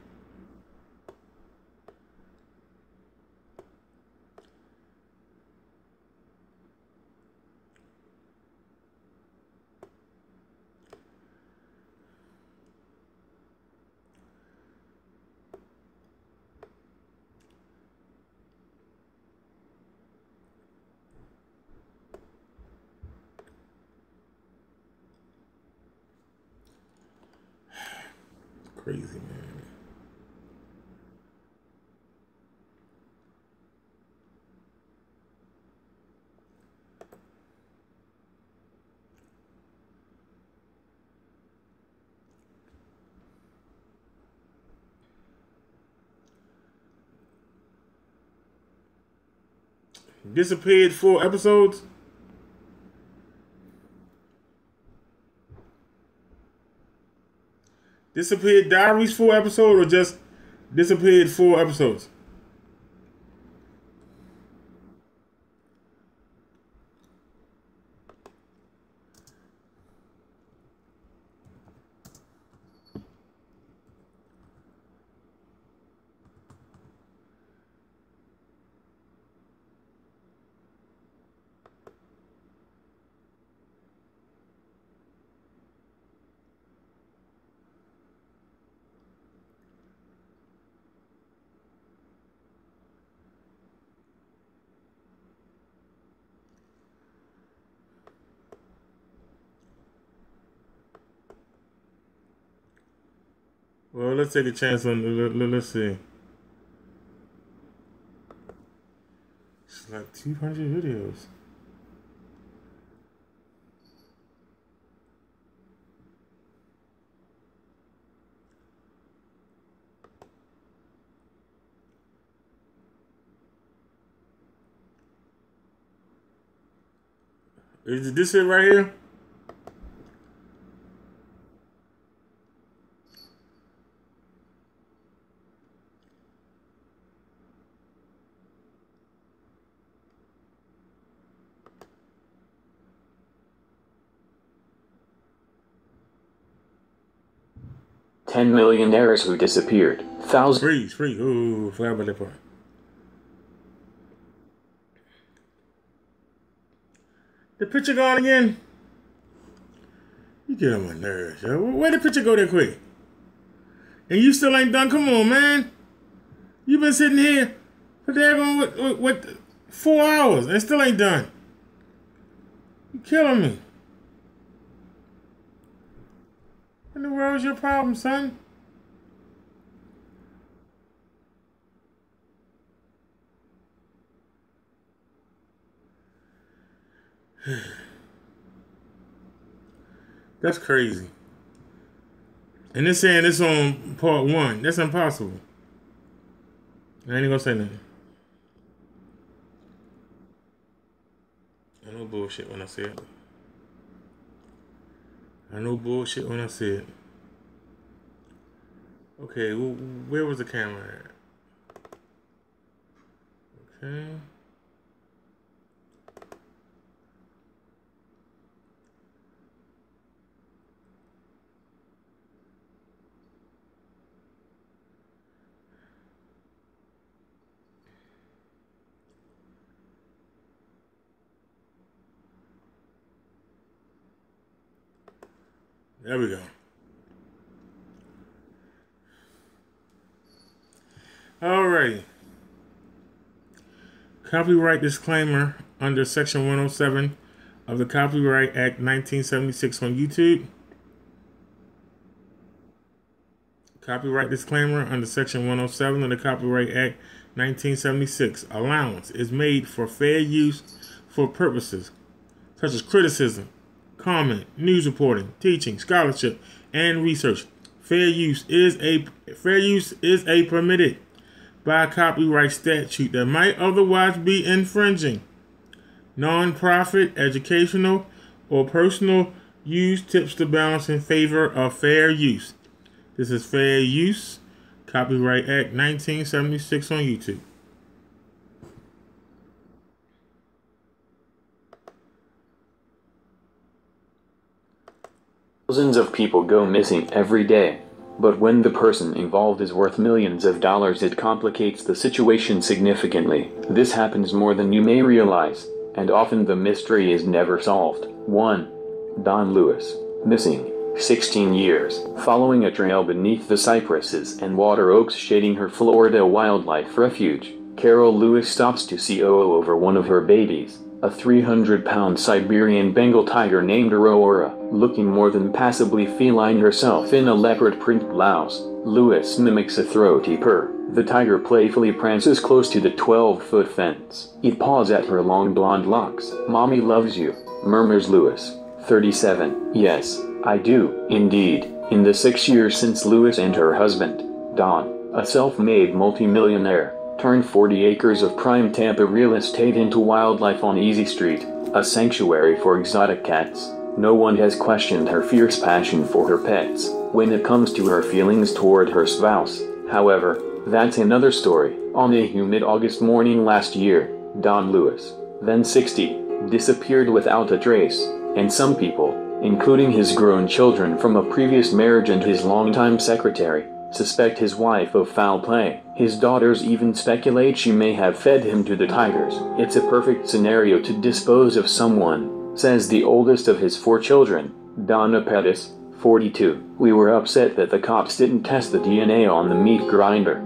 Speaker 1: Crazy, man. Disappeared 4 episodes. Disappeared Diaries 4 episodes, or just disappeared 4 episodes? Well, let's take a chance on. Let's see. It's like 200 videos. Is this it right here?
Speaker 9: $10 millionaires who disappeared. Thousands.
Speaker 1: Freeze. Ooh, forgot about that part. The picture gone again? You get on my nerves, yo. Where the picture go that quick? And you still ain't done? Come on, man. You been sitting here for daggone what 4 hours and still ain't done. You killing me. What in the world's your problem, son? That's crazy. And they're saying it's on part 1. That's impossible. I ain't gonna say nothing. I know bullshit when I say it. I know bullshit when I see it. Okay, well, where was the camera at? Okay. There we go. Alrighty. Copyright disclaimer under Section 107 of the Copyright Act 1976 on YouTube. Copyright disclaimer under Section 107 of the Copyright Act 1976. Allowance is made for fair use for purposes such as criticism, comment, news reporting, teaching, scholarship, and research. Fair use is a permitted by copyright statute that might otherwise be infringing. Non-profit, educational, or personal use tips the balance in favor of fair use. This is Fair Use, Copyright Act 1976 on YouTube.
Speaker 9: Thousands of people go missing every day, but when the person involved is worth millions of dollars, it complicates the situation significantly. This happens more than you may realize, and often the mystery is never solved. 1. Don Lewis, missing, 16 years. Following a trail beneath the cypresses and water oaks shading her Florida wildlife refuge, Carol Lewis stops to COO over one of her babies, a 300-pound Siberian Bengal tiger named Aurora. Looking more than passably feline herself in a leopard print blouse, Lewis mimics a throaty purr. The tiger playfully prances close to the 12-foot fence. It paws at her long blonde locks. "Mommy loves you," murmurs Lewis, 37. "Yes, I do, indeed." In the 6 years since Lewis and her husband, Don, a self-made multimillionaire, turned 40 acres of prime Tampa real estate into wildlife on Easy Street, a sanctuary for exotic cats, no one has questioned her fierce passion for her pets. When it comes to her feelings toward her spouse, however, that's another story. On a humid August morning last year, Don Lewis, then 60, disappeared without a trace, and some people, including his grown children from a previous marriage and his longtime secretary, suspect his wife of foul play. His daughters even speculate she may have fed him to the tigers. "It's a perfect scenario to dispose of someone," says the oldest of his 4 children, Donna Pettis, 42. "We were upset that the cops didn't test the DNA on the meat grinder."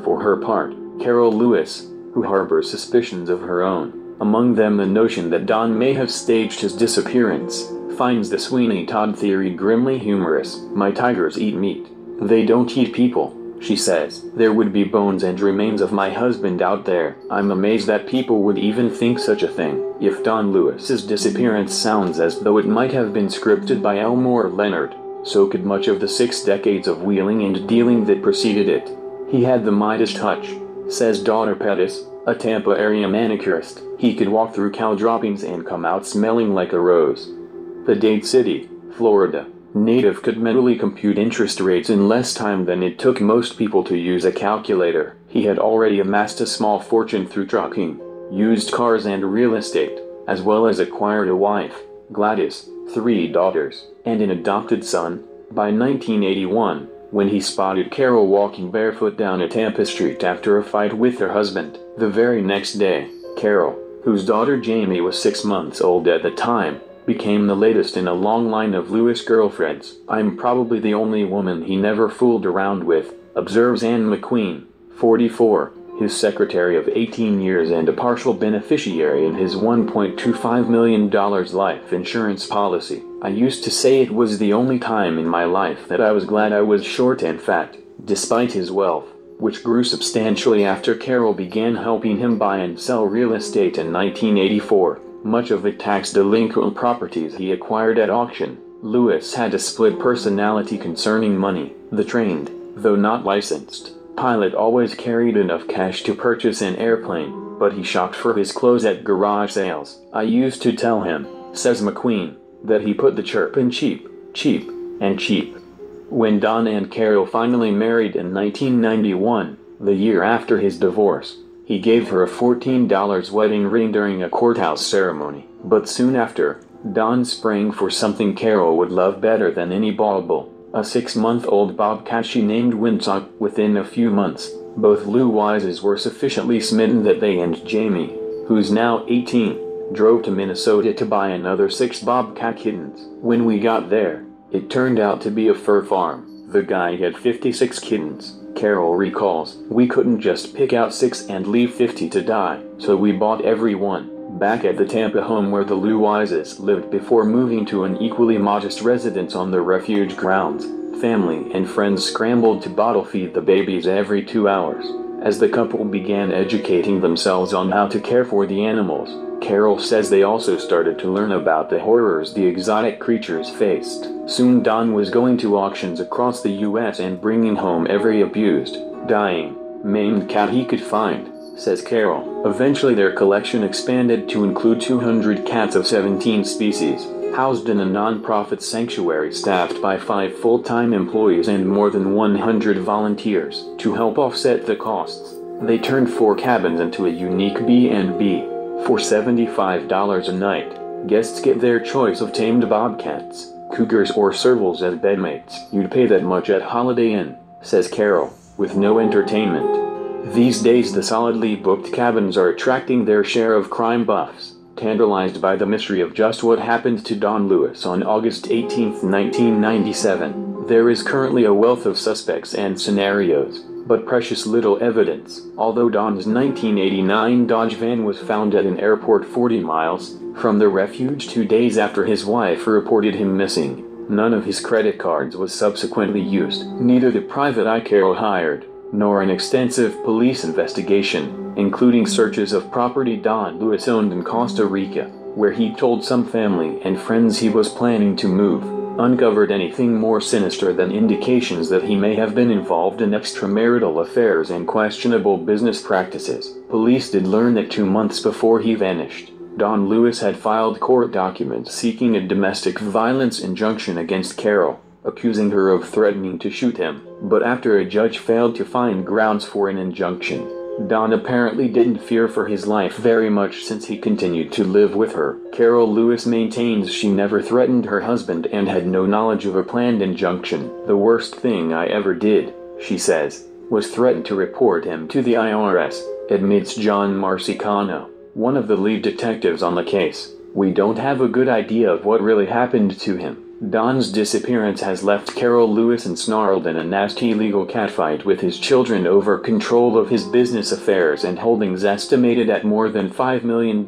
Speaker 9: For her part, Carol Lewis, who harbors suspicions of her own, among them the notion that Don may have staged his disappearance, finds the Sweeney Todd theory grimly humorous. "My tigers eat meat. They don't eat people," she says. "There would be bones and remains of my husband out there. I'm amazed that people would even think such a thing." If Don Lewis's disappearance sounds as though it might have been scripted by Elmore Leonard, so could much of the 6 decades of wheeling and dealing that preceded it. He had the Midas touch, says Donna Pettis, a Tampa area manicurist. He could walk through cow droppings and come out smelling like a rose. The Dade City, Florida native could mentally compute interest rates in less time than it took most people to use a calculator. He had already amassed a small fortune through trucking, used cars and real estate, as well as acquired a wife, Gladys, 3 daughters, and an adopted son. By 1981, when he spotted Carol walking barefoot down a Tampa street after a fight with her husband, the very next day, Carol, whose daughter Jamie was 6 months old at the time, became the latest in a long line of Lewis girlfriends. I'm probably the only woman he never fooled around with, observes Ann McQueen, 44, his secretary of 18 years and a partial beneficiary in his $1.25 million life insurance policy. I used to say it was the only time in my life that I was glad I was short and fat, despite his wealth, which grew substantially after Carol began helping him buy and sell real estate in 1984. Much of it tax-delinquent properties he acquired at auction. Lewis had a split personality concerning money. The trained, though not licensed, pilot always carried enough cash to purchase an airplane, but he shopped for his clothes at garage sales. I used to tell him, says McQueen, that he put the chirp in cheap, cheap, and cheap. When Don and Carol finally married in 1991, the year after his divorce, he gave her a $14 wedding ring during a courthouse ceremony. But soon after, Don sprang for something Carol would love better than any bauble, a 6-month-old bobcat she named Winsock. Within a few months, both Lou Wises were sufficiently smitten that they and Jamie, who's now 18, drove to Minnesota to buy another 6 bobcat kittens. When we got there, it turned out to be a fur farm. The guy had 56 kittens. Carol recalls, we couldn't just pick out 6 and leave 50 to die, so we bought every one. Back at the Tampa home where the Lou Wises lived before moving to an equally modest residence on the refuge grounds, family and friends scrambled to bottle feed the babies every 2 hours. As the couple began educating themselves on how to care for the animals, Carol says they also started to learn about the horrors the exotic creatures faced. Soon Don was going to auctions across the U.S. and bringing home every abused, dying, maimed cat he could find, says Carol. Eventually their collection expanded to include 200 cats of 17 species, housed in a non-profit sanctuary staffed by 5 full-time employees and more than 100 volunteers. To help offset the costs, they turned 4 cabins into a unique B&B. For $75 a night, guests get their choice of tamed bobcats, cougars or servals as bedmates. You'd pay that much at Holiday Inn, says Carol, with no entertainment. These days the solidly booked cabins are attracting their share of crime buffs, tantalized by the mystery of just what happened to Don Lewis on August 18, 1997. There is currently a wealth of suspects and scenarios, but precious little evidence. Although Don's 1989 Dodge van was found at an airport 40 miles from the refuge 2 days after his wife reported him missing, none of his credit cards was subsequently used. Neither the private eye Carol hired, nor an extensive police investigation, including searches of property Don Lewis owned in Costa Rica, where he told some family and friends he was planning to move, uncovered anything more sinister than indications that he may have been involved in extramarital affairs and questionable business practices. Police did learn that 2 months before he vanished, Don Lewis had filed court documents seeking a domestic violence injunction against Carol, accusing her of threatening to shoot him. But after a judge failed to find grounds for an injunction, Don apparently didn't fear for his life very much since he continued to live with her. Carol Lewis maintains she never threatened her husband and had no knowledge of a planned injunction. The worst thing I ever did, she says, was threaten to report him to the IRS, admits John Marcicano, one of the lead detectives on the case. We don't have a good idea of what really happened to him. Don's disappearance has left Carol Lewis ensnarled in a nasty legal catfight with his children over control of his business affairs and holdings estimated at more than $5 million,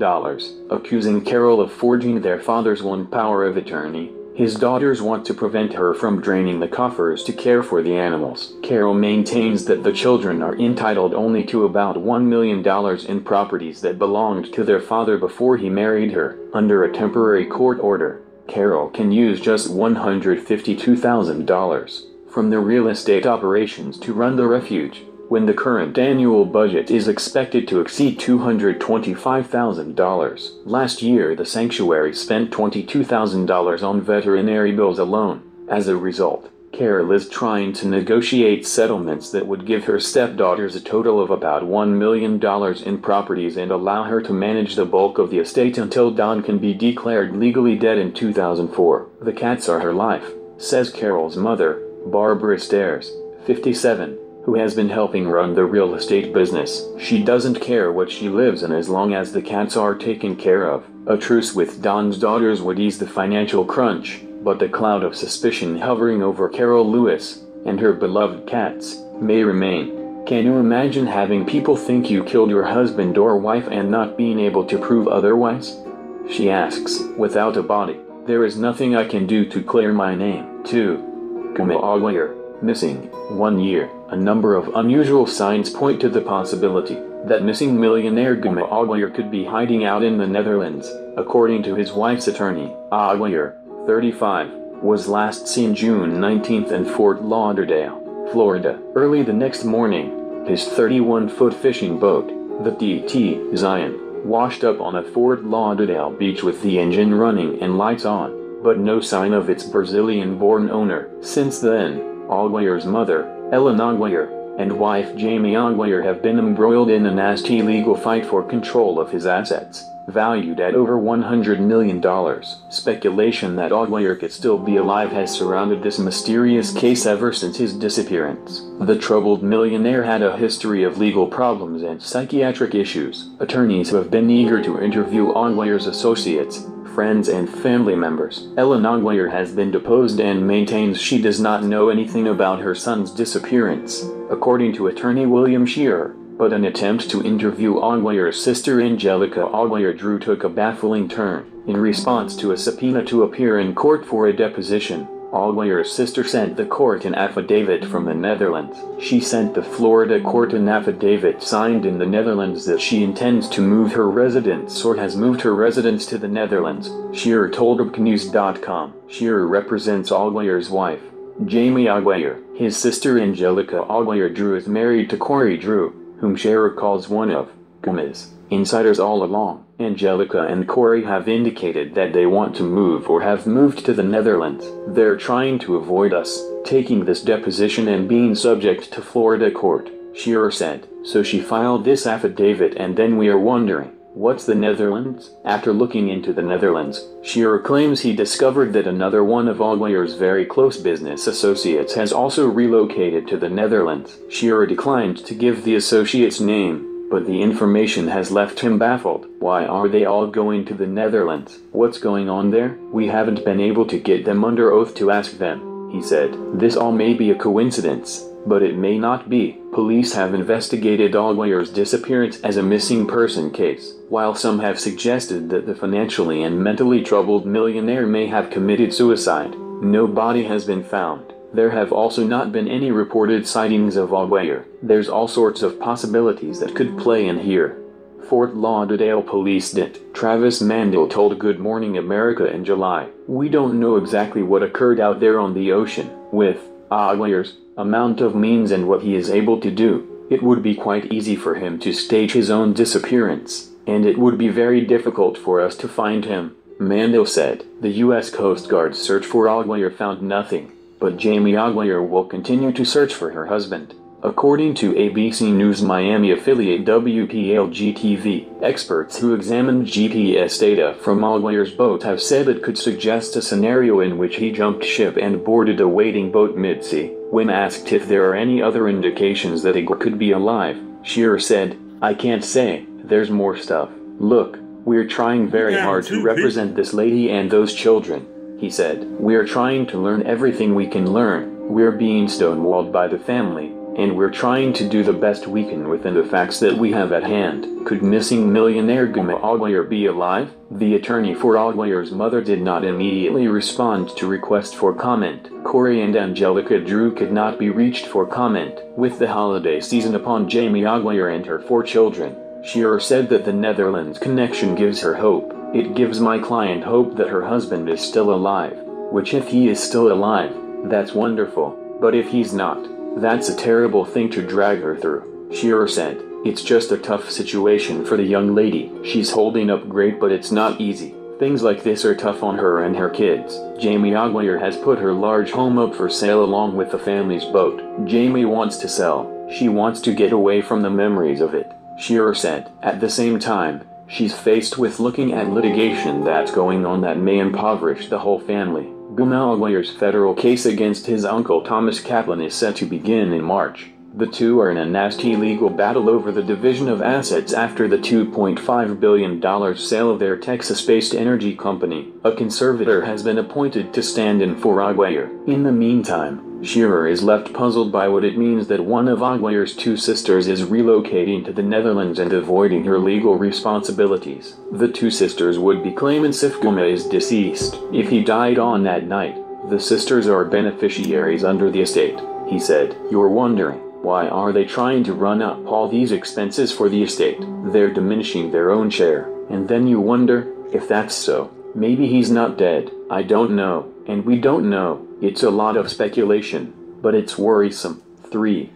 Speaker 9: accusing Carol of forging their father's one power of attorney. His daughters want to prevent her from draining the coffers to care for the animals. Carol maintains that the children are entitled only to about $1 million in properties that belonged to their father before he married her. Under a temporary court order, Carol can use just $152,000 from the real estate operations to run the refuge, when the current annual budget is expected to exceed $225,000. Last year, the sanctuary spent $22,000 on veterinary bills alone. As a result, Carol is trying to negotiate settlements that would give her stepdaughters a total of about $1 million in properties and allow her to manage the bulk of the estate until Don can be declared legally dead in 2004. The cats are her life, says Carol's mother, Barbara Stairs, 57, who has been helping run the real estate business. She doesn't care what she lives in as long as the cats are taken care of. A truce with Don's daughters would ease the financial crunch, but the cloud of suspicion hovering over Carol Lewis and her beloved cats may remain. Can you imagine having people think you killed your husband or wife and not being able to prove otherwise? She asks, without a body, there is nothing I can do to clear my name. 2. Gume Aguirre, missing, 1 year. A number of unusual signs point to the possibility that missing millionaire Gume Aguirre could be hiding out in the Netherlands, according to his wife's attorney. Aguirre, 35, was last seen June 19th in Fort Lauderdale, Florida. Early the next morning, his 31-foot fishing boat, the DT Zion, washed up on a Fort Lauderdale beach with the engine running and lights on, but no sign of its Brazilian-born owner. Since then, Aguirre's mother, Ellen Aguirre, and wife Jamie Aguirre have been embroiled in a nasty legal fight for control of his assets, valued at over $100 million. Speculation that Aguirre could still be alive has surrounded this mysterious case ever since his disappearance. The troubled millionaire had a history of legal problems and psychiatric issues. Attorneys have been eager to interview Aguirre's associates, friends and family members. Ellen Aguirre has been deposed and maintains she does not know anything about her son's disappearance, according to attorney William Shearer. But an attempt to interview Aguirre's sister Angelica Aguirre Drew took a baffling turn. In response to a subpoena to appear in court for a deposition, Aguirre's sister sent the court an affidavit from the Netherlands. She sent the Florida court an affidavit signed in the Netherlands that she intends to move her residence or has moved her residence to the Netherlands, Shearer told RBCnews.com. Shearer represents Aguirre's wife, Jamie Aguirre. His sister Angelica Aguirre Drew is married to Corey Drew, whom Shearer calls one of Gume's insiders all along. Angelica and Corey have indicated that they want to move or have moved to the Netherlands. They're trying to avoid us taking this deposition and being subject to Florida court, Shearer said. So she filed this affidavit and then we are wondering, what's the Netherlands? After looking into the Netherlands, Shearer claims he discovered that another one of Aguirre's very close business associates has also relocated to the Netherlands. Shearer declined to give the associate's name, but the information has left him baffled. Why are they all going to the Netherlands? What's going on there? We haven't been able to get them under oath to ask them, he said. This all may be a coincidence, but it may not be. Police have investigated Aguirre's disappearance as a missing person case. While some have suggested that the financially and mentally troubled millionaire may have committed suicide, no body has been found. There have also not been any reported sightings of Aguirre. There's all sorts of possibilities that could play in here. Fort Lauderdale Police DIT Travis Mandel told Good Morning America in July, "We don't know exactly what occurred out there on the ocean. With Aguirre's amount of means and what he is able to do, it would be quite easy for him to stage his own disappearance, and it would be very difficult for us to find him," Mandel said. The U.S. Coast Guard's search for Aguirre found nothing, but Jamie Aguirre will continue to search for her husband. According to ABC News Miami affiliate WPLG-TV, experts who examined GPS data from Aguirre's boat have said it could suggest a scenario in which he jumped ship and boarded a waiting boat mid-sea. When asked if there are any other indications that Aguirre could be alive, Shearer said, "I can't say. There's more stuff. Look, we're trying very hard to represent this lady and those children," he said. "We're trying to learn everything we can learn. We're being stonewalled by the family, and we're trying to do the best we can within the facts that we have at hand." Could missing millionaire Gume Aguirre be alive? The attorney for Aguirre's mother did not immediately respond to request for comment. Corey and Angelica Drew could not be reached for comment. With the holiday season upon Jamie Aguirre and her 4 children, Shearer said that the Netherlands connection gives her hope. "It gives my client hope that her husband is still alive, which if he is still alive, that's wonderful, but if he's not, That's a terrible thing to drag her through, Shearer said. It's just a tough situation for the young lady. She's holding up great, but it's not easy. Things like this are tough on her and her kids. Jamie Aguirre has put her large home up for sale along with the family's boat. Jamie wants to sell. She wants to get away from the memories of it, Shearer said. At the same time, she's faced with looking at litigation that's going on that may impoverish the whole family. Gamal Aguirre's federal case against his uncle Thomas Kaplan is set to begin in March. The two are in a nasty legal battle over the division of assets after the $2.5 billion sale of their Texas-based energy company. A conservator has been appointed to stand in for Aguirre. In the meantime, Shearer is left puzzled by what it means that one of Aguirre's two sisters is relocating to the Netherlands and avoiding her legal responsibilities. The two sisters would be claimants if Goma is deceased. If he died on that night, the sisters are beneficiaries under the estate, he said. You're wondering, why are they trying to run up all these expenses for the estate? They're diminishing their own share. And then you wonder, if that's so, maybe he's not dead. I don't know, and we don't know. It's a lot of speculation, but it's worrisome. 3.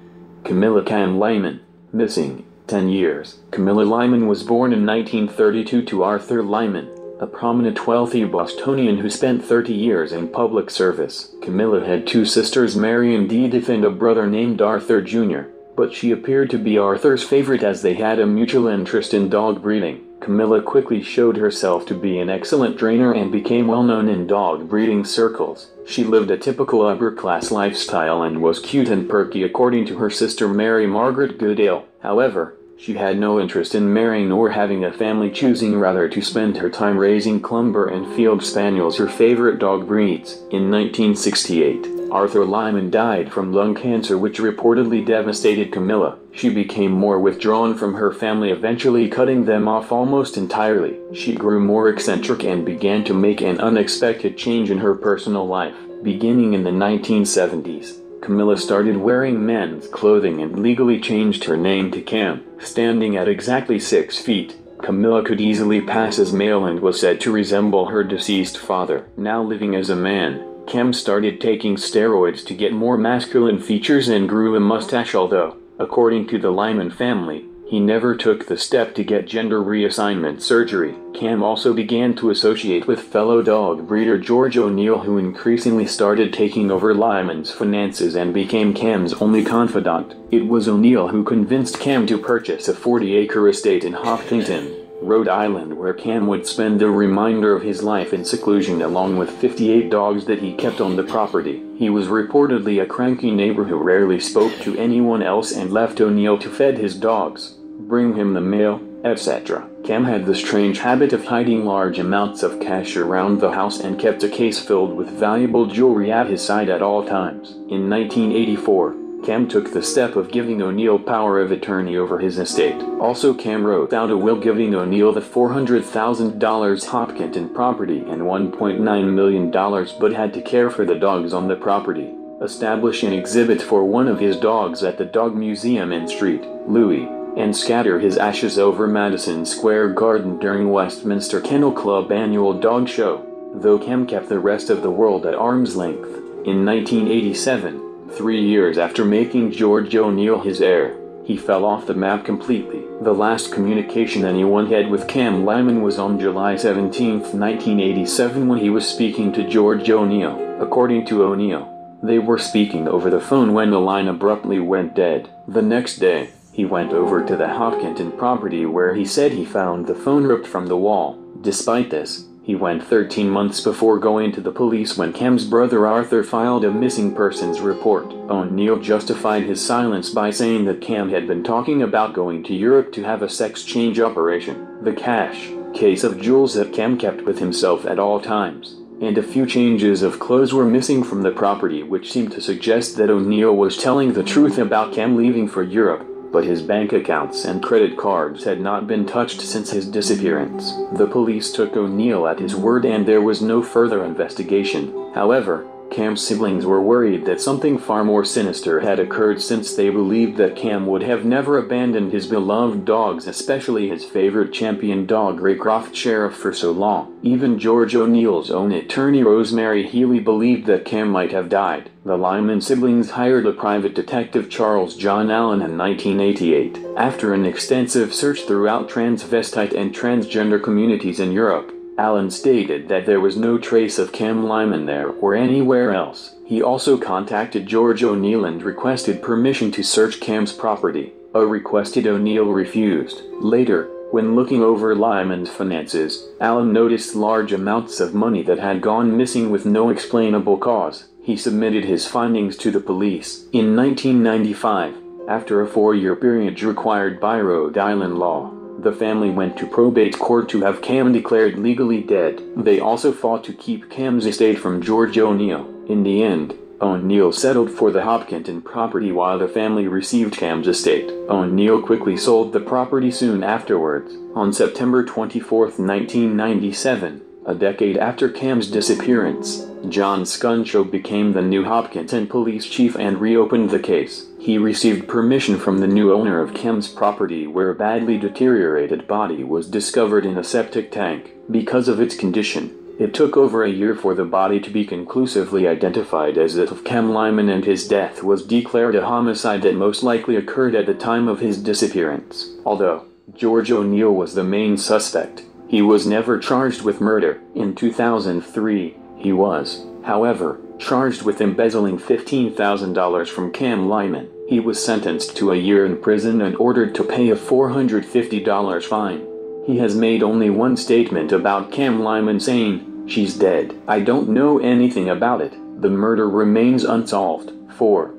Speaker 9: Camilla Cam Lyman, missing, 10 years. Camilla Lyman was born in 1932 to Arthur Lyman, a prominent wealthy Bostonian who spent 30 years in public service. Camilla had two sisters, Mary and Edith, and a brother named Arthur Jr., but she appeared to be Arthur's favorite as they had a mutual interest in dog breeding. Camilla quickly showed herself to be an excellent trainer and became well known in dog breeding circles. She lived a typical upper-class lifestyle and was cute and perky according to her sister Mary Margaret Goodale. However, she had no interest in marrying or having a family, choosing rather to spend her time raising Clumber and Field Spaniels, her favorite dog breeds. In 1968, Arthur Lyman died from lung cancer, which reportedly devastated Camilla. She became more withdrawn from her family, eventually cutting them off almost entirely. She grew more eccentric and began to make an unexpected change in her personal life. Beginning in the 1970s, Camilla started wearing men's clothing and legally changed her name to Cam. Standing at exactly 6 feet, Camilla could easily pass as male and was said to resemble her deceased father. Now living as a man, Cam started taking steroids to get more masculine features and grew a mustache, although, according to the Lyman family, he never took the step to get gender reassignment surgery. Cam also began to associate with fellow dog breeder George O'Neill, who increasingly started taking over Lyman's finances and became Cam's only confidant. It was O'Neill who convinced Cam to purchase a 40-acre estate in Hopkinton, Rhode Island, where Cam would spend the remainder of his life in seclusion along with 58 dogs that he kept on the property. He was reportedly a cranky neighbor who rarely spoke to anyone else and left O'Neill to fed his dogs, bring him the mail, etc. Cam had the strange habit of hiding large amounts of cash around the house and kept a case filled with valuable jewelry at his side at all times. In 1984, Cam took the step of giving O'Neill power of attorney over his estate. Also, Cam wrote out a will giving O'Neill the $400,000 Hopkinton property and $1.9 million, but had to care for the dogs on the property, establish an exhibit for one of his dogs at the Dog Museum in St. Louis, and scatter his ashes over Madison Square Garden during Westminster Kennel Club annual dog show, though Cam kept the rest of the world at arm's length. In 1987, 3 years after making George O'Neill his heir, he fell off the map completely. The last communication anyone had with Cam Lyman was on July 17, 1987, when he was speaking to George O'Neill. According to O'Neill, they were speaking over the phone when the line abruptly went dead. The next day, he went over to the Hopkinton property where he said he found the phone ripped from the wall. Despite this, he went 13 months before going to the police when Cam's brother Arthur filed a missing persons report. O'Neill justified his silence by saying that Cam had been talking about going to Europe to have a sex change operation. The cash case of jewels that Cam kept with himself at all times, and a few changes of clothes were missing from the property, which seemed to suggest that O'Neill was telling the truth about Cam leaving for Europe. But his bank accounts and credit cards had not been touched since his disappearance. The police took O'Neill at his word and there was no further investigation. However, Cam's siblings were worried that something far more sinister had occurred, since they believed that Cam would have never abandoned his beloved dogs, especially his favorite champion dog Raycroft Sheriff, for so long. Even George O'Neill's own attorney Rosemary Healy believed that Cam might have died. The Lyman siblings hired a private detective, Charles John Allen, in 1988. After an extensive search throughout transvestite and transgender communities in Europe, Allen stated that there was no trace of Cam Lyman there or anywhere else. He also contacted George O'Neill and requested permission to search Cam's property, a request O'Neill refused. Later, when looking over Lyman's finances, Allen noticed large amounts of money that had gone missing with no explainable cause. He submitted his findings to the police. In 1995, after a 4-year period required by Rhode Island law, the family went to probate court to have Cam declared legally dead. They also fought to keep Cam's estate from George O'Neill. In the end, O'Neill settled for the Hopkinton property while the family received Cam's estate. O'Neill quickly sold the property soon afterwards. On September 24, 1997, a decade after Cam's disappearance, John Scunshaw became the new Hopkinton police chief and reopened the case. He received permission from the new owner of Cam's property, where a badly deteriorated body was discovered in a septic tank. Because of its condition, it took over a year for the body to be conclusively identified as that of Cam Lyman, and his death was declared a homicide that most likely occurred at the time of his disappearance. Although George O'Neill was the main suspect, he was never charged with murder. In 2003, he was, however, charged with embezzling $15,000 from Cam Lyman. He was sentenced to a year in prison and ordered to pay a $450 fine. He has made only one statement about Cam Lyman, saying, "She's dead. I don't know anything about it. The murder remains unsolved." 4.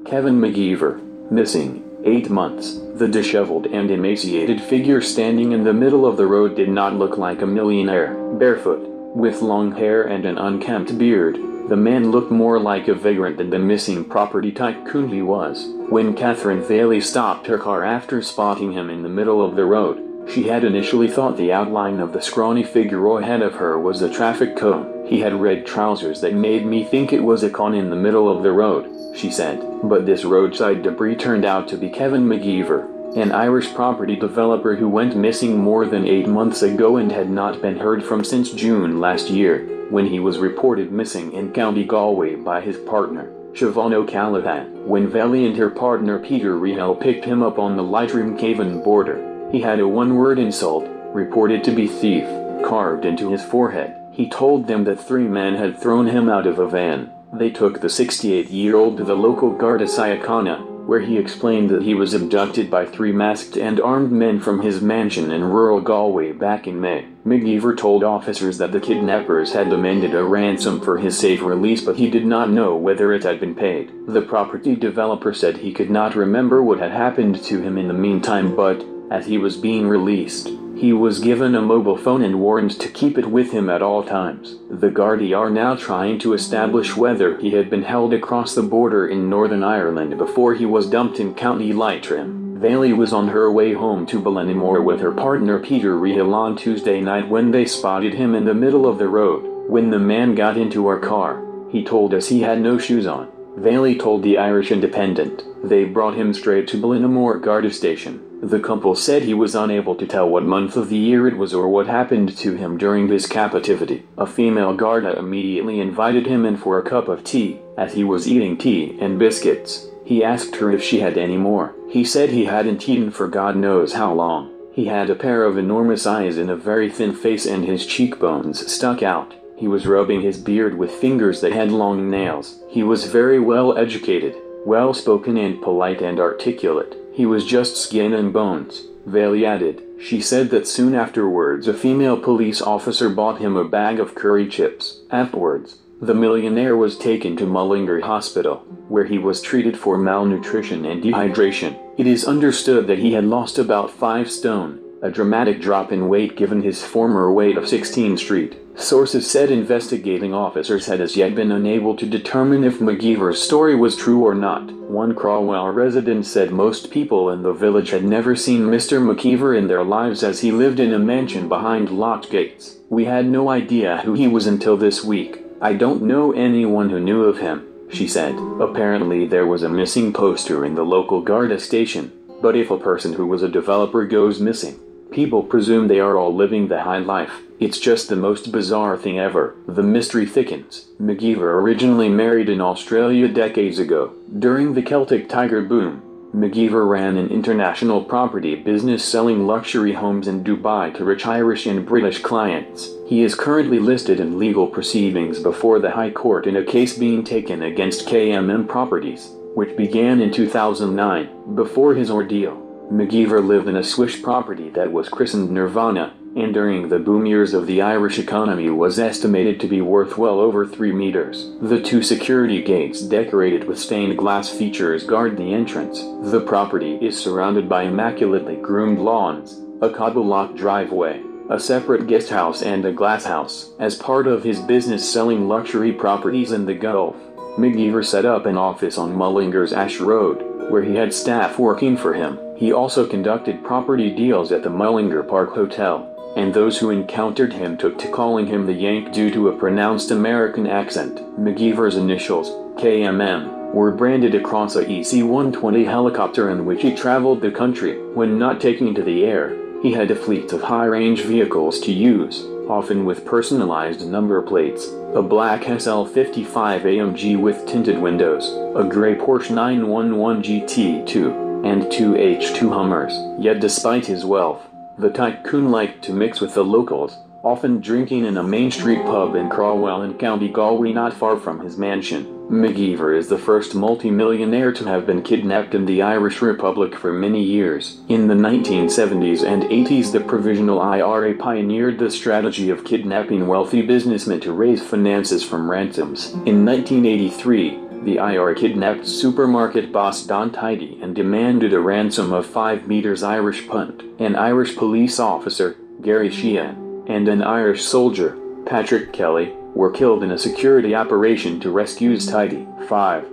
Speaker 9: Kevin McGeever, missing 8 months. The disheveled and emaciated figure standing in the middle of the road did not look like a millionaire. Barefoot, with long hair and an unkempt beard, the man looked more like a vagrant than the missing property tycoon he was. When Catherine Thaley stopped her car after spotting him in the middle of the road, she had initially thought the outline of the scrawny figure ahead of her was a traffic cone. "He had red trousers that made me think it was a cone in the middle of the road," she said. But this roadside debris turned out to be Kevin McGeever, an Irish property developer who went missing more than 8 months ago and had not been heard from since June last year, when he was reported missing in County Galway by his partner, Siobhan O'Callaghan. When Valley and her partner Peter Rehel picked him up on the Leitrim Cavan border, he had a one-word insult, reported to be thief, carved into his forehead. He told them that 3 men had thrown him out of a van. They took the 68-year-old to the local Garda Síochána, where he explained that he was abducted by 3 masked and armed men from his mansion in rural Galway back in May. McGeever told officers that the kidnappers had demanded a ransom for his safe release, but he did not know whether it had been paid. The property developer said he could not remember what had happened to him in the meantime, but, as he was being released, he was given a mobile phone and warned to keep it with him at all times. The Gardaí are now trying to establish whether he had been held across the border in Northern Ireland before he was dumped in County Leitrim. Valley was on her way home to Ballinamore with her partner Peter Rehel on Tuesday night when they spotted him in the middle of the road. "When the man got into our car, he told us he had no shoes on," Valley told the Irish Independent. "They brought him straight to Ballinamore Garda station. The couple said he was unable to tell what month of the year it was or what happened to him during his captivity. A female Garda immediately invited him in for a cup of tea. As he was eating tea and biscuits, he asked her if she had any more. He said he hadn't eaten for God knows how long. He had a pair of enormous eyes and a very thin face, and his cheekbones stuck out. He was rubbing his beard with fingers that had long nails. He was very well educated, well-spoken and polite and articulate. He was just skin and bones," Valley added. She said that soon afterwards a female police officer bought him a bag of curry chips. Afterwards, the millionaire was taken to Mullingar Hospital, where he was treated for malnutrition and dehydration. It is understood that he had lost about 5 stone, a dramatic drop in weight given his former weight of 16 Street. Sources said investigating officers had as yet been unable to determine if McGeever's story was true or not. One Crawwell resident said most people in the village had never seen Mr. McGeever in their lives, as he lived in a mansion behind locked gates. "We had no idea who he was until this week," "I don't know anyone who knew of him," she said. Apparently there was a missing poster in the local Garda station, but if a person who was a developer goes missing, people presume they are all living the high life. It's just the most bizarre thing ever. The mystery thickens. McGeever originally married in Australia decades ago. During the Celtic Tiger boom, McGeever ran an international property business selling luxury homes in Dubai to rich Irish and British clients. He is currently listed in legal proceedings before the High Court in a case being taken against KMM Properties, which began in 2009. Before his ordeal, McGeever lived in a Swiss property that was christened Nirvana, and during the boom years of the Irish economy was estimated to be worth well over 3 meters. The 2 security gates decorated with stained glass features guard the entrance. The property is surrounded by immaculately groomed lawns, a cobble-lock driveway, a separate guest house and a glass house. As part of his business selling luxury properties in the Gulf, McGeever set up an office on Mullinger's Ash Road, where he had staff working for him. He also conducted property deals at the Mullinger Park Hotel, and those who encountered him took to calling him the Yank due to a pronounced American accent. McGeever's initials, KMM, were branded across a EC-120 helicopter in which he traveled the country. When not taking to the air, he had a fleet of high-range vehicles to use, often with personalized number plates: a black SL55 AMG with tinted windows, a gray Porsche 911 GT2, and 2 H2 Hummers. Yet despite his wealth, the tycoon liked to mix with the locals, often drinking in a Main Street pub in Crawwell in County Galway not far from his mansion. McGeever is the first multi-millionaire to have been kidnapped in the Irish Republic for many years. In the 1970s and 80s, the Provisional IRA pioneered the strategy of kidnapping wealthy businessmen to raise finances from ransoms. In 1983, the IRA kidnapped supermarket boss Don Tidy and demanded a ransom of 5 meters Irish punt. An Irish police officer, Gary Sheehan, and an Irish soldier, Patrick Kelly, were killed in a security operation to rescue Tidy. 5.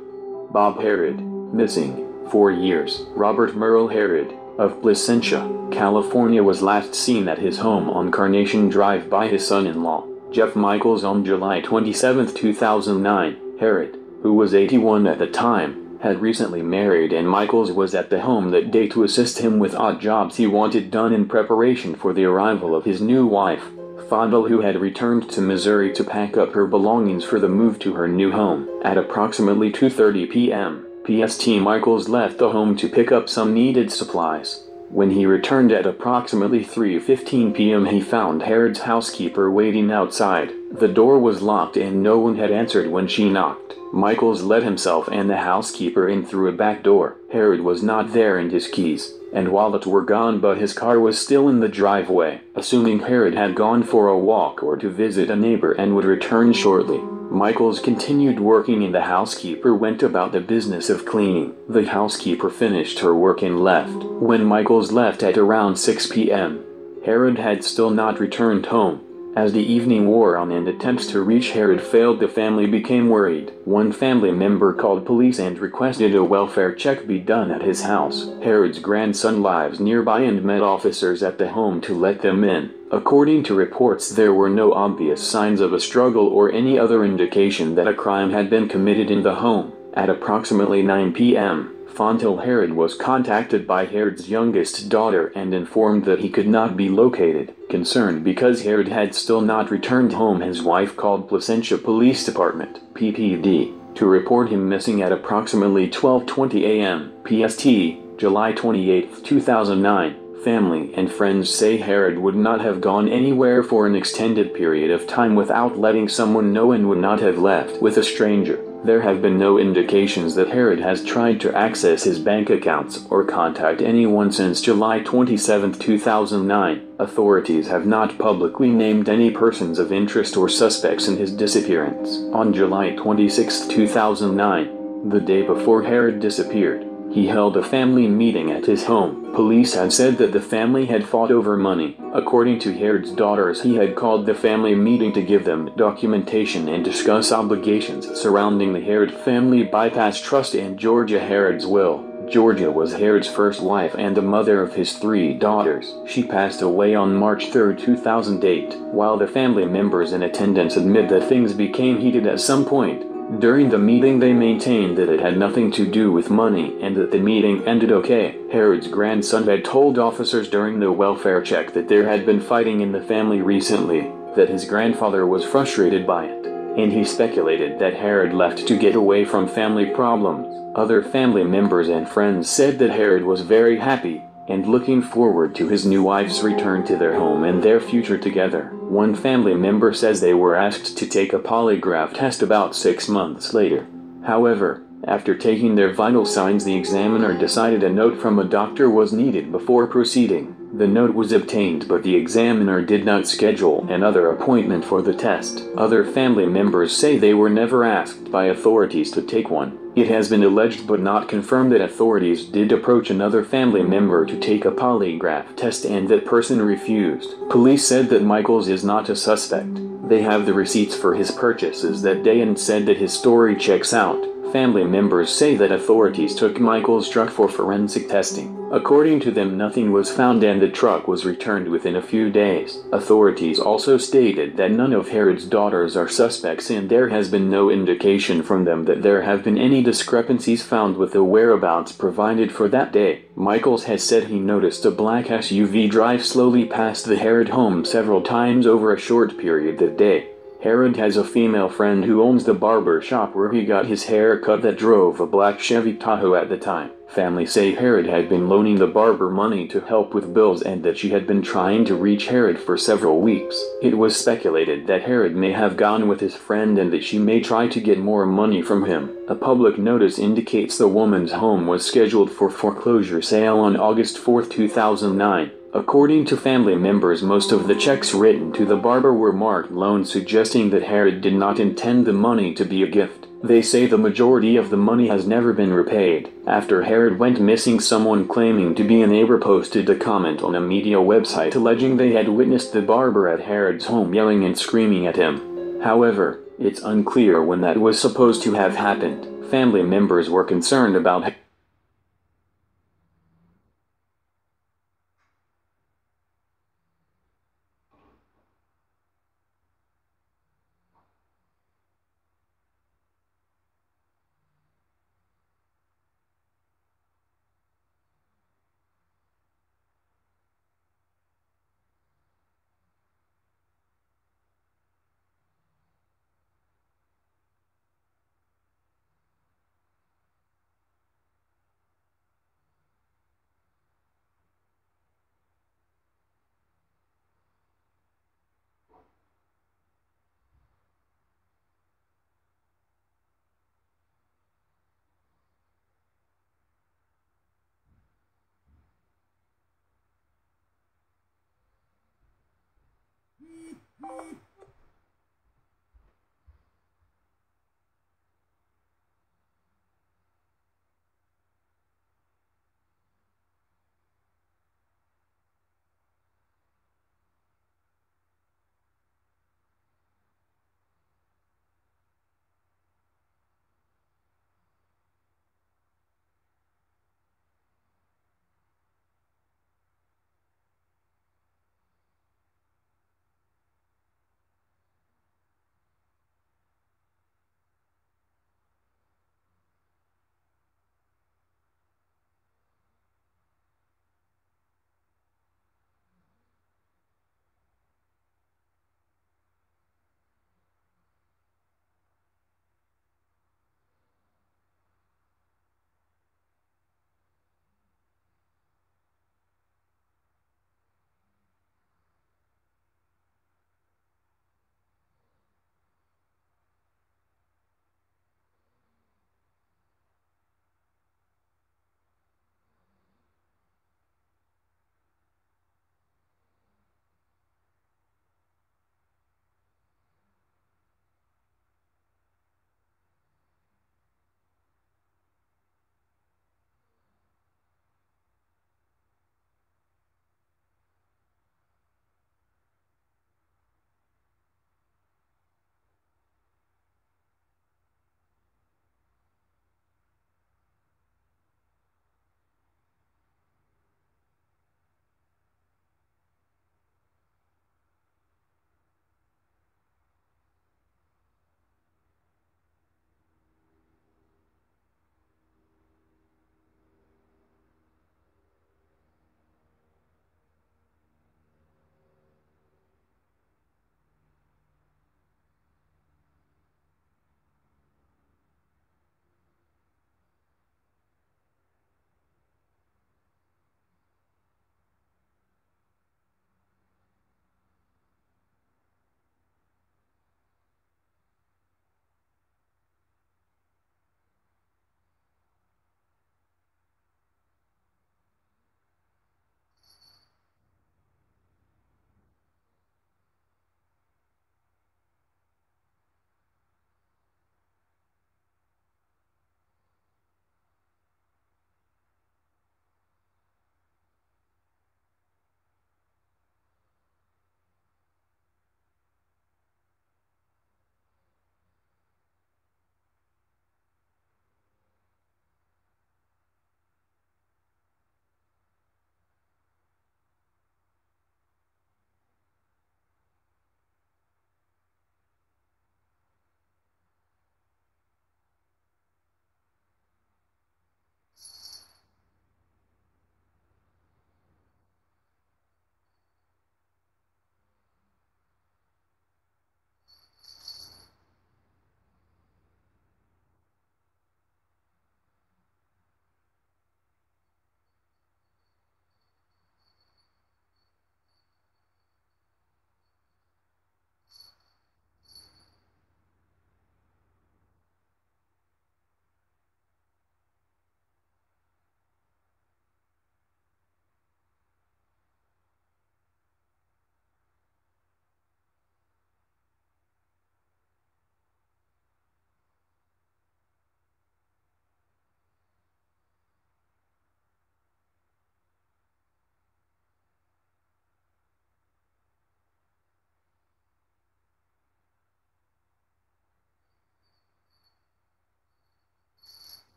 Speaker 9: Bob Harrod, missing, 4 years. Robert Merle Harrod, of Placentia, California, was last seen at his home on Carnation Drive by his son-in-law, Jeff Michaels, on July 27, 2009. Harrod, who was 81 at the time, had recently married, and Michaels was at the home that day to assist him with odd jobs he wanted done in preparation for the arrival of his new wife, Fadel, who had returned to Missouri to pack up her belongings for the move to her new home. At approximately 2:30 p.m. PST, Michaels left the home to pick up some needed supplies. When he returned at approximately 3:15 p.m. he found Harrod's housekeeper waiting outside. The door was locked and no one had answered when she knocked. Michaels let himself and the housekeeper in through a back door. Harrod was not there, and his keys and wallet were gone, but his car was still in the driveway. Assuming Harrod had gone for a walk or to visit a neighbor and would return shortly, Michaels continued working and the housekeeper went about the business of cleaning. The housekeeper finished her work and left. When Michaels left at around 6 p.m., Harrod had still not returned home. As the evening wore on and attempts to reach Harrod failed, the family became worried. One family member called police and requested a welfare check be done at his house. Harrod's grandson lives nearby and met officers at the home to let them in. According to reports, there were no obvious signs of a struggle or any other indication that a crime had been committed in the home. At approximately 9 p.m., Fontel Harrod was contacted by Harrod's youngest daughter and informed that he could not be located. Concerned because Harrod had still not returned home, his wife called Placentia Police Department, PPD, to report him missing at approximately 12:20 a.m. PST, July 28, 2009. Family and friends say Harrod would not have gone anywhere for an extended period of time without letting someone know and would not have left with a stranger. There have been no indications that Harrod has tried to access his bank accounts or contact anyone since July 27, 2009. Authorities have not publicly named any persons of interest or suspects in his disappearance. On July 26, 2009, the day before Harrod disappeared, he held a family meeting at his home. Police had said that the family had fought over money. According to Harrod's daughters, he had called the family meeting to give them documentation and discuss obligations surrounding the Harrod Family Bypass Trust and Georgia Harrod's will. Georgia was Herod's first wife and the mother of his 3 daughters. She passed away on March 3, 2008, while the family members in attendance admit that things became heated at some point. During the meeting they maintained that it had nothing to do with money and that the meeting ended okay. Herod's grandson had told officers during the welfare check that there had been fighting in the family recently, that his grandfather was frustrated by it, and he speculated that Herod left to get away from family problems. Other family members and friends said that Herod was very happy and looking forward to his new wife's return to their home and their future together. One family member says they were asked to take a polygraph test about 6 months later. However, after taking their vital signs, the examiner decided a note from a doctor was needed before proceeding. The note was obtained, but the examiner did not schedule another appointment for the test. Other family members say they were never asked by authorities to take one. It has been alleged but not confirmed that authorities did approach another family member to take a polygraph test and that person refused. Police said that Michaels is not a suspect. They have the receipts for his purchases that day and said that his story checks out. Family members say that authorities took Michael's truck for forensic testing. According to them, nothing was found and the truck was returned within a few days. Authorities also stated that none of Herod's daughters are suspects and there has been no indication from them that there have been any discrepancies found with the whereabouts provided for that day. Michaels has said he noticed a black SUV drive slowly past the Herod home several times over a short period that day. Herod has a female friend who owns the barber shop where he got his hair cut that drove a black Chevy Tahoe at the time. Family say Herod had been loaning the barber money to help with bills and that she had been trying to reach Herod for several weeks. It was speculated that Herod may have gone with his friend and that she may try to get more money from him. A public notice indicates the woman's home was scheduled for foreclosure sale on August 4, 2009. According to family members, most of the checks written to the barber were marked loans, suggesting that Herod did not intend the money to be a gift. They say the majority of the money has never been repaid. After Herod went missing, someone claiming to be a neighbor posted a comment on a media website alleging they had witnessed the barber at Herod's home yelling and screaming at him. However, it's unclear when that was supposed to have happened. Family members were concerned about
Speaker 1: Beep, beep.